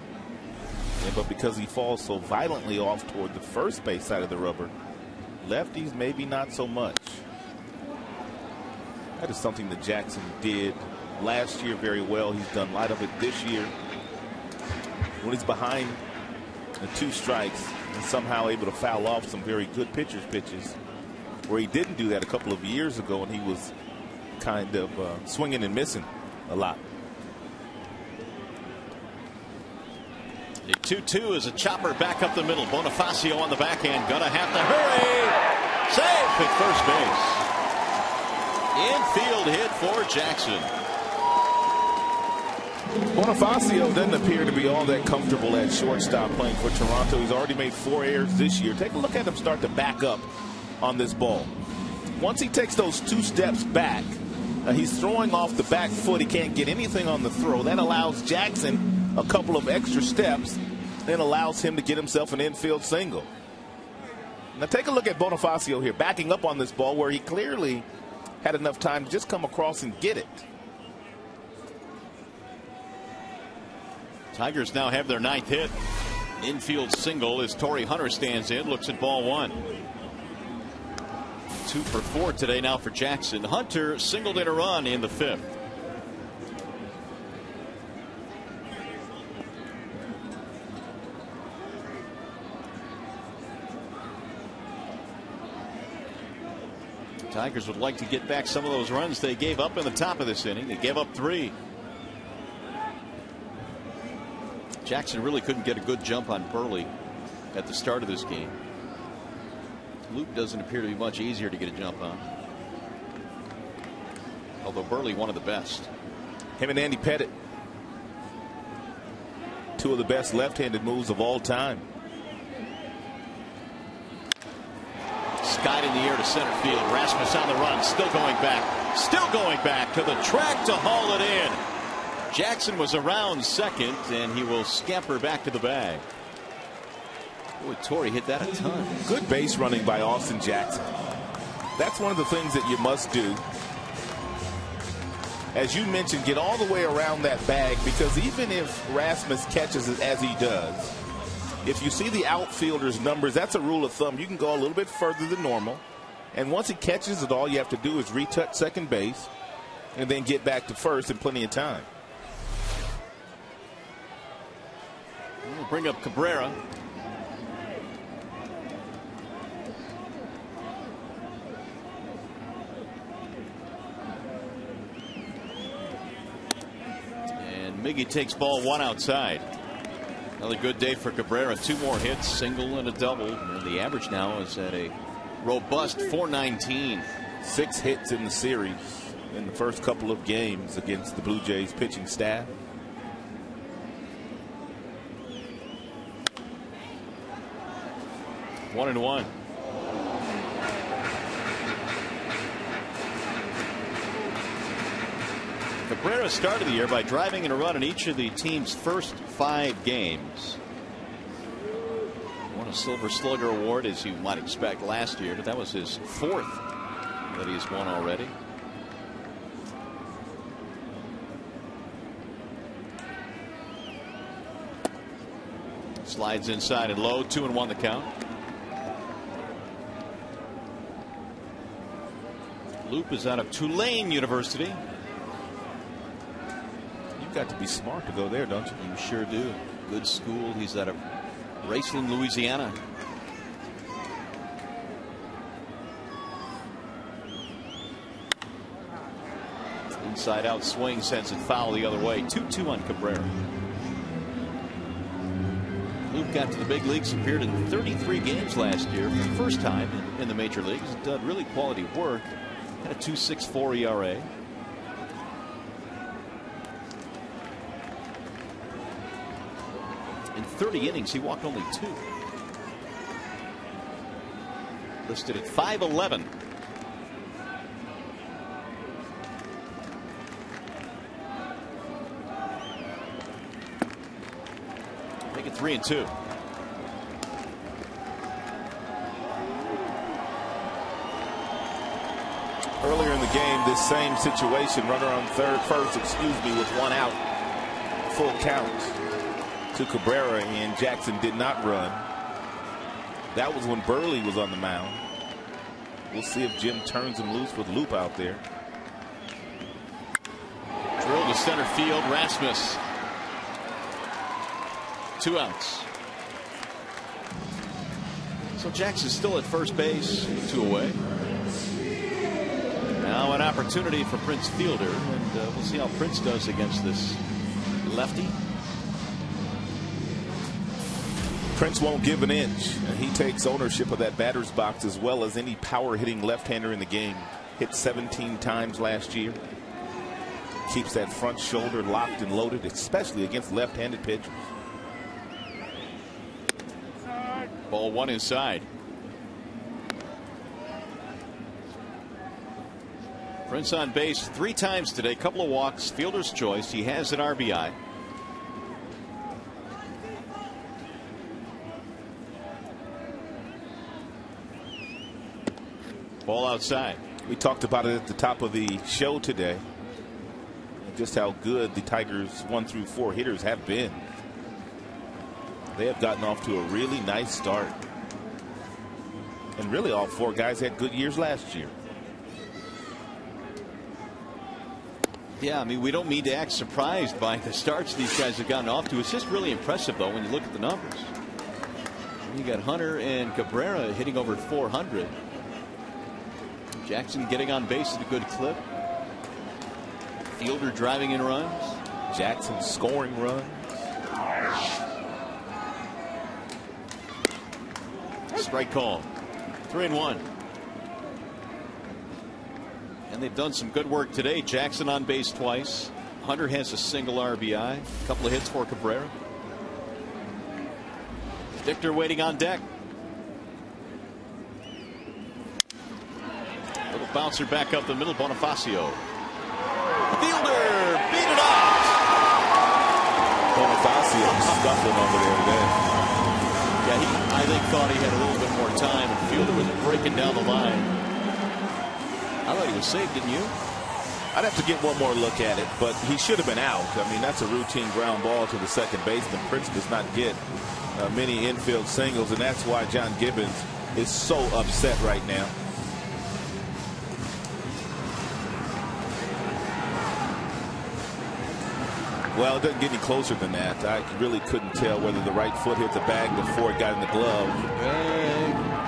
Speaker 2: But because he falls so violently off toward the first base side of the rubber, lefties maybe not so much. That is something that Jackson did last year very well. He's done a lot of it this year. When he's behind the 2 strikes and somehow able to foul off some very good pitchers' pitches, where he didn't do that a couple of years ago, and he was kind of swinging and missing a lot.
Speaker 1: The 2-2 is a chopper back up the middle. Bonifacio on the backhand, gonna have to hurry. Safe at first base. Infield hit for Jackson.
Speaker 2: Bonifacio doesn't appear to be all that comfortable at shortstop playing for Toronto. He's already made 4 errors this year. Take a look at him start to back up on this ball. Once he takes those 2 steps back, he's throwing off the back foot. He can't get anything on the throw. That allows Jackson a couple of extra steps and allows him to get himself an infield single. Now take a look at Bonifacio here, backing up on this ball where he clearly had enough time to just come across and get it.
Speaker 1: Tigers now have their 9th hit. Infield single as Torrey Hunter stands in, looks at ball 1. 2 for 4 today now for Jackson. Hunter singled in a run in the 5th. Tigers would like to get back some of those runs they gave up in the top of this inning. They gave up 3. Jackson really couldn't get a good jump on Burley at the start of this game. Luke doesn't appear to be much easier to get a jump on, although Burley one of the best.
Speaker 2: Him and Andy Pettit, 2 of the best left-handed moves of all time.
Speaker 1: Skied in the air to center field. Rasmus on the run, still going back to the track to haul it in. Jackson was around second, and he will scamper back to the bag. Boy, Torrey hit that a ton.
Speaker 2: Good base running by Austin Jackson. That's one of the things that you must do. As you mentioned, get all the way around that bag, because even if Rasmus catches it as he does, if you see the outfielder's numbers, that's a rule of thumb. You can go a little bit further than normal. And once he catches it, all you have to do is retouch second base and then get back to first in plenty of time.
Speaker 1: We'll bring up Cabrera. And Miggy takes ball 1 outside. Another good day for Cabrera. 2 more hits, single and a double. And the average now is at a robust .419.
Speaker 2: 6 hits in the series in the first couple of games against the Blue Jays pitching staff.
Speaker 1: One and one. Cabrera started the year by driving in a run in each of the team's first 5 games. Won a Silver Slugger award, as you might expect, last year, but that was his 4th that he's won already. Slides inside and low, 2-1 the count. Loop is out of Tulane University.
Speaker 2: got to be smart to go there, don't you?
Speaker 1: You sure do. Good school. He's out of Raceland, Louisiana. Inside out swing, sends it foul the other way. 2-2 on Cabrera. Luke got to the big leagues, appeared in 33 games last year for the first time in the major leagues. Done really quality work. Had a 2.64 ERA. In 30 innings, he walked only 2. Listed at 5'11". Make it 3-2.
Speaker 2: Earlier in the game, this same situation, runner on first, with 1 out, full count to Cabrera, and Jackson did not run. That was when Burley was on the mound. We'll see if Jim turns him loose with Loop out there.
Speaker 1: Drill to center field. Rasmus. 2 outs. So Jackson's still at first base, 2 away. Now an opportunity for Prince Fielder, and we'll see how Prince does against this lefty.
Speaker 2: Prince won't give an inch, and he takes ownership of that batter's box as well as any power hitting left-hander in the game. Hit 17 times last year. Keeps that front shoulder locked and loaded, especially against left-handed pitchers.
Speaker 1: Ball 1 inside. Prince on base 3 times today, couple of walks, fielder's choice. He has an RBI. Ball outside.
Speaker 2: We talked about it at the top of the show today, just how good the Tigers 1 through 4 hitters have been. They have gotten off to a really nice start, and really all 4 guys had good years last year.
Speaker 1: Yeah, I mean, we don't need to act surprised by the starts these guys have gotten off to. It's just really impressive, though, when you look at the numbers. You got Hunter and Cabrera hitting over 400. Jackson getting on base at a good clip. Fielder driving in runs.
Speaker 2: Jackson scoring runs.
Speaker 1: Strike call. 3-1. And they've done some good work today. Jackson on base twice. Hunter has a single RBI. A couple of hits for Cabrera. Victor waiting on deck. Little bouncer back up the middle. Bonifacio. Fielder beat it off.
Speaker 2: Bonifacio scuffling over there today.
Speaker 1: Yeah, I think thought he had a little bit more time, and Fielder was breaking down the line. I thought he was safe, didn't you?
Speaker 2: I'd have to get one more look at it, but he should have been out. I mean, that's a routine ground ball to the second baseman. Prince does not get many infield singles, and that's why John Gibbons is so upset right now. Well, it doesn't get any closer than that. I really couldn't tell whether the right foot hit the bag before it got in the glove.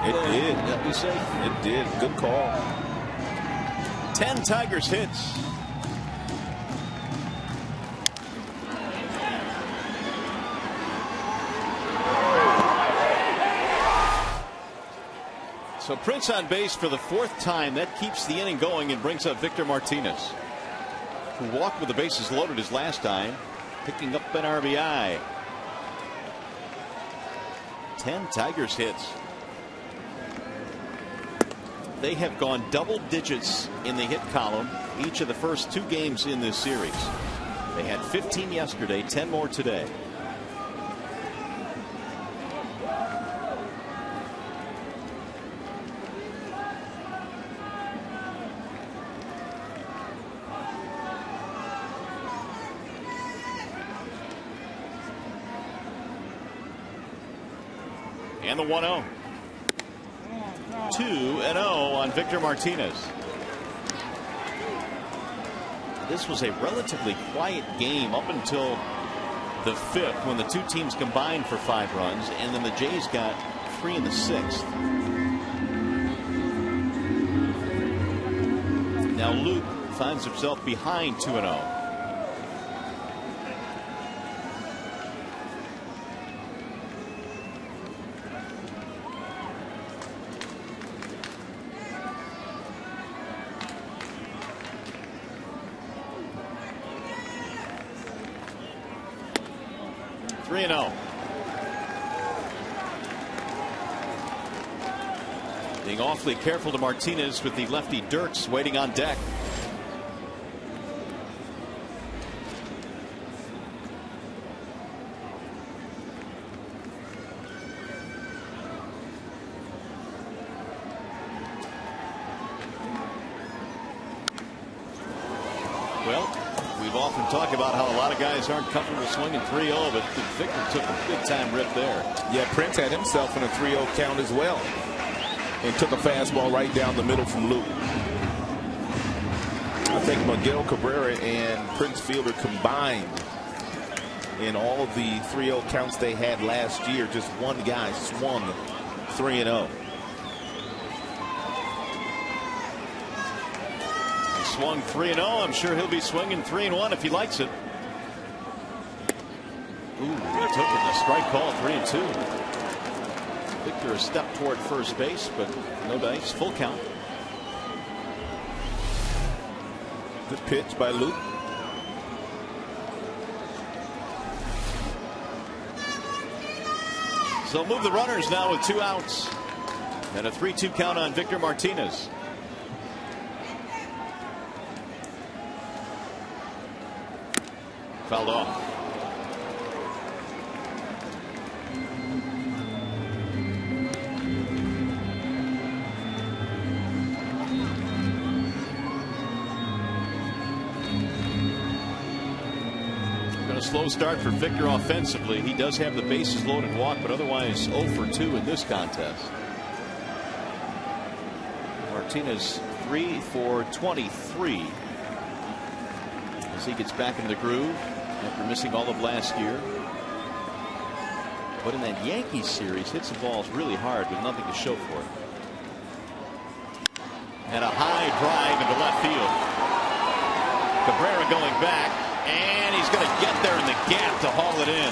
Speaker 2: It did.
Speaker 1: Be safe.
Speaker 2: It did. Good call.
Speaker 1: 10 Tigers hits. So Prince on base for the 4th time. That keeps the inning going and brings up Victor Martinez, who walked with the bases loaded his last time, picking up an RBI. 10 Tigers hits. They have gone double digits in the hit column each of the first 2 games in this series. They had 15 yesterday, 10 more today. And the 1-0. 2-0 on Victor Martinez. this was a relatively quiet game up until the 5th when the two teams combined for 5 runs, and then the Jays got 3 in the 6th. Now Luke finds himself behind 2-0. Being awfully careful to Martinez with the lefty Dirks waiting on deck. Well, we've often talked about how a lot of guys aren't comfortable swinging 3-0, but Victor took a big time rip there. Yeah,
Speaker 2: Prince had himself in a 3-0 count as well, and took a fastball right down the middle from Luke. I think Miguel Cabrera and Prince Fielder combined in all the 3-0 counts they had last year. Just one guy swung 3-0.
Speaker 1: He swung 3-0. I'm sure he'll be swinging 3-1 if he likes it. Ooh, he took it. The strike call, 3-2. Victor a step toward first base, but no dice. Full count.
Speaker 2: Good pitch by Luke.
Speaker 1: So move the runners now with 2 outs. And a 3-2 count on Victor Martinez. Fouled off. A slow start for Victor offensively. He does have the bases loaded walk, but otherwise 0 for 2 in this contest. Martinez 3 for 23 as he gets back into the groove after missing all of last year. But in that Yankees series, hits the balls really hard with nothing to show for it. And a high drive into left field. Cabrera going back. And he's going to get there in the gap to haul it in.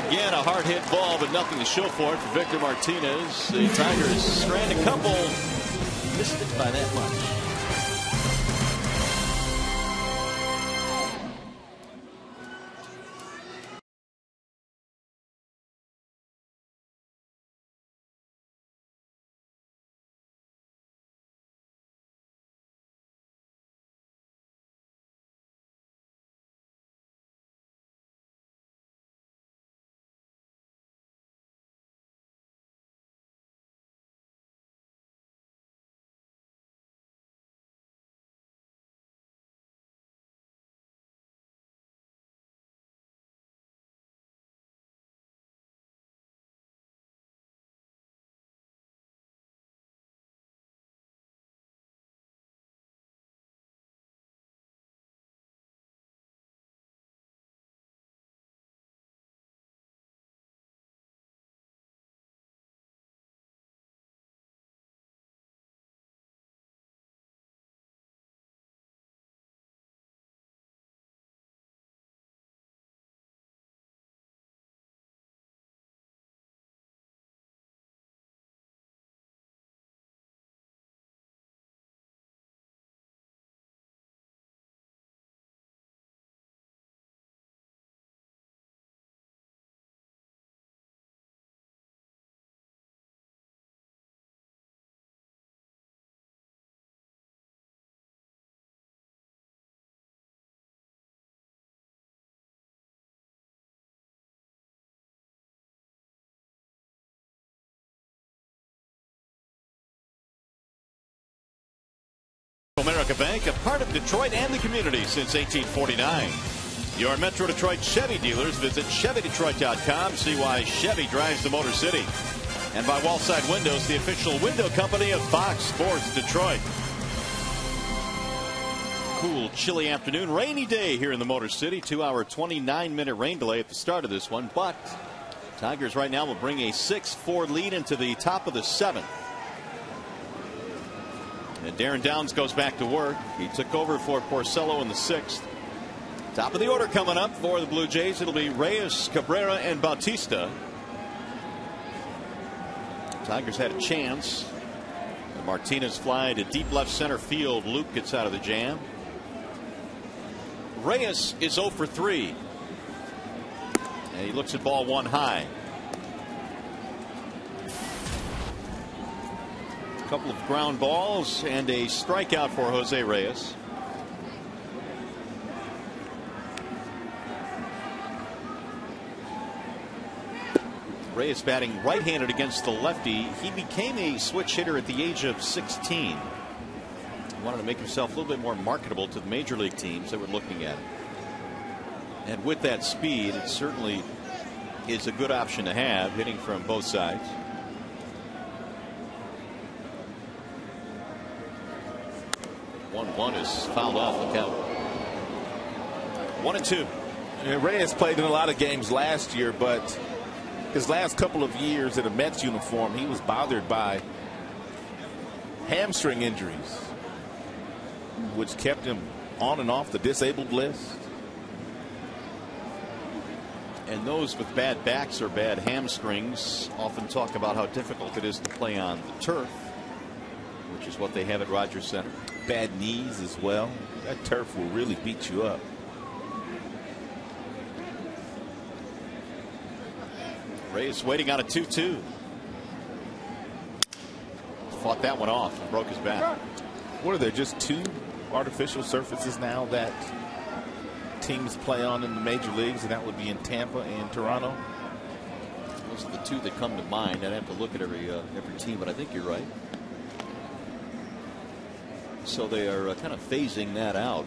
Speaker 1: Again, a hard hit ball, but nothing to show for it for Victor Martinez. The Tigers strand a couple. Missed it by that much. America Bank, a part of Detroit and the community since 1849. Your Metro Detroit Chevy dealers. Visit ChevyDetroit.com. See why Chevy drives the Motor City. And by Wallside Windows, the official window company of Fox Sports Detroit. cool, chilly afternoon. Rainy day here in the Motor City. 2-hour, 29-minute rain delay at the start of this one. But Tigers right now will bring a 6-4 lead into the top of the 7th. And Darren Downs goes back to work. He took over for Porcello in the 6th. Top of the order coming up for the Blue Jays. It'll be Reyes, Cabrera, and Bautista. Tigers had a chance. Martinez fly to deep left center field. Luke gets out of the jam. Reyes is 0 for 3. And he looks at ball 1 high. A couple of ground balls and a strikeout for Jose Reyes. Reyes batting right-handed against the lefty. He became a switch hitter at the age of 16. He wanted to make himself a little bit more marketable to the major league teams that were looking at him. And with that speed, it certainly is a good option to have, hitting from both sides. One is fouled off the count. 1-2.
Speaker 2: Yeah, Reyes played in a lot of games last year, but his last couple of years in a Mets uniform, he was bothered by hamstring injuries, which kept him on and off the disabled list.
Speaker 1: And those with bad backs or bad hamstrings often talk about how difficult it is to play on the turf, which is what they have at Rogers Center.
Speaker 2: Bad knees as well. That turf will really beat you up.
Speaker 1: Reyes waiting on a 2-2. Fought that one off and broke his back.
Speaker 2: What are there, just 2 artificial surfaces now that teams play on in the major leagues, and that would be in Tampa and Toronto?
Speaker 1: Those are the 2 that come to mind. I'd have to look at every team, but I think you're right. So they are kind of phasing that out.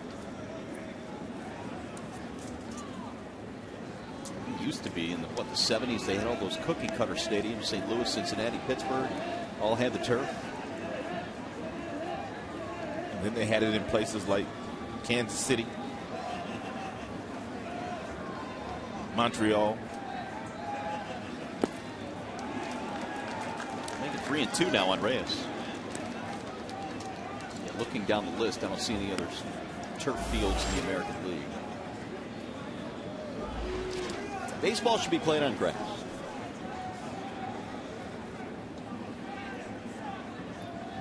Speaker 1: It used to be in the 70s, they had all those cookie cutter stadiums. St. Louis, Cincinnati, Pittsburgh all had the turf.
Speaker 2: And then they had it in places like Kansas City, Montreal.
Speaker 1: Make it 3-2 now on Reyes. Yeah, looking down the list, I don't see any other turf fields in the American League. Baseball should be played on grass.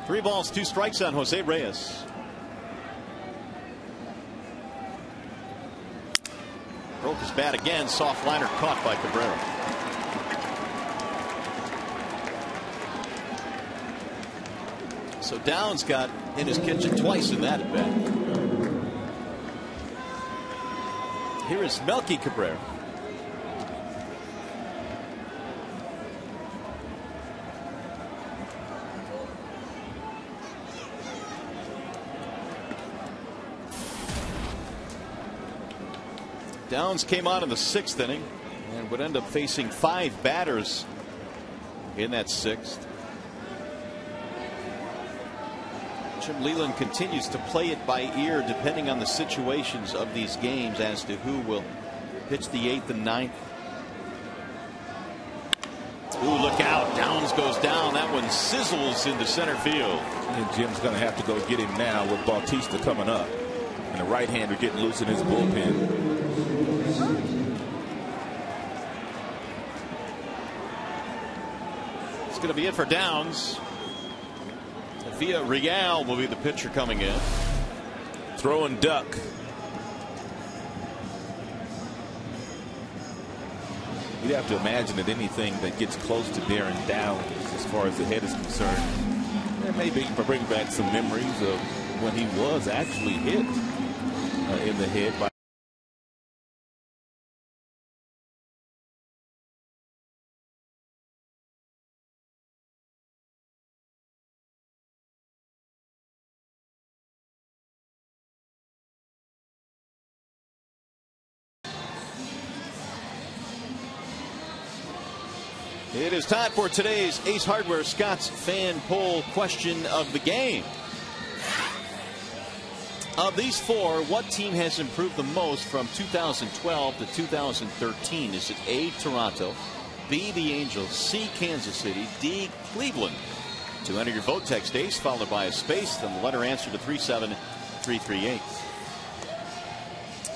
Speaker 1: Three balls, 2 strikes on Jose Reyes. Broke his bat again. Soft liner caught by Cabrera. So Downs got in his kitchen twice in that at bat. Here is Melky Cabrera. Downs came on in the 6th inning and would end up facing 5 batters in that 6th. Jim Leyland continues to play it by ear depending on the situations of these games as to who will pitch the 8th and 9th. Ooh, look out. Downs goes down. That one sizzles into center field.
Speaker 2: And Jim's going to have to go get him now with Bautista coming up. And the right-hander getting loose in his bullpen.
Speaker 1: It's going to be it for Downs. Villarreal will be the pitcher coming in.
Speaker 2: Throw and duck. You'd have to imagine that anything that gets close to Darren Downs as far as the head is concerned, and maybe bring back some memories of when he was actually hit in the head by
Speaker 1: It is time for today's Ace Hardware Scott's fan poll question of the game. Of these four, what team has improved the most from 2012 to 2013? Is it A, Toronto, B, the Angels, C, Kansas City, D, Cleveland? To enter your vote, text ACE followed by a space, then the letter answer to 37338.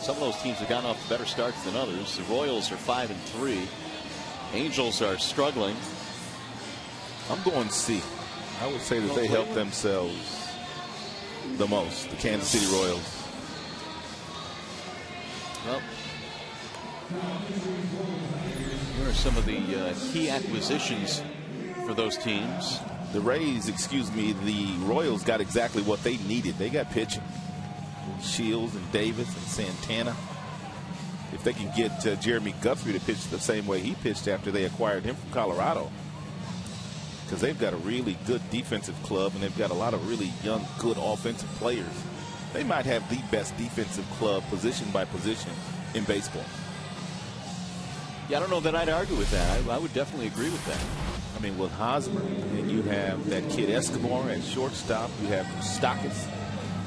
Speaker 1: Some of those teams have gotten off to better starts than others. The Royals are 5-3. Angels are struggling.
Speaker 2: I'm going C. I would say that they helped themselves the most, the Kansas City Royals.
Speaker 1: Well, here are some of the key acquisitions for those teams.
Speaker 2: The the Royals got exactly what they needed. They got pitching. Shields and Davis and Santana. If they can get Jeremy Guthrie to pitch the same way he pitched after they acquired him from Colorado, because they've got a really good defensive club and they've got a lot of really young, good offensive players. They might have the best defensive club position by position in baseball.
Speaker 1: Yeah, I don't know that I'd argue with that. I would definitely agree with that.
Speaker 2: I mean, with Hosmer, and you have that kid Escobar at shortstop. You have Stockis,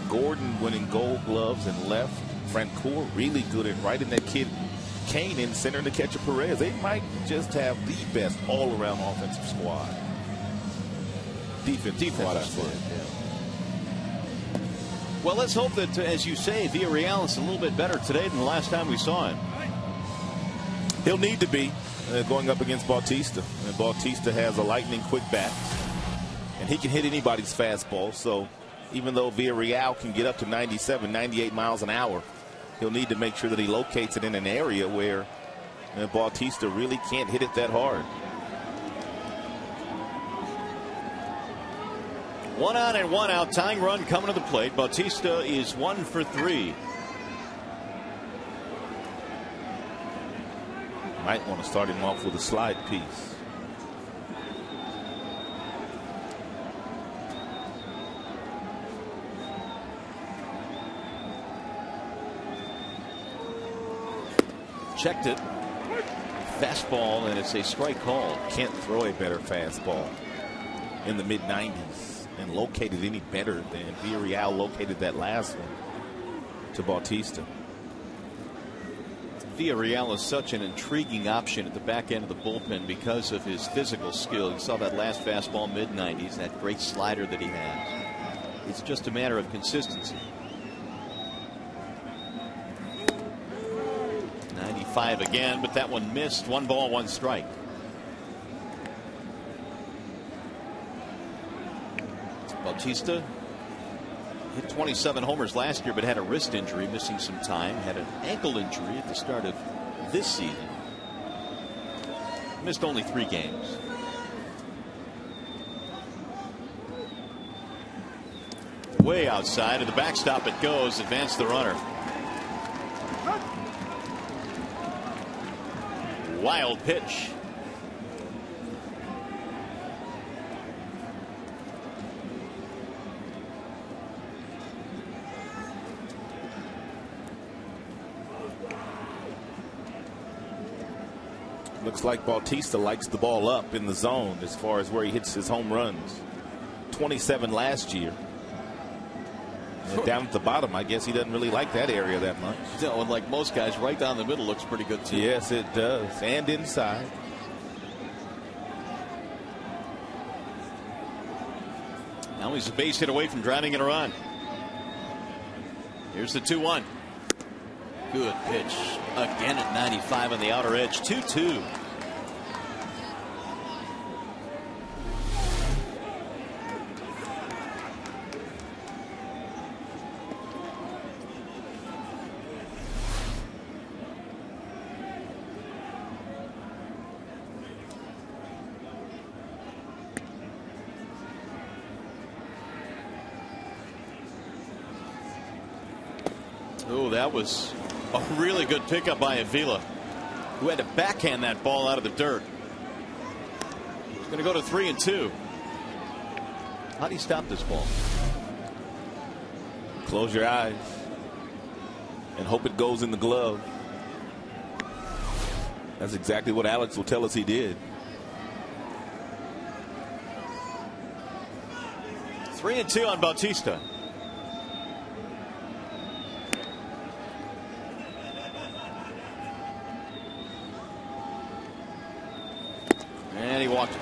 Speaker 2: Gordon winning Gold Gloves and left. Francoeur really good at right, and that kid Kane in center to catch a Perez. They might just have the best all-around offensive squad. Defensive squad, I said.
Speaker 1: Yeah. Well, let's hope that, as you say, Villarreal is a little bit better today than the last time we saw him.
Speaker 2: He'll need to be going up against Bautista. And Bautista has a lightning quick bat, and he can hit anybody's fastball. So even though Villarreal can get up to 97, 98 miles an hour, he'll need to make sure that he locates it in an area where Bautista really can't hit it that hard.
Speaker 1: 1 on and 1 out, tying run coming to the plate. Bautista is 1 for 3.
Speaker 2: Might want to start him off with a slide piece.
Speaker 1: Checked it. Fastball, and it's a strike call.
Speaker 2: Can't throw a better fastball in the mid-90s and located any better than Villarreal located that last one to Bautista.
Speaker 1: Villarreal is such an intriguing option at the back end of the bullpen because of his physical skill. You saw that last fastball mid-90s, that great slider that he has. It's just a matter of consistency. 95 again, but that one missed. 1 ball, 1 strike. Bautista hit 27 homers last year, but had a wrist injury, missing some time. Had an ankle injury at the start of this season. Missed only 3 games. Way outside of the backstop it goes. Advance the runner. Wild pitch.
Speaker 2: Looks like Bautista likes the ball up in the zone as far as where he hits his home runs. 27 last year. And down at the bottom, I guess he doesn't really like that area that much.
Speaker 1: No, and like most guys, right down the middle looks pretty good too.
Speaker 2: Yes, it does. And inside.
Speaker 1: Now he's a base hit away from driving in a run. Here's the 2-1. Good pitch again at 95 on the outer edge. 2-2. Oh, that was a really good pickup by Avila, who had to backhand that ball out of the dirt. He's going to go to 3-2. How do you stop this ball?
Speaker 2: Close your eyes and hope it goes in the glove. That's exactly what Alex will tell us he did.
Speaker 1: 3-2 on Bautista. walked him.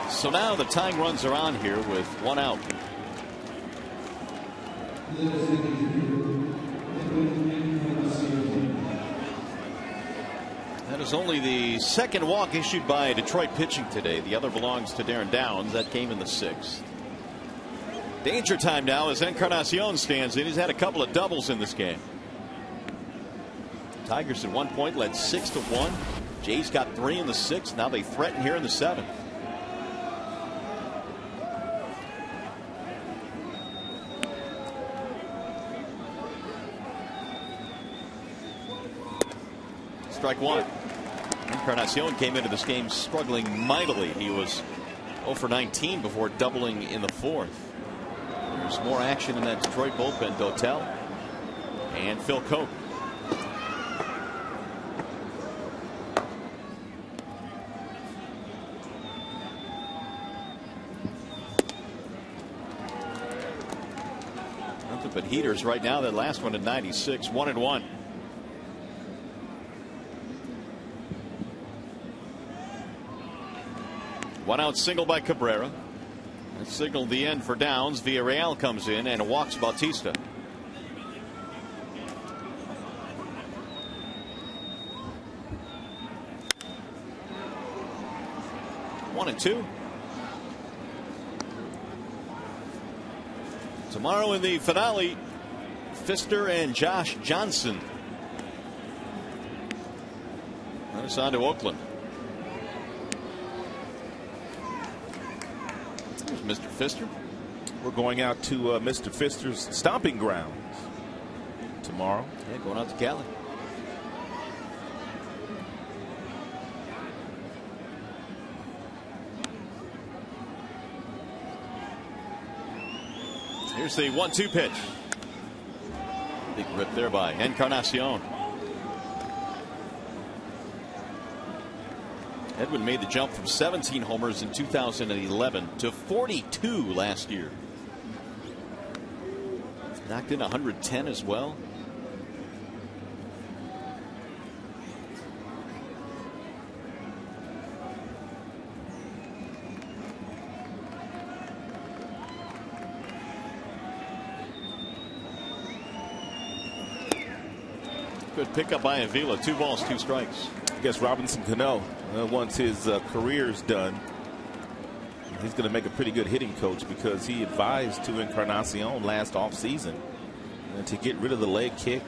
Speaker 1: So now the tying runs are on here with 1 out. That is only the second walk issued by Detroit pitching today. The other belongs to Darren Downs. That came in the 6th. Danger time now as Encarnacion stands in. He's had a couple of doubles in this game. Tigers at one point led 6-1. Jays got 3 in the 6th. Now they threaten here in the 7th. Strike 1. Encarnacion came into this game struggling mightily. He was 0 for 19 before doubling in the 4th. There's more action in that Detroit bullpen. Dotel and Phil Coke. Nothing but heaters right now. That last one at 96, 1-1. One out single by Cabrera. That signaled the end for Downs. Villarreal comes in and walks Bautista. One and 2. Tomorrow in the finale, Pfister and Josh Johnson. That's on to Oakland. There's Mr. Pfister.
Speaker 2: We're going out to Mr. Pfister's stomping grounds tomorrow.
Speaker 1: Yeah, going out to Cali. Here's the 1-2 pitch. Big rip there by Encarnacion. Edwin made the jump from 17 homers in 2011 to 42 last year. Knocked in 110 as well. Good pickup by Avila. 2 balls, 2 strikes.
Speaker 2: I guess Robinson Cano, once his career's done, he's going to make a pretty good hitting coach, because he advised to Encarnacion last offseason to get rid of the leg kick,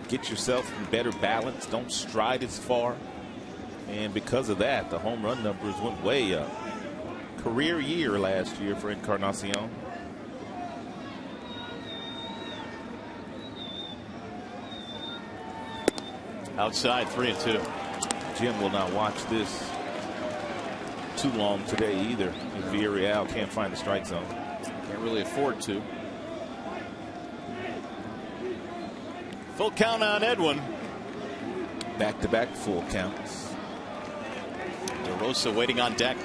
Speaker 2: get yourself in better balance, don't stride as far. And because of that, the home run numbers went way up. Career year last year for Encarnacion.
Speaker 1: Outside, 3-2.
Speaker 2: Jim will not watch this too long today either. If Villarreal can't find the strike zone.
Speaker 1: Can't really afford to. Full count on Edwin.
Speaker 2: Back-to-back full counts.
Speaker 1: DeRosa waiting on deck.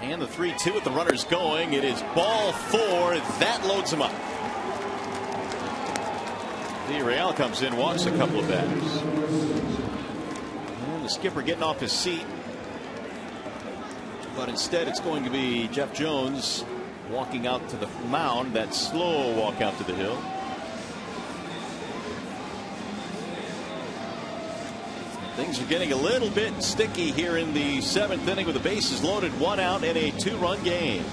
Speaker 1: And the 3-2 with the runners going. It is ball 4. That loads him up. Villarreal comes in, walks a couple of batters. And the skipper getting off his seat. But instead it's going to be Jeff Jones walking out to the mound. That slow walk out to the hill. Things are getting a little bit sticky here in the 7th inning with the bases loaded, 1 out in a 2-run game.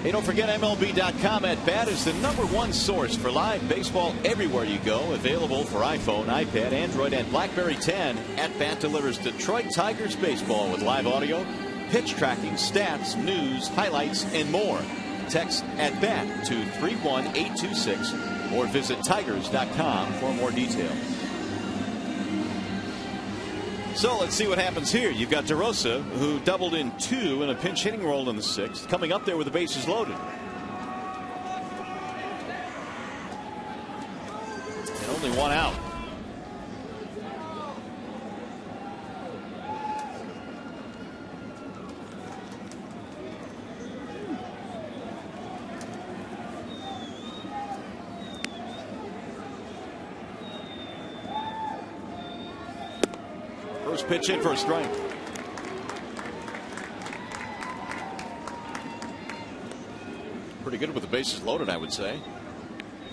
Speaker 1: Hey, don't forget MLB.com at bat is the #1 source for live baseball everywhere you go. Available for iPhone, iPad, Android, and BlackBerry 10. At Bat delivers Detroit Tigers baseball with live audio, pitch tracking, stats, news, highlights, and more. Text at bat to 31826 or visit Tigers.com for more details. So let's see what happens here. You've got DeRosa, who doubled in 2 in a pinch hitting role in the 6th, coming up there with the bases loaded. And only 1 out. First pitch in for a strike. Pretty good with the bases loaded, I would say.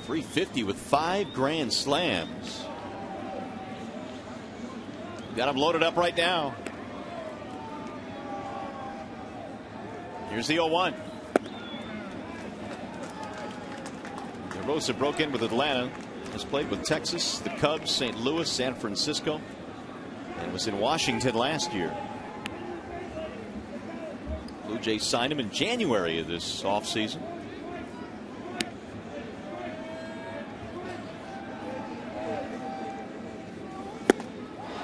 Speaker 1: 350 with 5 grand slams. Got him loaded up right now. Here's the 0-1. Rosa broke in with Atlanta. Has played with Texas, the Cubs, St. Louis, San Francisco, and was in Washington last year. Blue Jays signed him in January of this offseason.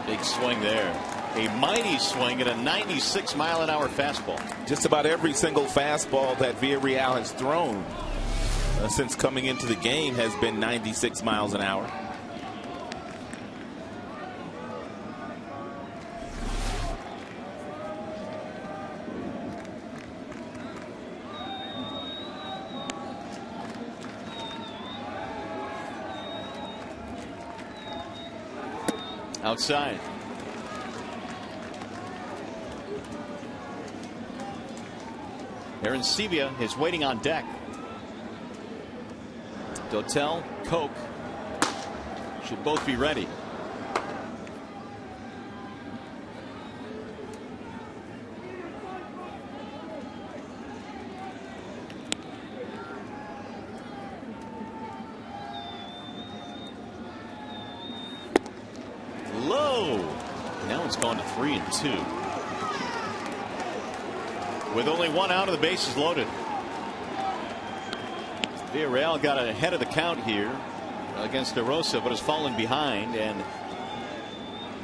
Speaker 1: Big swing there. A mighty swing at a 96-mile-an-hour fastball.
Speaker 2: Just about every single fastball that Villarreal has thrown since coming into the game has been 96 miles an hour.
Speaker 1: Outside. Aaron Sevilla is waiting on deck. Dotel, Koch should both be ready. Low. Now it's gone to 3-2. With only 1 out of the bases loaded. Villarreal got ahead of the count here against DeRosa, but has fallen behind, and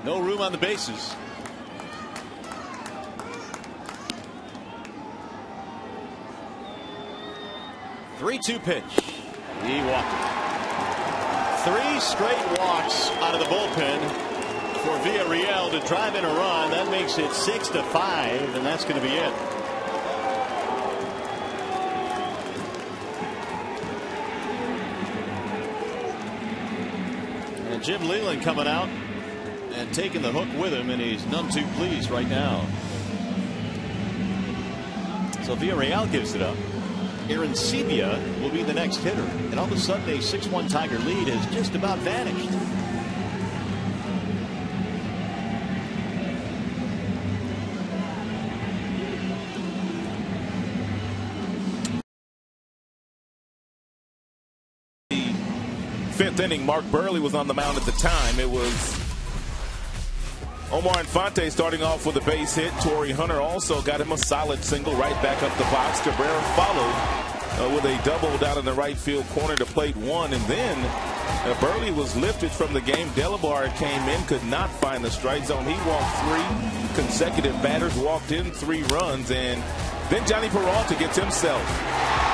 Speaker 1: no room on the bases. Three-two pitch. He walked it. 3 straight walks out of the bullpen for Villarreal to drive in a run. That makes it 6-5, and that's going to be it. Jim Leyland coming out and taking the hook with him, and he's none too pleased right now. So Villarreal gives it up. Aaron Sevilla will be the next hitter, and all of a sudden a 6-1 Tiger lead has just about vanished.
Speaker 2: Fifth inning, Mark Burley was on the mound at the time. It was Omar Infante starting off with a base hit. Torrey Hunter also got him a solid single right back up the box. Cabrera followed with a double down in the right field corner to plate 1, and then Burley was lifted from the game. Delabar came in, could not find the strike zone. He walked 3 consecutive batters, walked in 3 runs, and then Johnny Peralta gets himself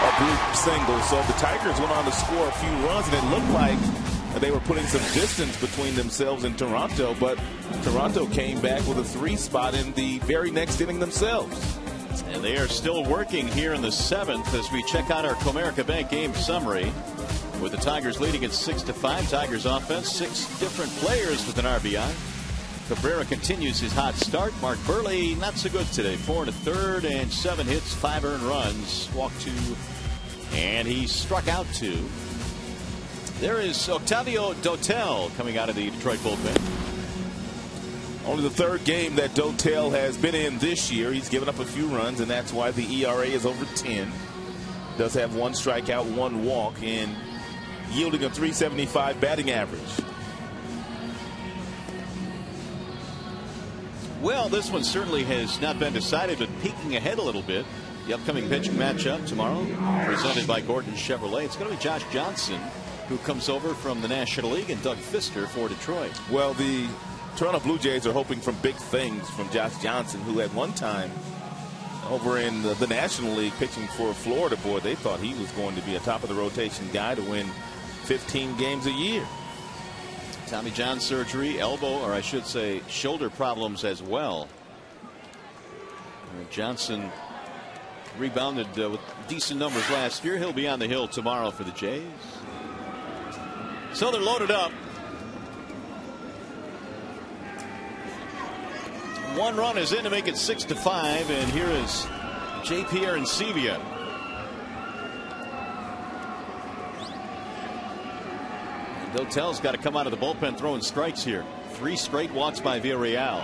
Speaker 2: a bloop single. So the Tigers went on to score a few runs, and it looked like they were putting some distance between themselves and Toronto, but Toronto came back with a 3 spot in the very next inning themselves.
Speaker 1: And they are still working here in the 7th as we check out our Comerica Bank game summary. With the Tigers leading at 6-5. Tigers offense, 6 different players with an RBI. Cabrera continues his hot start. Mark Burley not so good today. 4 1/3 and 7 hits, 5 earned runs. Walked 2, and he struck out 2. There is Octavio Dotel coming out of the Detroit bullpen.
Speaker 2: Only the 3rd game that Dotel has been in this year. He's given up a few runs, and that's why the ERA is over 10. Does have 1 strikeout, 1 walk, and yielding a .375 batting average.
Speaker 1: Well, this one certainly has not been decided, but peeking ahead a little bit. The upcoming pitching matchup tomorrow, presented by Gordon Chevrolet. It's going to be Josh Johnson, who comes over from the National League, and Doug Fister for Detroit.
Speaker 2: Well, the Toronto Blue Jays are hoping for big things from Josh Johnson, who at one time over in the National League pitching for Florida, boy, they thought he was going to be a top of the rotation guy to win 15 games a year.
Speaker 1: Tommy John surgery, elbow, or I should say shoulder problems as well. Johnson rebounded with decent numbers last year. He'll be on the hill tomorrow for the Jays. So they're loaded up. One run is in to make it 6-5, and here is J.P. Arencibia. Dotel's got to come out of the bullpen throwing strikes here. 3 straight walks by Villarreal.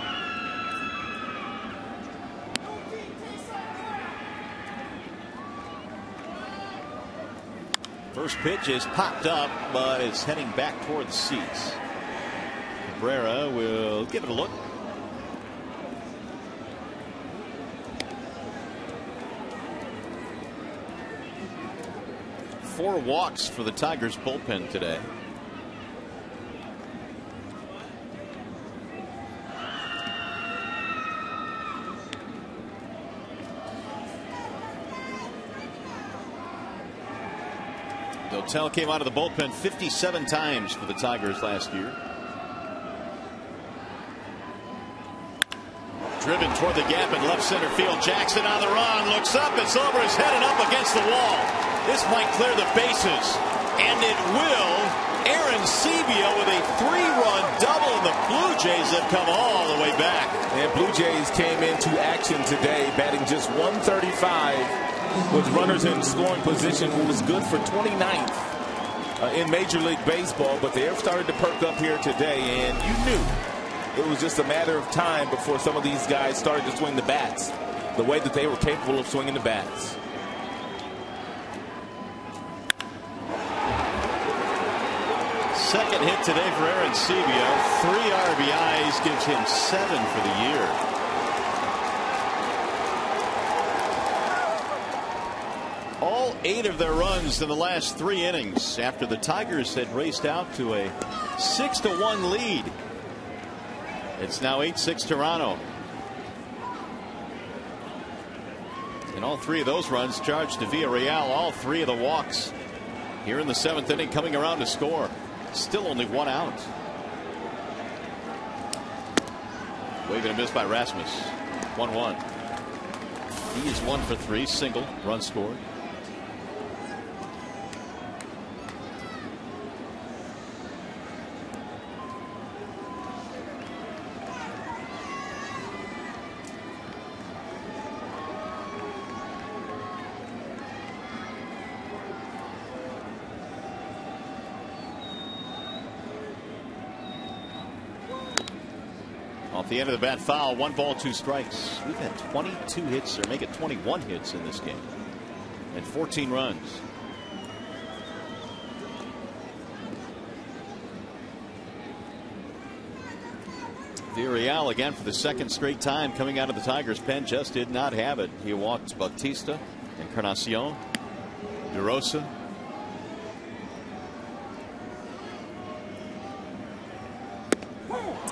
Speaker 1: First pitch is popped up, but it's heading back toward the seats. Cabrera will give it a look. Four walks for the Tigers bullpen today. Dotel came out of the bullpen 57 times for the Tigers last year. Driven toward the gap in left center field. Jackson on the run, looks up, it's over his head and up against the wall. This might clear the bases, and it will. Arencibia with a 3-run double, and the Blue Jays have come all the way back.
Speaker 2: And Blue Jays came into action today, batting just 135 with runners in scoring position, who was good for 29th in Major League Baseball. But they have started to perk up here today, and you knew it was just a matter of time before some of these guys started to swing the bats the way that they were capable of swinging the bats.
Speaker 1: Second hit today for Arencibia. 3 RBIs, gives him 7 for the year. All 8 of their runs in the last 3 innings after the Tigers had raced out to a 6-1 lead. It's now 8-6 Toronto. And all 3 of those runs charged to Villarreal. All 3 of the walks here in the 7th inning coming around to score. Still only 1 out. Waving a miss by Rasmus. 1-1. He is 1 for 3. Single. Run scored. Off the end of the bat foul. 1 ball, 2 strikes. We've had 22 hits, or make it 21 hits in this game, and 14 runs. Villarreal again for the 2nd straight time coming out of the Tigers pen just did not have it. He walked Bautista, Encarnacion, DeRosa.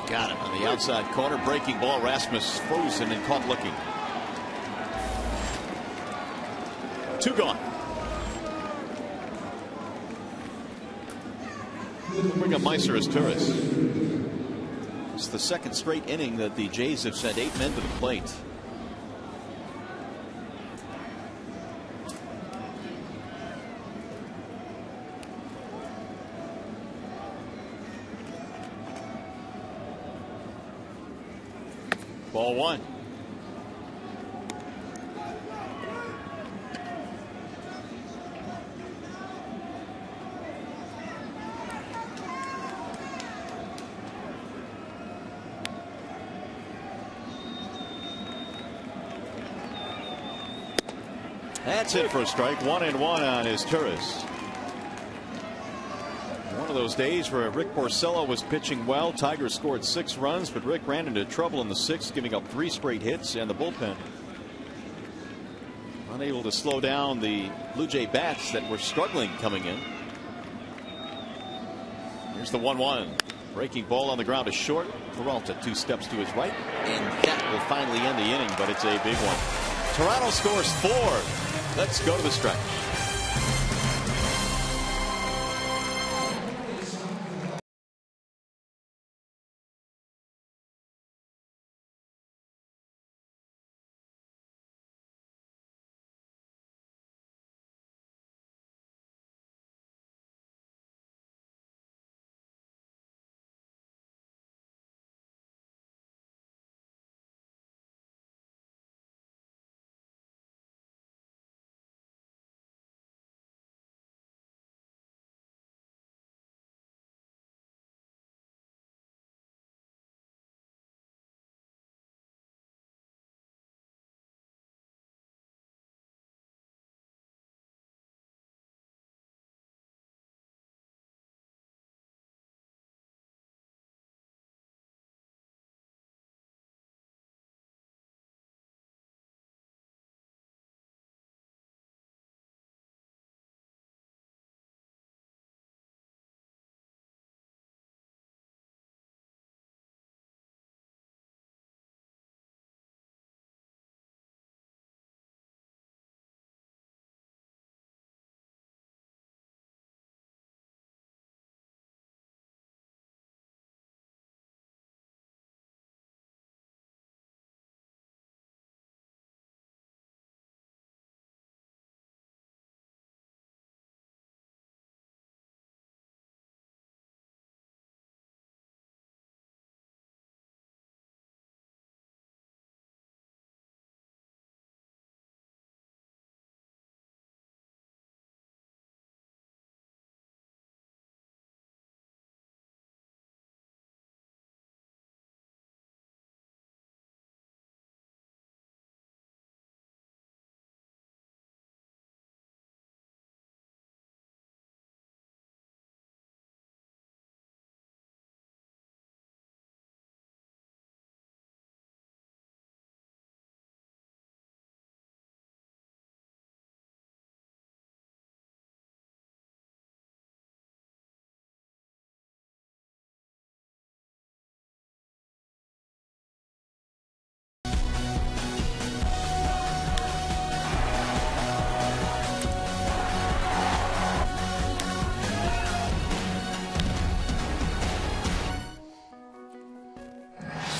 Speaker 1: Got him on the outside corner. Breaking ball. Rasmus frozen and caught looking. 2 gone. Bring up Meiser as Turris. It's the 2nd straight inning that the Jays have sent 8 men to the plate. Ball 1. That's it for a strike. 1-1 on his Turris. One of those days where Rick Porcello was pitching well. Tigers scored 6 runs, but Rick ran into trouble in the 6th, giving up 3 straight hits, and the bullpen unable to slow down the Blue Jay bats that were struggling coming in. Here's the 1-1. Breaking ball on the ground is short. Peralta 2 steps to his right, and that will finally end the inning, but it's a big one. Toronto scores 4. Let's go to the stretch.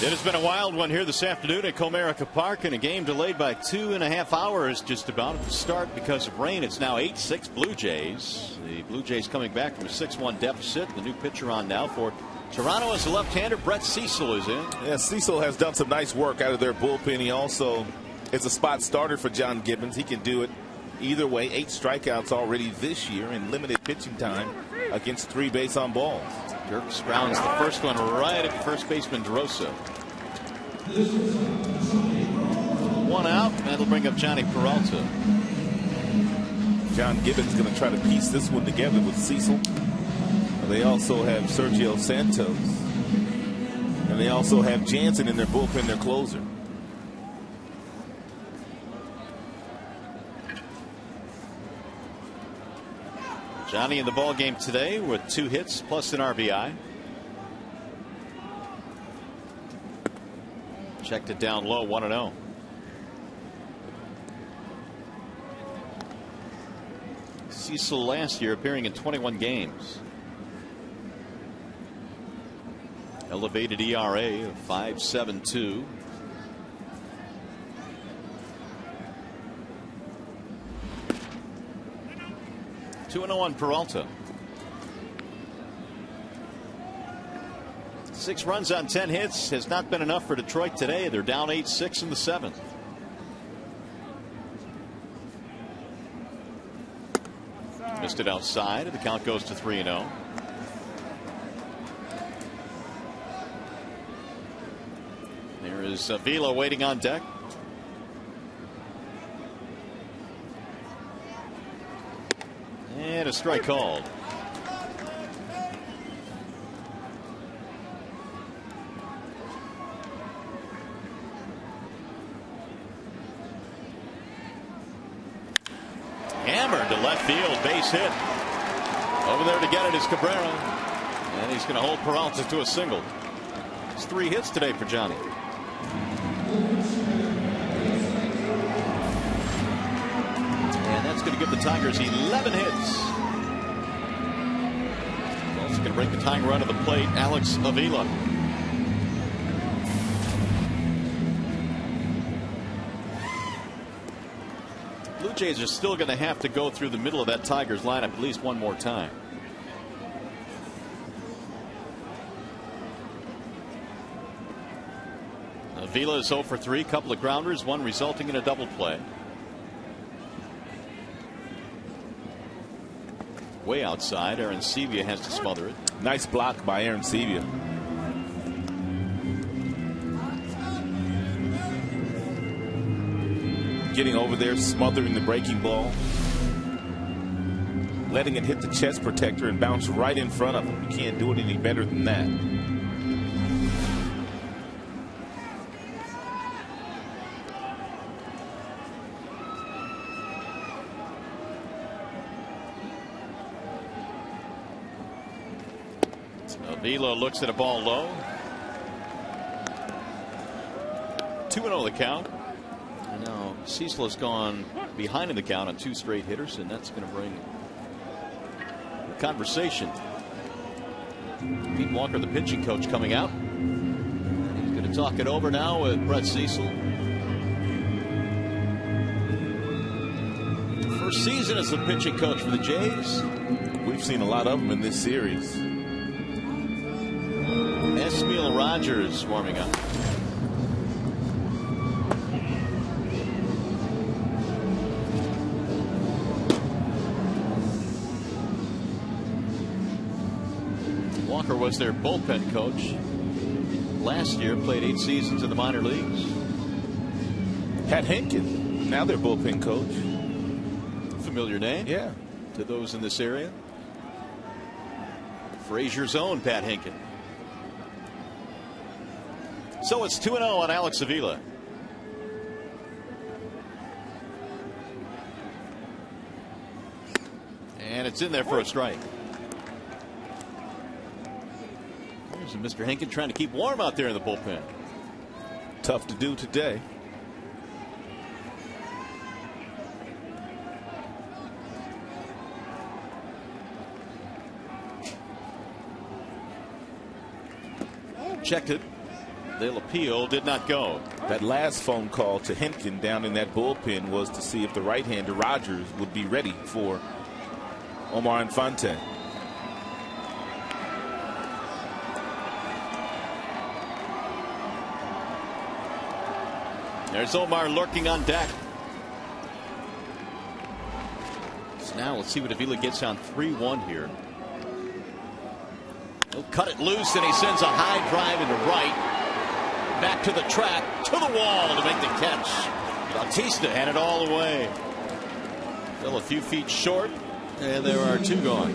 Speaker 1: It has been a wild one here this afternoon at Comerica Park, and a game delayed by 2.5 hours just about at the start because of rain. It's now 8-6 Blue Jays. The Blue Jays coming back from a 6-1 deficit. The new pitcher on now for Toronto is a left-hander. Brett Cecil is in.
Speaker 2: Yeah, Cecil has done some nice work out of their bullpen. He also is a spot starter for John Gibbons. He can do it either way. 8 strikeouts already this year in limited pitching time against 3 base on balls.
Speaker 1: Dirks grounds the first one right at first baseman DeRosa. 1 out. That'll bring up Johnny Peralta.
Speaker 2: John Gibbons going to try to piece this one together with Cecil. They also have Sergio Santos. And they also have Jansen in their bullpen, their closer.
Speaker 1: Johnny in the ball game today with 2 hits plus an RBI. Checked it down low, 1-0. Cecil last year appearing in 21 games. Elevated ERA of 5.72. Two and 0 on Peralta. 6 runs on 10 hits has not been enough for Detroit today. They're down 8-6 in the 7th. Missed it outside, and the count goes to 3-0. There is Avila waiting on deck. And a strike called. Hammered to left field, base hit. Over there to get it is Cabrera. And he's going to hold Peralta to a single. It's 3 hits today for Johnny. And that's going to give the Tigers 11 hits. Also going to break the tying run of the plate, Alex Avila. Blue Jays are still going to have to go through the middle of that Tigers lineup at least one more time. Avila is 0 for 3, couple of grounders, one resulting in a double play. Way outside, Aaron Sevilla has to smother it.
Speaker 2: Nice block by Aaron Sevilla. Getting over there, smothering the breaking ball. Letting it hit the chest protector and bounce right in front of him. You can't do it any better than that.
Speaker 1: Avila looks at a ball low. 2-0 the count. And now Cecil has gone behind in the count on 2 straight hitters, and that's going to bring a conversation. Pete Walker, the pitching coach, coming out. He's going to talk it over now with Brett Cecil. First season as the pitching coach for the Jays.
Speaker 2: We've seen a lot of them in this series.
Speaker 1: Esmiel Rogers warming up. Walker was their bullpen coach last year, played 8 seasons in the minor leagues.
Speaker 2: Pat Henkin, now their bullpen coach.
Speaker 1: Familiar name,
Speaker 2: yeah,
Speaker 1: to those in this area. Frazier's own Pat Henkin. So it's 2-0 on Alex Avila. And it's in there for a strike. There's Mr. Henkin trying to keep warm out there in the bullpen.
Speaker 2: Tough to do today.
Speaker 1: Checked it. They'll appeal. Did not go.
Speaker 2: That last phone call to Henkin down in that bullpen was to see if the right-hander Rogers would be ready for Omar Infante.
Speaker 1: There's Omar lurking on deck. So now let's see what Avila gets on 3-1 here. He'll cut it loose, and he sends a high drive into right. Back to the track, to the wall to make the catch. Bautista had it all the way. Still a few feet short, and there are 2 gone.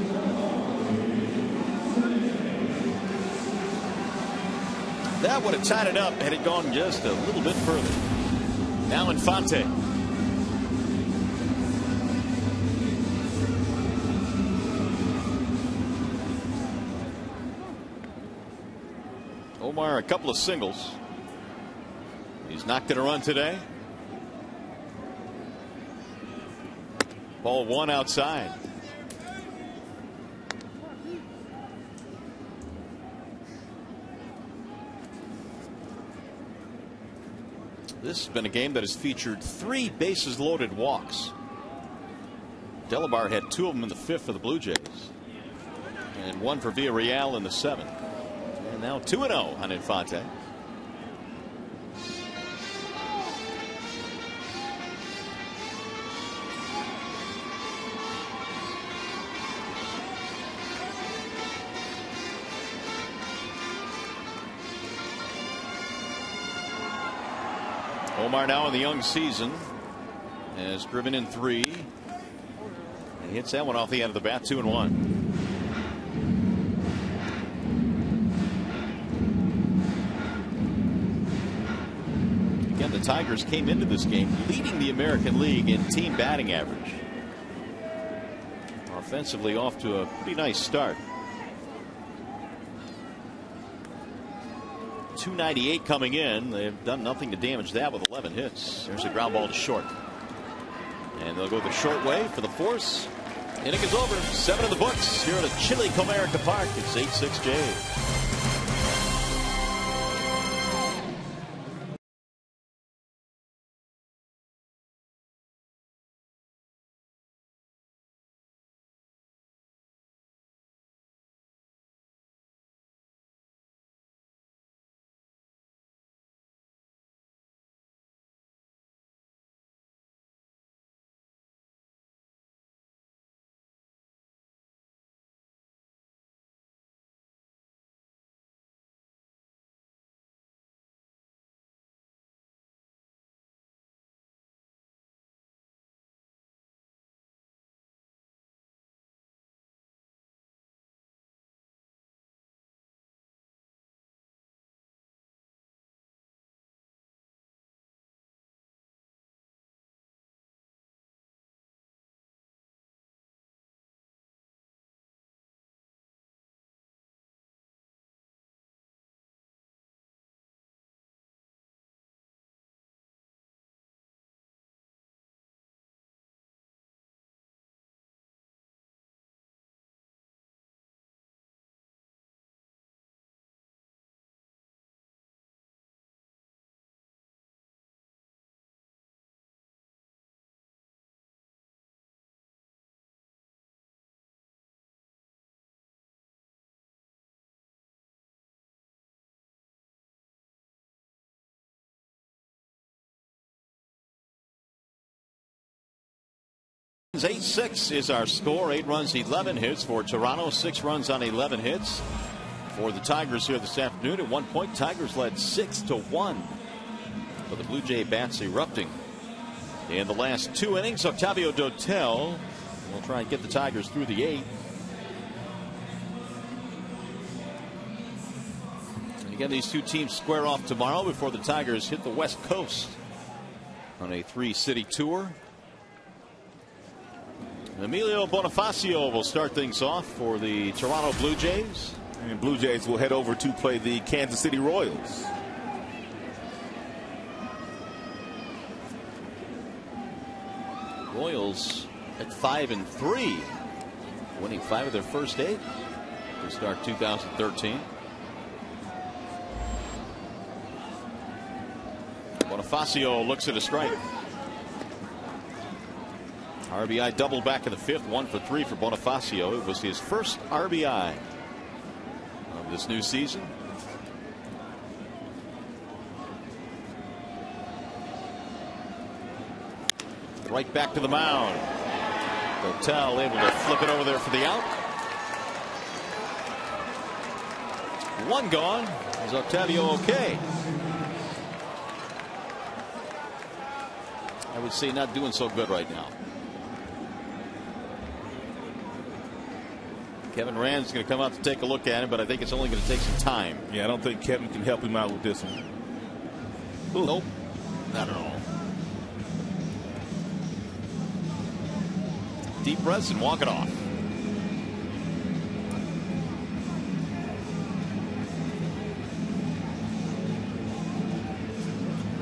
Speaker 1: That would have tied it up had it gone just a little bit further. Now Infante. Omar, a couple of singles. He's knocked it a run today. Ball 1 outside. This has been a game that has featured 3 bases loaded walks. Delabar had 2 of them in the 5th for the Blue Jays, and 1 for Villarreal in the 7th. And now 2-0 on Infante. Omar now in the young season has driven in 3. He hits that one off the end of the bat. 2-1. Again, the Tigers came into this game leading the American League in team batting average. Offensively off to a pretty nice start. .298 coming in. They've done nothing to damage that with 11 hits. There's a ground ball to short. And they'll go the short way for the force. Inning is over. 7 in the books here at Chile Comerica Park. It's 8-6 Jays. It's 8-6 is our score. 8 runs, 11 hits for Toronto. 6 runs on 11 hits for the Tigers here this afternoon. At one point, Tigers led 6-1. But the Blue Jay bats erupting in the last 2 innings. Octavio Dotel will try and get the Tigers through the 8th. And again, these 2 teams square off tomorrow before the Tigers hit the West Coast on a 3-city tour. Emilio Bonifacio will start things off for the Toronto Blue Jays.
Speaker 2: And Blue Jays will head over to play the Kansas City Royals.
Speaker 1: Royals at 5-3, winning 5 of their first 8 to start 2013. Bonifacio looks at a strike. RBI double back in the 5th, 1 for 3 for Bonifacio. It was his first RBI of this new season. Right back to the mound. Dotel able to flip it over there for the out. One gone. Is Octavio okay? I would say not doing so good right now. Kevin Rand's going to come out to take a look at him, but I think it's only going to take some time.
Speaker 2: Yeah, I don't think Kevin can help him out with this one.
Speaker 1: Ooh. Nope. Not at all. Deep breaths and walk it off.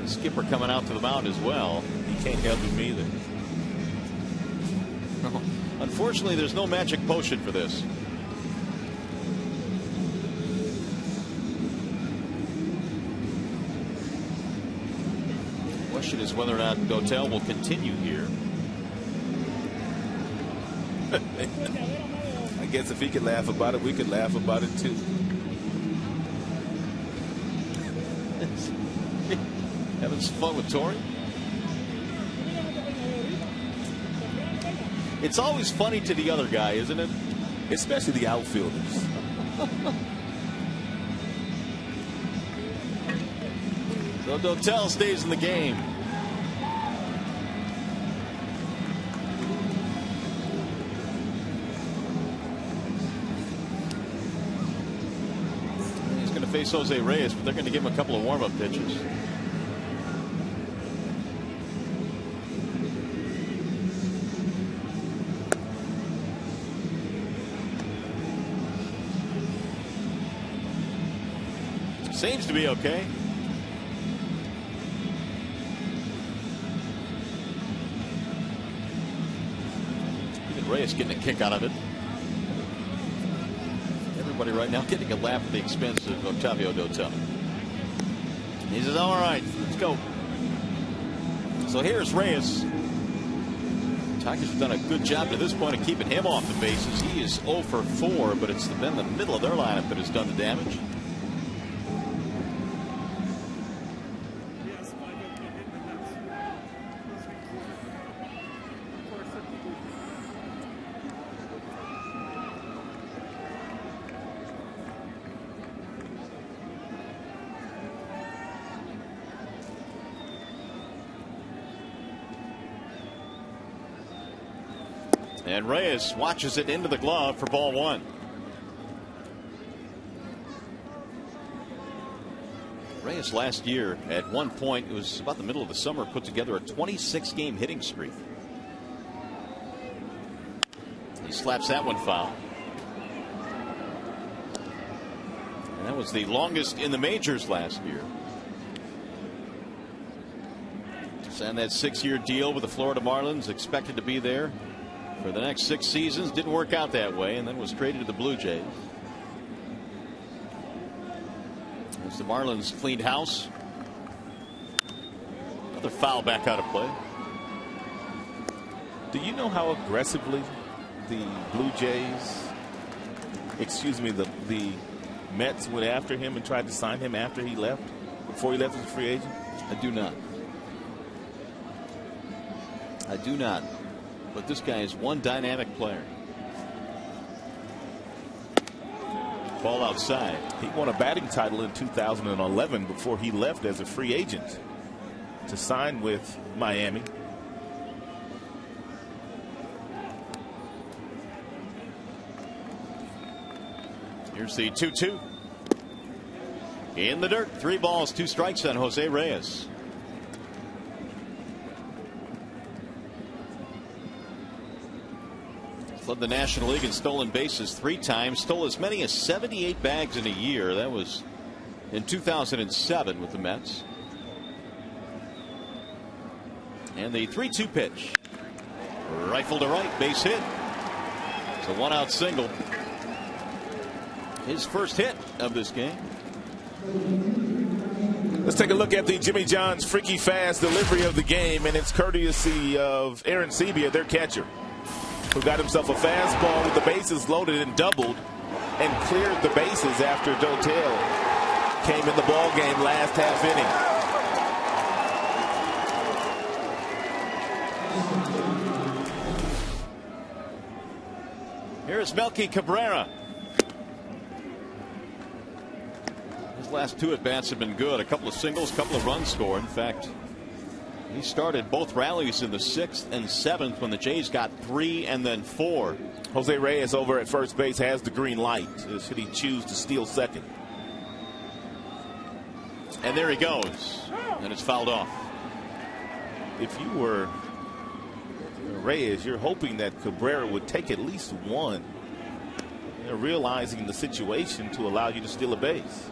Speaker 1: The skipper coming out to the mound as well.
Speaker 2: He can't help him either.
Speaker 1: No. Unfortunately, there's no magic potion for this. Question is whether or not Dotel will continue here.
Speaker 2: I guess if he could laugh about it, we could laugh about it too.
Speaker 1: Having some fun with Torrey. It's always funny to the other guy, isn't it?
Speaker 2: Especially the outfielders.
Speaker 1: So Dotel stays in the game. He's going to face Jose Reyes, but they're going to give him a couple of warm-up pitches. Seems to be okay. Even Reyes getting a kick out of it. Everybody right now getting a laugh at the expense of Octavio Dotel. He says, all right, let's go. So here's Reyes. Tigers have done a good job to this point of keeping him off the bases. He is 0 for 4, but it's been the middle of their lineup that has done the damage. And Reyes watches it into the glove for ball 1. Reyes last year at one point, it was about the middle of the summer, put together a 26-game hitting streak. He slaps that one foul. And that was the longest in the majors last year. Signed that 6-year deal with the Florida Marlins, expected to be there for the next 6 seasons. Didn't work out that way, and then was traded to the Blue Jays. As the Marlins cleaned house. Another foul back out of play.
Speaker 2: Do you know how aggressively the Blue Jays, the Mets went after him and tried to sign him after he left, before he left as a free agent?
Speaker 1: I do not. I do not. But this guy is one dynamic player. Ball outside.
Speaker 2: He won a batting title in 2011 before he left as a free agent to sign with Miami.
Speaker 1: Here's the 2-2. In the dirt. 3 balls, 2 strikes on Jose Reyes. Led the National League in stolen bases 3 times, stole as many as 78 bags in a year. That was in 2007 with the Mets. And the 3-2 pitch. Rifle to right, base hit. It's a 1-out single. His first hit of this game.
Speaker 2: Let's take a look at the Jimmy John's freaky fast delivery of the game, and it's courtesy of Aaron Sebia, their catcher, who got himself a fastball with the bases loaded and doubled and cleared the bases after Dotel came in the ball game last half inning.
Speaker 1: Here's Melky Cabrera. His last two at-bats have been good. A couple of singles, a couple of runs scored. In fact, he started both rallies in the 6th and 7th when the Jays got 3 and then 4.
Speaker 2: Jose Reyes over at first base has the green light. Should he choose to steal second?
Speaker 1: And there he goes. And it's fouled off.
Speaker 2: If you were Reyes, you're hoping that Cabrera would take at least one. They're realizing the situation to allow you to steal a base.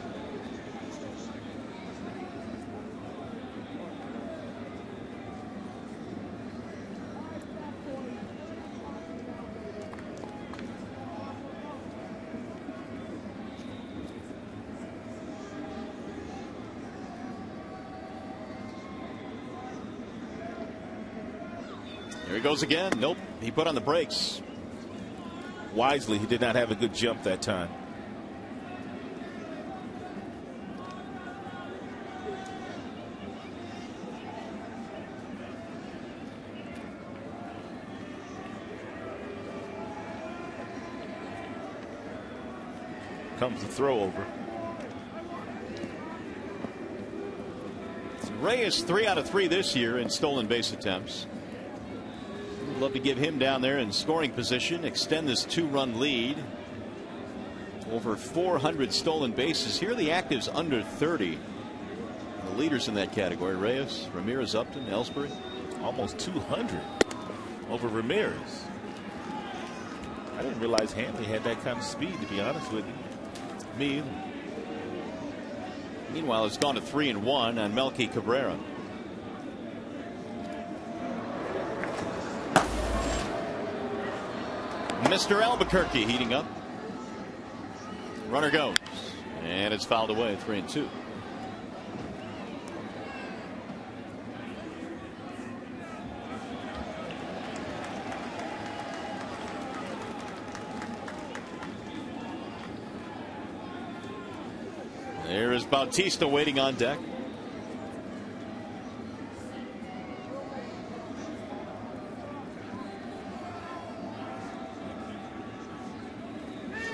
Speaker 1: There he goes again. Nope. He put on the brakes.
Speaker 2: Wisely, he did not have a good jump that time. Comes the throw over.
Speaker 1: Reyes 3 out of 3 this year in stolen base attempts. We'd love to give him down there in scoring position, extend this 2-run lead. Over 400 stolen bases. Here are the actives under 30. The leaders in that category: Reyes, Ramirez, Upton, Ellsbury.
Speaker 2: Almost 200 over Ramirez. I didn't realize Hanley had that kind of speed, to be honest with you.
Speaker 1: Me either. Meanwhile, it's gone to 3-1 on Melky Cabrera. Mr. Albuquerque heating up. Runner goes, and it's fouled away. 3-2. There is Bautista waiting on deck.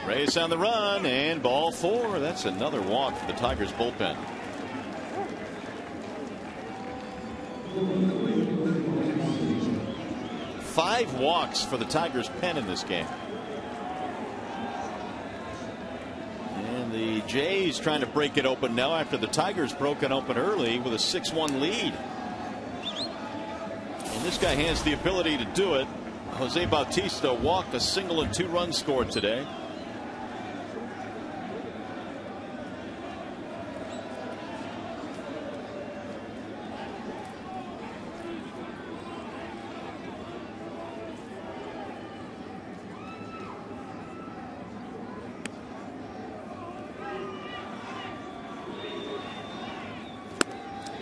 Speaker 1: Reyes on the run, and ball 4. That's another walk for the Tigers bullpen. Five walks for the Tigers pen in this game. And the Jays trying to break it open now after the Tigers broke it open early with a 6-1 lead. And this guy has the ability to do it. Jose Bautista walked, a single and 2 runs scored today.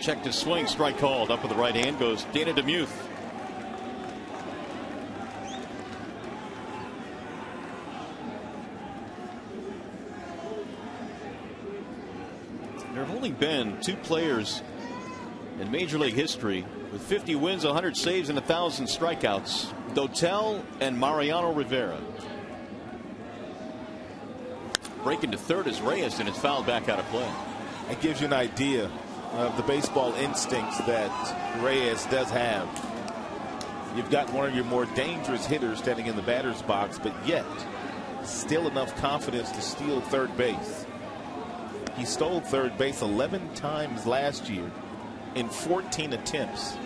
Speaker 1: Checked his swing, strike called. Up with the right hand goes Dana DeMuth. There have only been 2 players in Major League history with 50 wins, 100 saves, and 1,000 strikeouts. Dotel and Mariano Rivera. Breaking to third is Reyes, and it's fouled back out of play.
Speaker 2: It gives you an idea of the baseball instincts that Reyes does have. You've got one of your more dangerous hitters standing in the batter's box, but yet still enough confidence to steal third base. He stole third base 11 times last year in 14 attempts.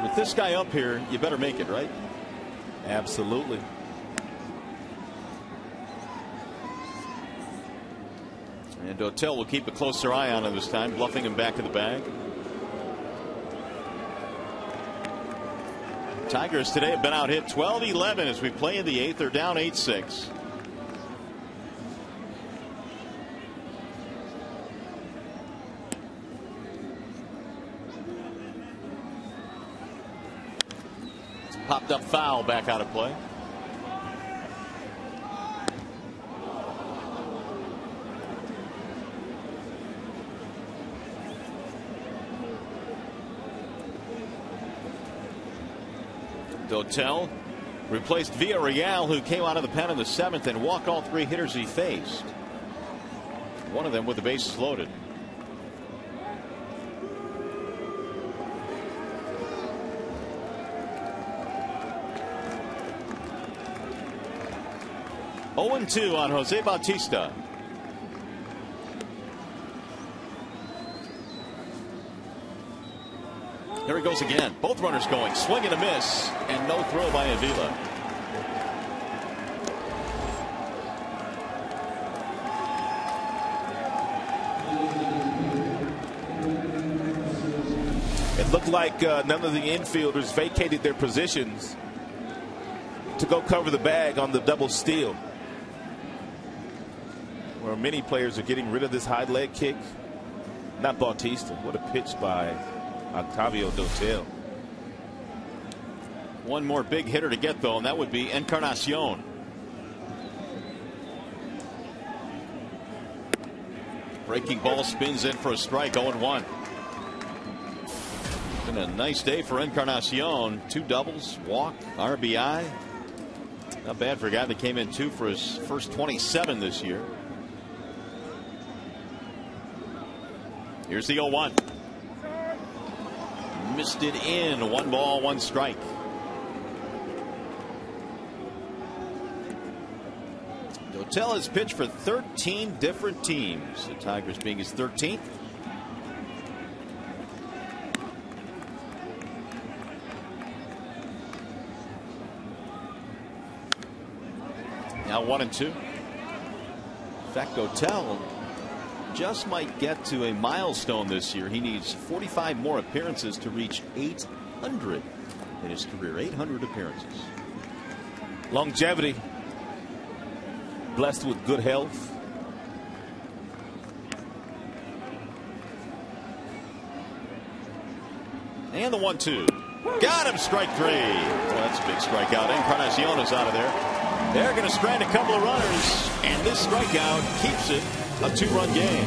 Speaker 1: With this guy up here, you better make it, right?
Speaker 2: Absolutely.
Speaker 1: And Dotel will keep a closer eye on him this time, bluffing him back in the bag. Tigers today have been out hit 12-11 as we play in the 8th. They're down 8-6. Popped up foul, back out of play. Dotel replaced Villarreal, who came out of the pen in the 7th and walked all 3 hitters he faced. One of them with the bases loaded. Oh, 2 on Jose Bautista. Here he goes again. Both runners going. Swing and a miss. And no throw by Avila.
Speaker 2: It looked like none of the infielders vacated their positions to go cover the bag on the double steal, where many players are getting rid of this high leg kick. Not Bautista. What a pitch by Octavio Dotel.
Speaker 1: One more big hitter to get, though, and that would be Encarnacion. Breaking ball spins in for a strike. 0-1. Been a nice day for Encarnacion. 2 doubles, walk, RBI. Not bad for a guy that came in 2 for his first 27 this year. Here's the 0-1. Missed it in. 1 ball, 1 strike. Dotel has pitched for 13 different teams. The Tigers being his 13th. Now 1-2. In fact, Dotel just might get to a milestone this year. He needs 45 more appearances to reach 800 in his career. 800 appearances.
Speaker 2: Longevity. Blessed with good health.
Speaker 1: And the 1-2. Got him. Strike 3. Well, that's a big strikeout. Encarnacion is out of there. They're going to strand a couple of runners, and this strikeout keeps it a 2-run game.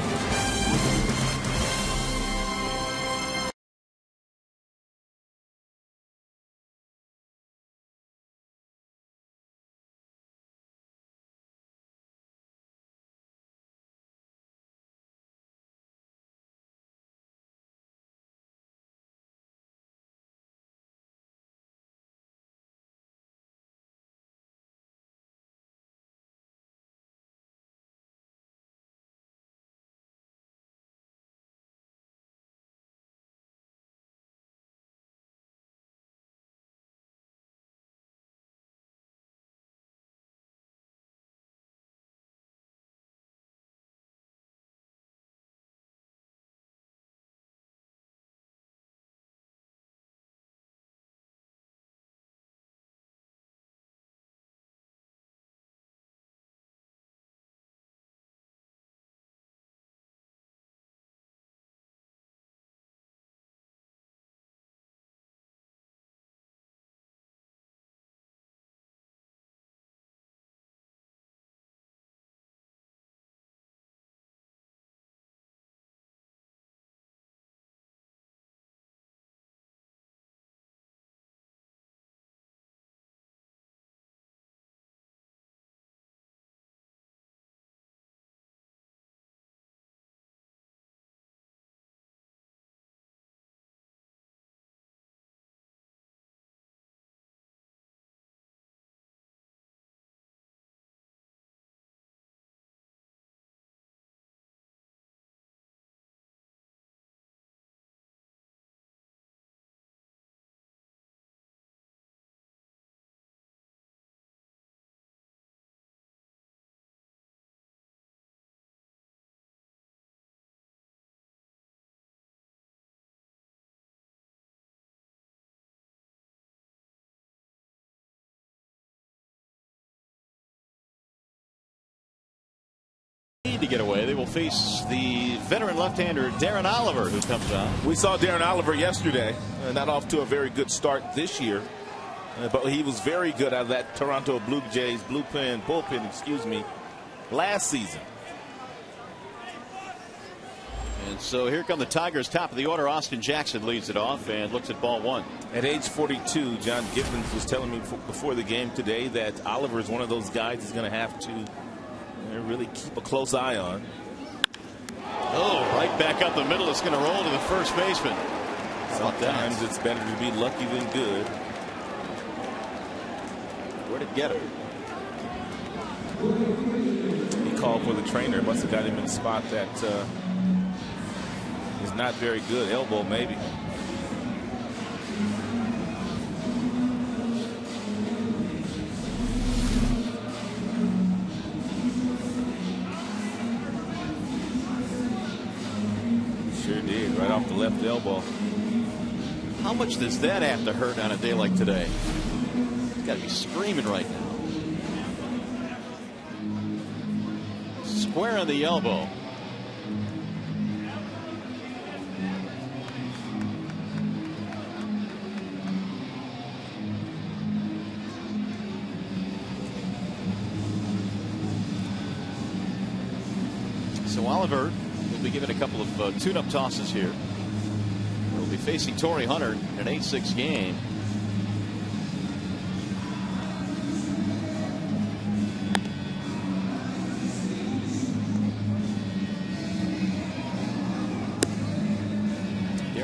Speaker 1: To get away, they will face the veteran left-hander Darren Oliver, who comes on.
Speaker 2: We saw Darren Oliver yesterday, not off to a very good start this year. But he was very good out of that Toronto Blue Jays bullpen, last season.
Speaker 1: And so here come the Tigers, top of the order. Austin Jackson leads it off and looks at ball one.
Speaker 2: At age 42, John Gibbons was telling me before the game today that Oliver is one of those guys he's going to have to really keep a close eye on.
Speaker 1: Oh, right back up the middle. It's going to roll to the first baseman.
Speaker 2: Sometimes it's better to be lucky than good.
Speaker 1: Where'd it get him?
Speaker 2: He called for the trainer. Must have got him in a spot that is not very good. Elbow, maybe. Sure did. Right off the left elbow.
Speaker 1: How much does that have to hurt on a day like today? He's got to be screaming right now. Square on the elbow. So Oliver will be given a couple of tune-up tosses here. He'll be facing Torrey Hunter in an 8-6 game.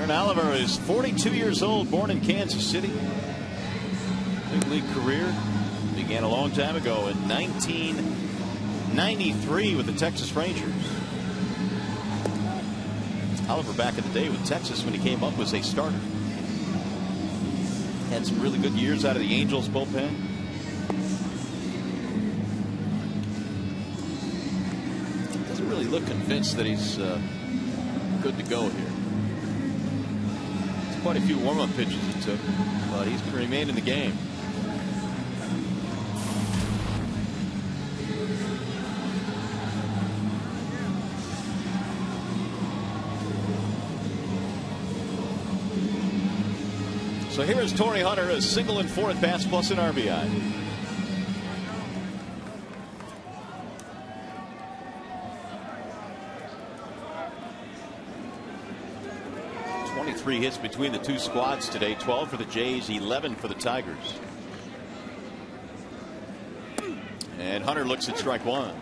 Speaker 1: Oliver is 42 years old, born in Kansas City. Big league career began a long time ago in 1993 with the Texas Rangers. Oliver back in the day with Texas when he came up was a starter. Had some really good years out of the Angels bullpen. Doesn't really look convinced that he's good to go here. Quite a few warm-up pitches he took, but he's going to remain in the game. So here is Torrey Hunter, a single and 4 at-bats plus an RBI. Three hits between the two squads today, 12 for the Jays, 11 for the Tigers. And Hunter looks at strike one.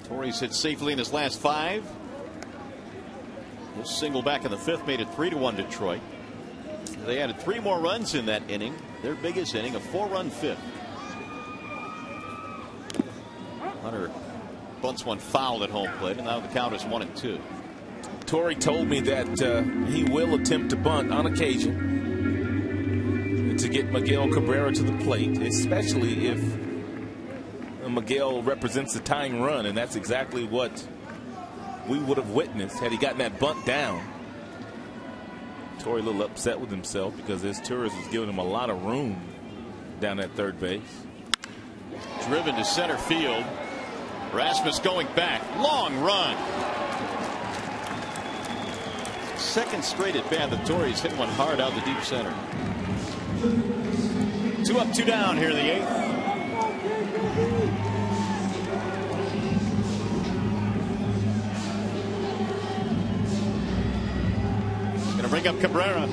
Speaker 1: Torrey's hit safely in his last 5. This single back in the 5th made it 3-1 Detroit. They added 3 more runs in that inning. Their biggest inning, a 4-run 5th. Hunter bunts one foul at home plate, and now the count is 1-2.
Speaker 2: Torrey told me that he will attempt to bunt on occasion to get Miguel Cabrera to the plate, especially if Miguel represents the tying run, and that's exactly what we would have witnessed had he gotten that bunt down. Torrey a little upset with himself because his tourist was giving him a lot of room down at third base.
Speaker 1: Driven to center field. Rasmus going back. Long run. Second straight at bat that Torrey's hit one hard out the deep center. 2 up, 2 down here in the 8th. Gonna bring up Cabrera.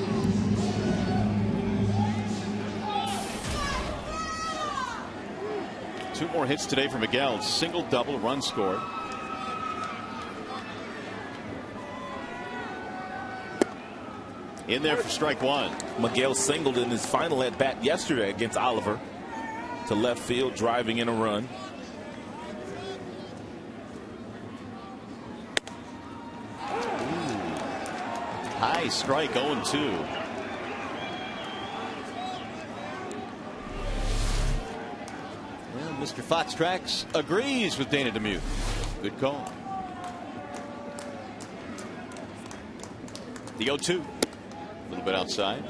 Speaker 1: Two more hits today for Miguel. Single, double, run scored. In there for strike one.
Speaker 2: Miguel singled in his final at bat yesterday against Oliver to left field, driving in a run.
Speaker 1: High strike, 0-2. Well, Mr. Fox Tracks agrees with Dana Demuth. Good call. The 0-2. A little bit outside.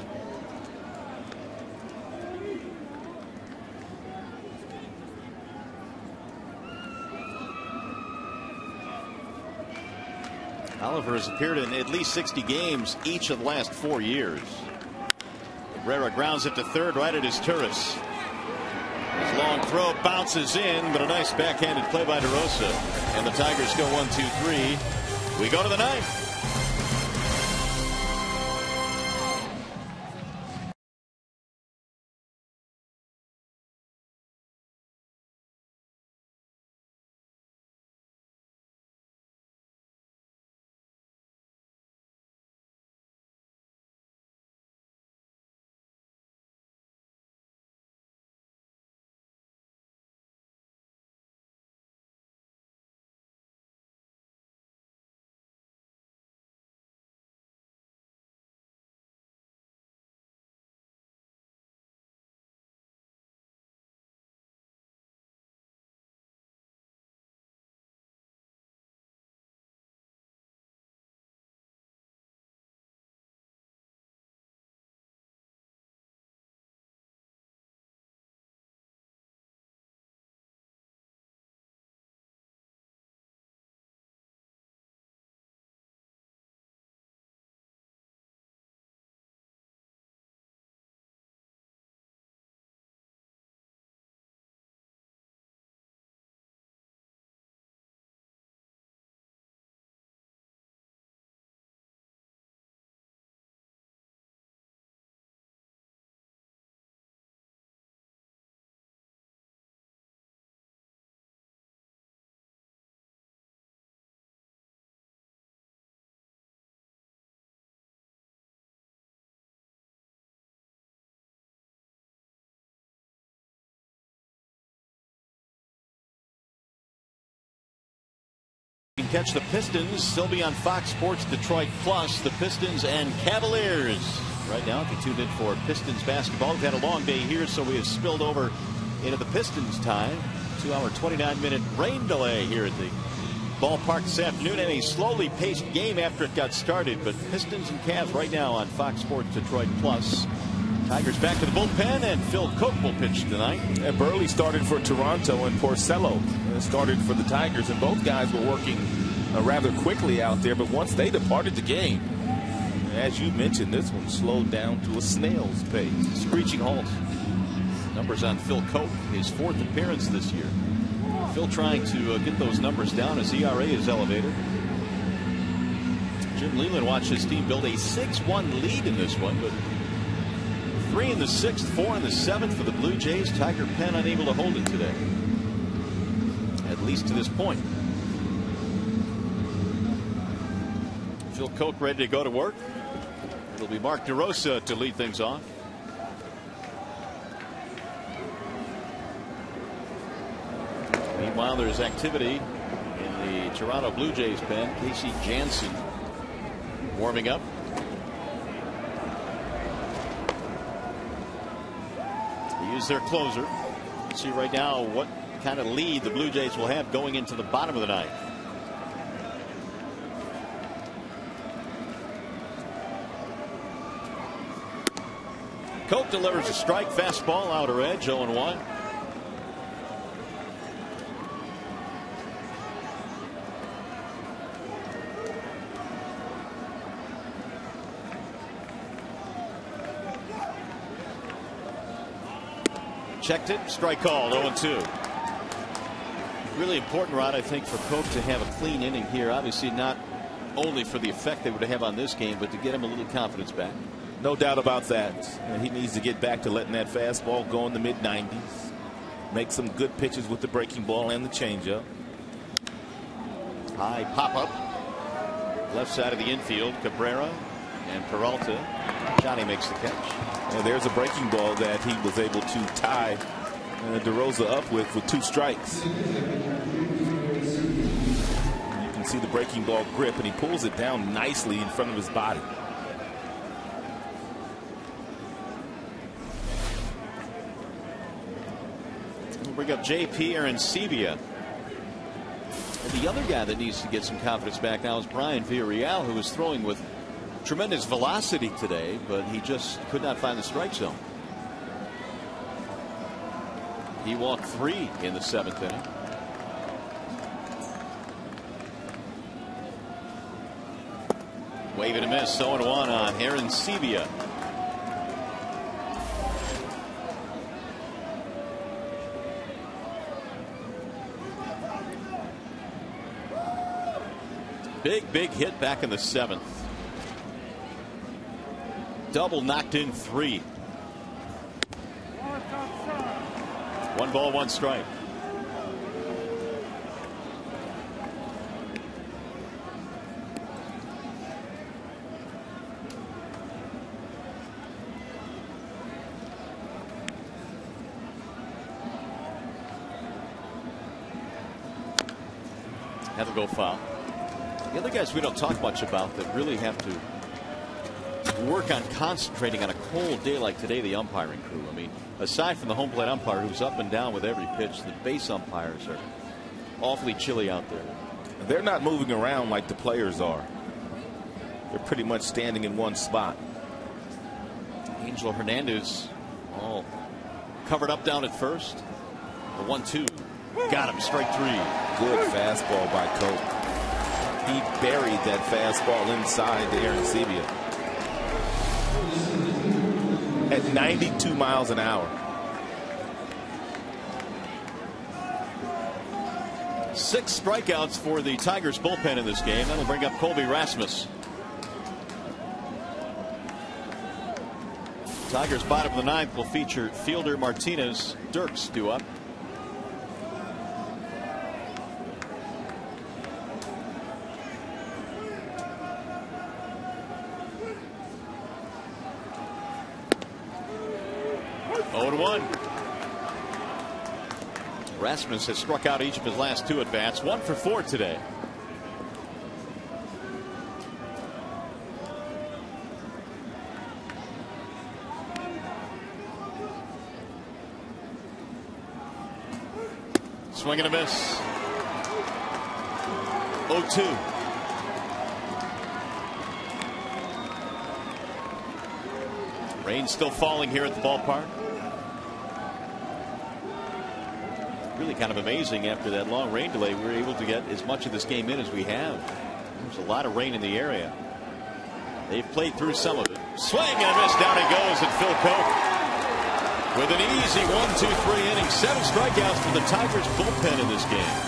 Speaker 1: Oliver has appeared in at least 60 games each of the last 4 years. Cabrera grounds it to third right at his Turris. His long throw bounces in, but a nice backhanded play by DeRosa. And the Tigers go 1-2-3. We go to the ninth. You can catch the Pistons. They'll be on Fox Sports Detroit Plus. The Pistons and Cavaliers. Right now, if you tuned in for Pistons basketball, we've had a long day here, so we have spilled over into the Pistons time. 2-hour, 29-minute rain delay here at the ballpark this afternoon, and a slowly paced game after it got started. But Pistons and Cavs right now on Fox Sports Detroit Plus. Tigers back to the bullpen, and Phil Coke will pitch tonight.
Speaker 2: And Burley started for Toronto, and Porcello started for the Tigers, and both guys were working rather quickly out there. But once they departed the game, as you mentioned, this one slowed down to a snail's pace.
Speaker 1: Screeching halt. Numbers on Phil Coke, his 4th appearance this year. Phil trying to get those numbers down as ERA is elevated. Jim Leyland watched his team build a 6-1 lead in this one, but 3 in the 6th, 4 in the 7th for the Blue Jays. Tiger Pen unable to hold it today, at least to this point. Phil Coke ready to go to work. It'll be Mark DeRosa to lead things off. Meanwhile, there's activity in the Toronto Blue Jays pen. Casey Jansen warming up. He is their closer. See right now what kind of lead the Blue Jays will have going into the bottom of the ninth. Coke delivers a strike, fastball, outer edge, 0-1. Checked it, strike called, 0-2. Really important, Rod, I think, for Coke to have a clean inning here. Obviously not only for the effect they would have on this game, but to get him a little confidence back.
Speaker 2: No doubt about that. And he needs to get back to letting that fastball go in the mid-90s. Make some good pitches with the breaking ball and the changeup.
Speaker 1: High pop-up. Left side of the infield, Cabrera and Peralta. Johnny makes the catch.
Speaker 2: And there's a breaking ball that he was able to tie DeRosa up with 2 strikes. You can see the breaking ball grip, and he pulls it down nicely in front of his body.
Speaker 1: We'll bring up JP Arancibia. And the other guy that needs to get some confidence back now is Brian Villarreal, who was throwing with tremendous velocity today, but he just could not find the strike zone. He walked 3 in the 7th inning. Wave and a miss. 0-1 on Aaron Sevilla. Big hit back in the 7th. Double knocked in 3. 1 ball, 1 strike. Have to go foul. The other guys we don't talk much about that really have to work on concentrating on a cold day like today, the umpiring crew. I mean, aside from the home plate umpire who's up and down with every pitch, the base umpires are awfully chilly out there.
Speaker 2: They're not moving around like the players are. They're pretty much standing in one spot.
Speaker 1: Angel Hernandez all covered up down at first. The 1-2. Got him. Strike 3.
Speaker 2: Good fastball by Cope. He buried that fastball inside to Aaron Sevilla at 92 miles an hour.
Speaker 1: 6 strikeouts for the Tigers bullpen in this game. That'll bring up Colby Rasmus. Tigers bottom of the 9th will feature fielder Martinez. Dirks due up. Rasmus has struck out each of his last 2 at-bats. 1 for 4 today. Swing and a miss. 0-2. Rain still falling here at the ballpark. Really kind of amazing after that long rain delay. We were able to get as much of this game in as we have. There's a lot of rain in the area. They've played through some of it. Swing and a miss. Down he goes, and Phil Cope with an easy 1-2-3 inning. 7 strikeouts for the Tigers bullpen in this game.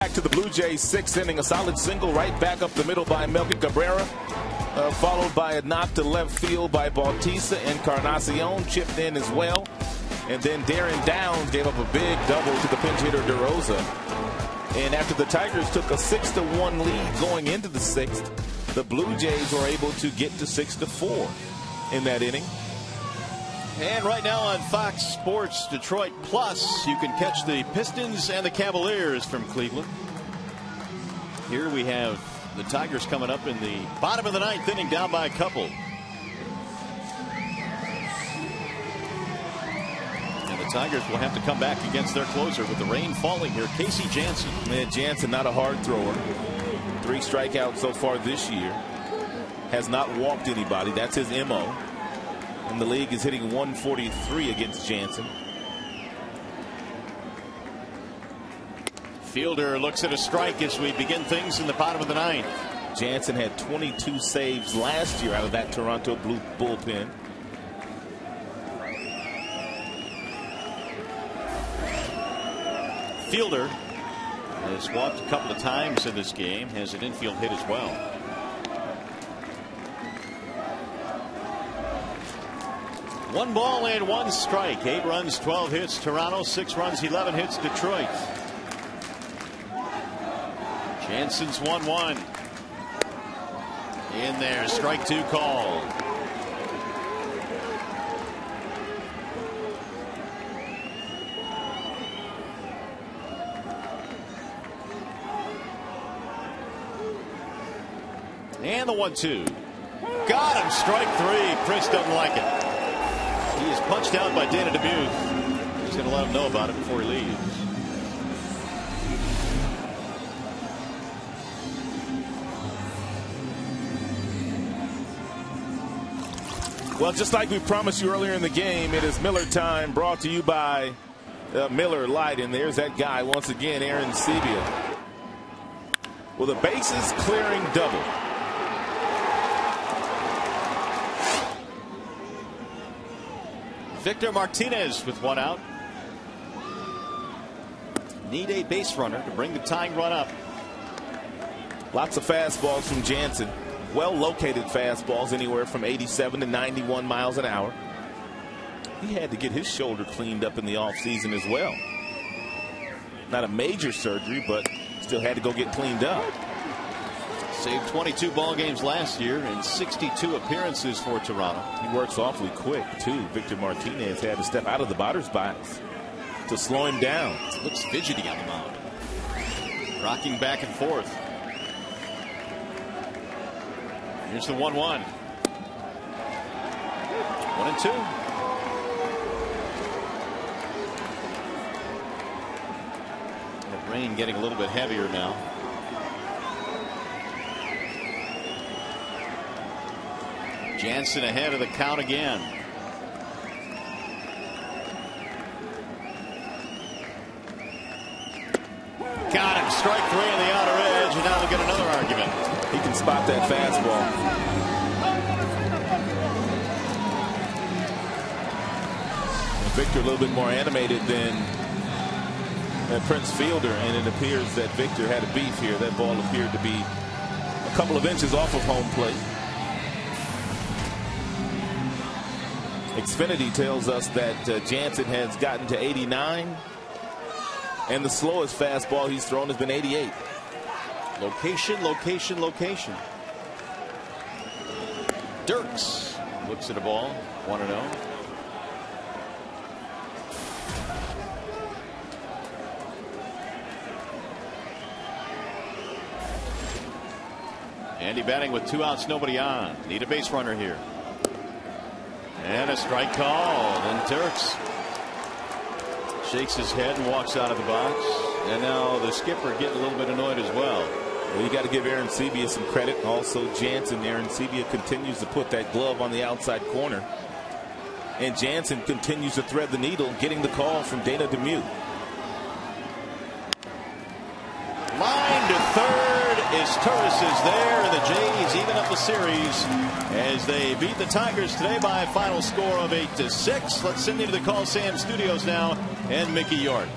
Speaker 2: Back to the Blue Jays 6th inning, a solid single right back up the middle by Melky Cabrera, followed by a knock to left field by Bautista, and Encarnacion chipped in as well. And then Darren Downs gave up a big double to the pinch hitter DeRosa. And after the Tigers took a 6-1 lead going into the 6th, the Blue Jays were able to get to 6-4 in that inning.
Speaker 1: And right now on Fox Sports Detroit Plus, you can catch the Pistons and the Cavaliers from Cleveland. Here we have the Tigers coming up in the bottom of the 9th inning, down by a couple. And the Tigers will have to come back against their closer with the rain falling here. Casey Jansen.
Speaker 2: Man, Jansen, not a hard thrower. 3 strikeouts so far this year. Has not walked anybody. That's his MO. And the league is hitting 143 against Jansen.
Speaker 1: Fielder looks at a strike as we begin things in the bottom of the 9th.
Speaker 2: Jansen had 22 saves last year out of that Toronto Blue bullpen.
Speaker 1: Fielder has walked a couple of times in this game, has an infield hit as well. One ball and 1 strike. 8 runs, 12 hits Toronto. 6 runs, 11 hits Detroit. Jansen's 1-1. In there, strike 2 called. And the 1-2. Got him. Strike 3. Chris doesn't like it. He is punched out by Dana DeMuth. He's going to let him know about it before he leaves.
Speaker 2: Well, just like we promised you earlier in the game, it is Miller time, brought to you by Miller Lite. And there's that guy once again, Aaron Sebia, with a bases clearing double.
Speaker 1: Victor Martinez with 1 out. Need a base runner to bring the tying run up.
Speaker 2: Lots of fastballs from Jansen. Well located fastballs, anywhere from 87 to 91 miles an hour. He had to get his shoulder cleaned up in the offseason as well. Not a major surgery, but still had to go get cleaned up.
Speaker 1: Saved 22 ball games last year and 62 appearances for Toronto.
Speaker 2: He works awfully quick too. Victor Martinez had to step out of the batter's box to slow him down.
Speaker 1: Looks fidgety on the mound. Rocking back and forth. Here's the 1-1. 1-2. That rain getting a little bit heavier now. Jansen ahead of the count again. Got him. Strike 3 on the outer edge, and now we'll get another argument.
Speaker 2: He can spot that fastball. And Victor a little bit more animated than Prince Fielder, and it appears that Victor had a beef here. That ball appeared to be a couple of inches off of home plate. Xfinity tells us that Jansen has gotten to 89, and the slowest fastball he's thrown has been 88.
Speaker 1: Location, location, location. Dirks looks at a ball, 1-0. Andy batting with 2 outs, nobody on. Need a base runner here. And a strike called, and Dirks shakes his head and walks out of the box. And now the skipper getting a little bit annoyed as well.
Speaker 2: Well, you got to give Aaron Sebia some credit. Also Jansen. Aaron Sebia continues to put that glove on the outside corner. And Jansen continues to thread the needle, getting the call from Dana DeMuth.
Speaker 1: Line to third is Turris is there, and the Jays even up the series as they beat the Tigers today by a final score of 8-6. Let's send you to the Coliseum Studios now and Mickey York.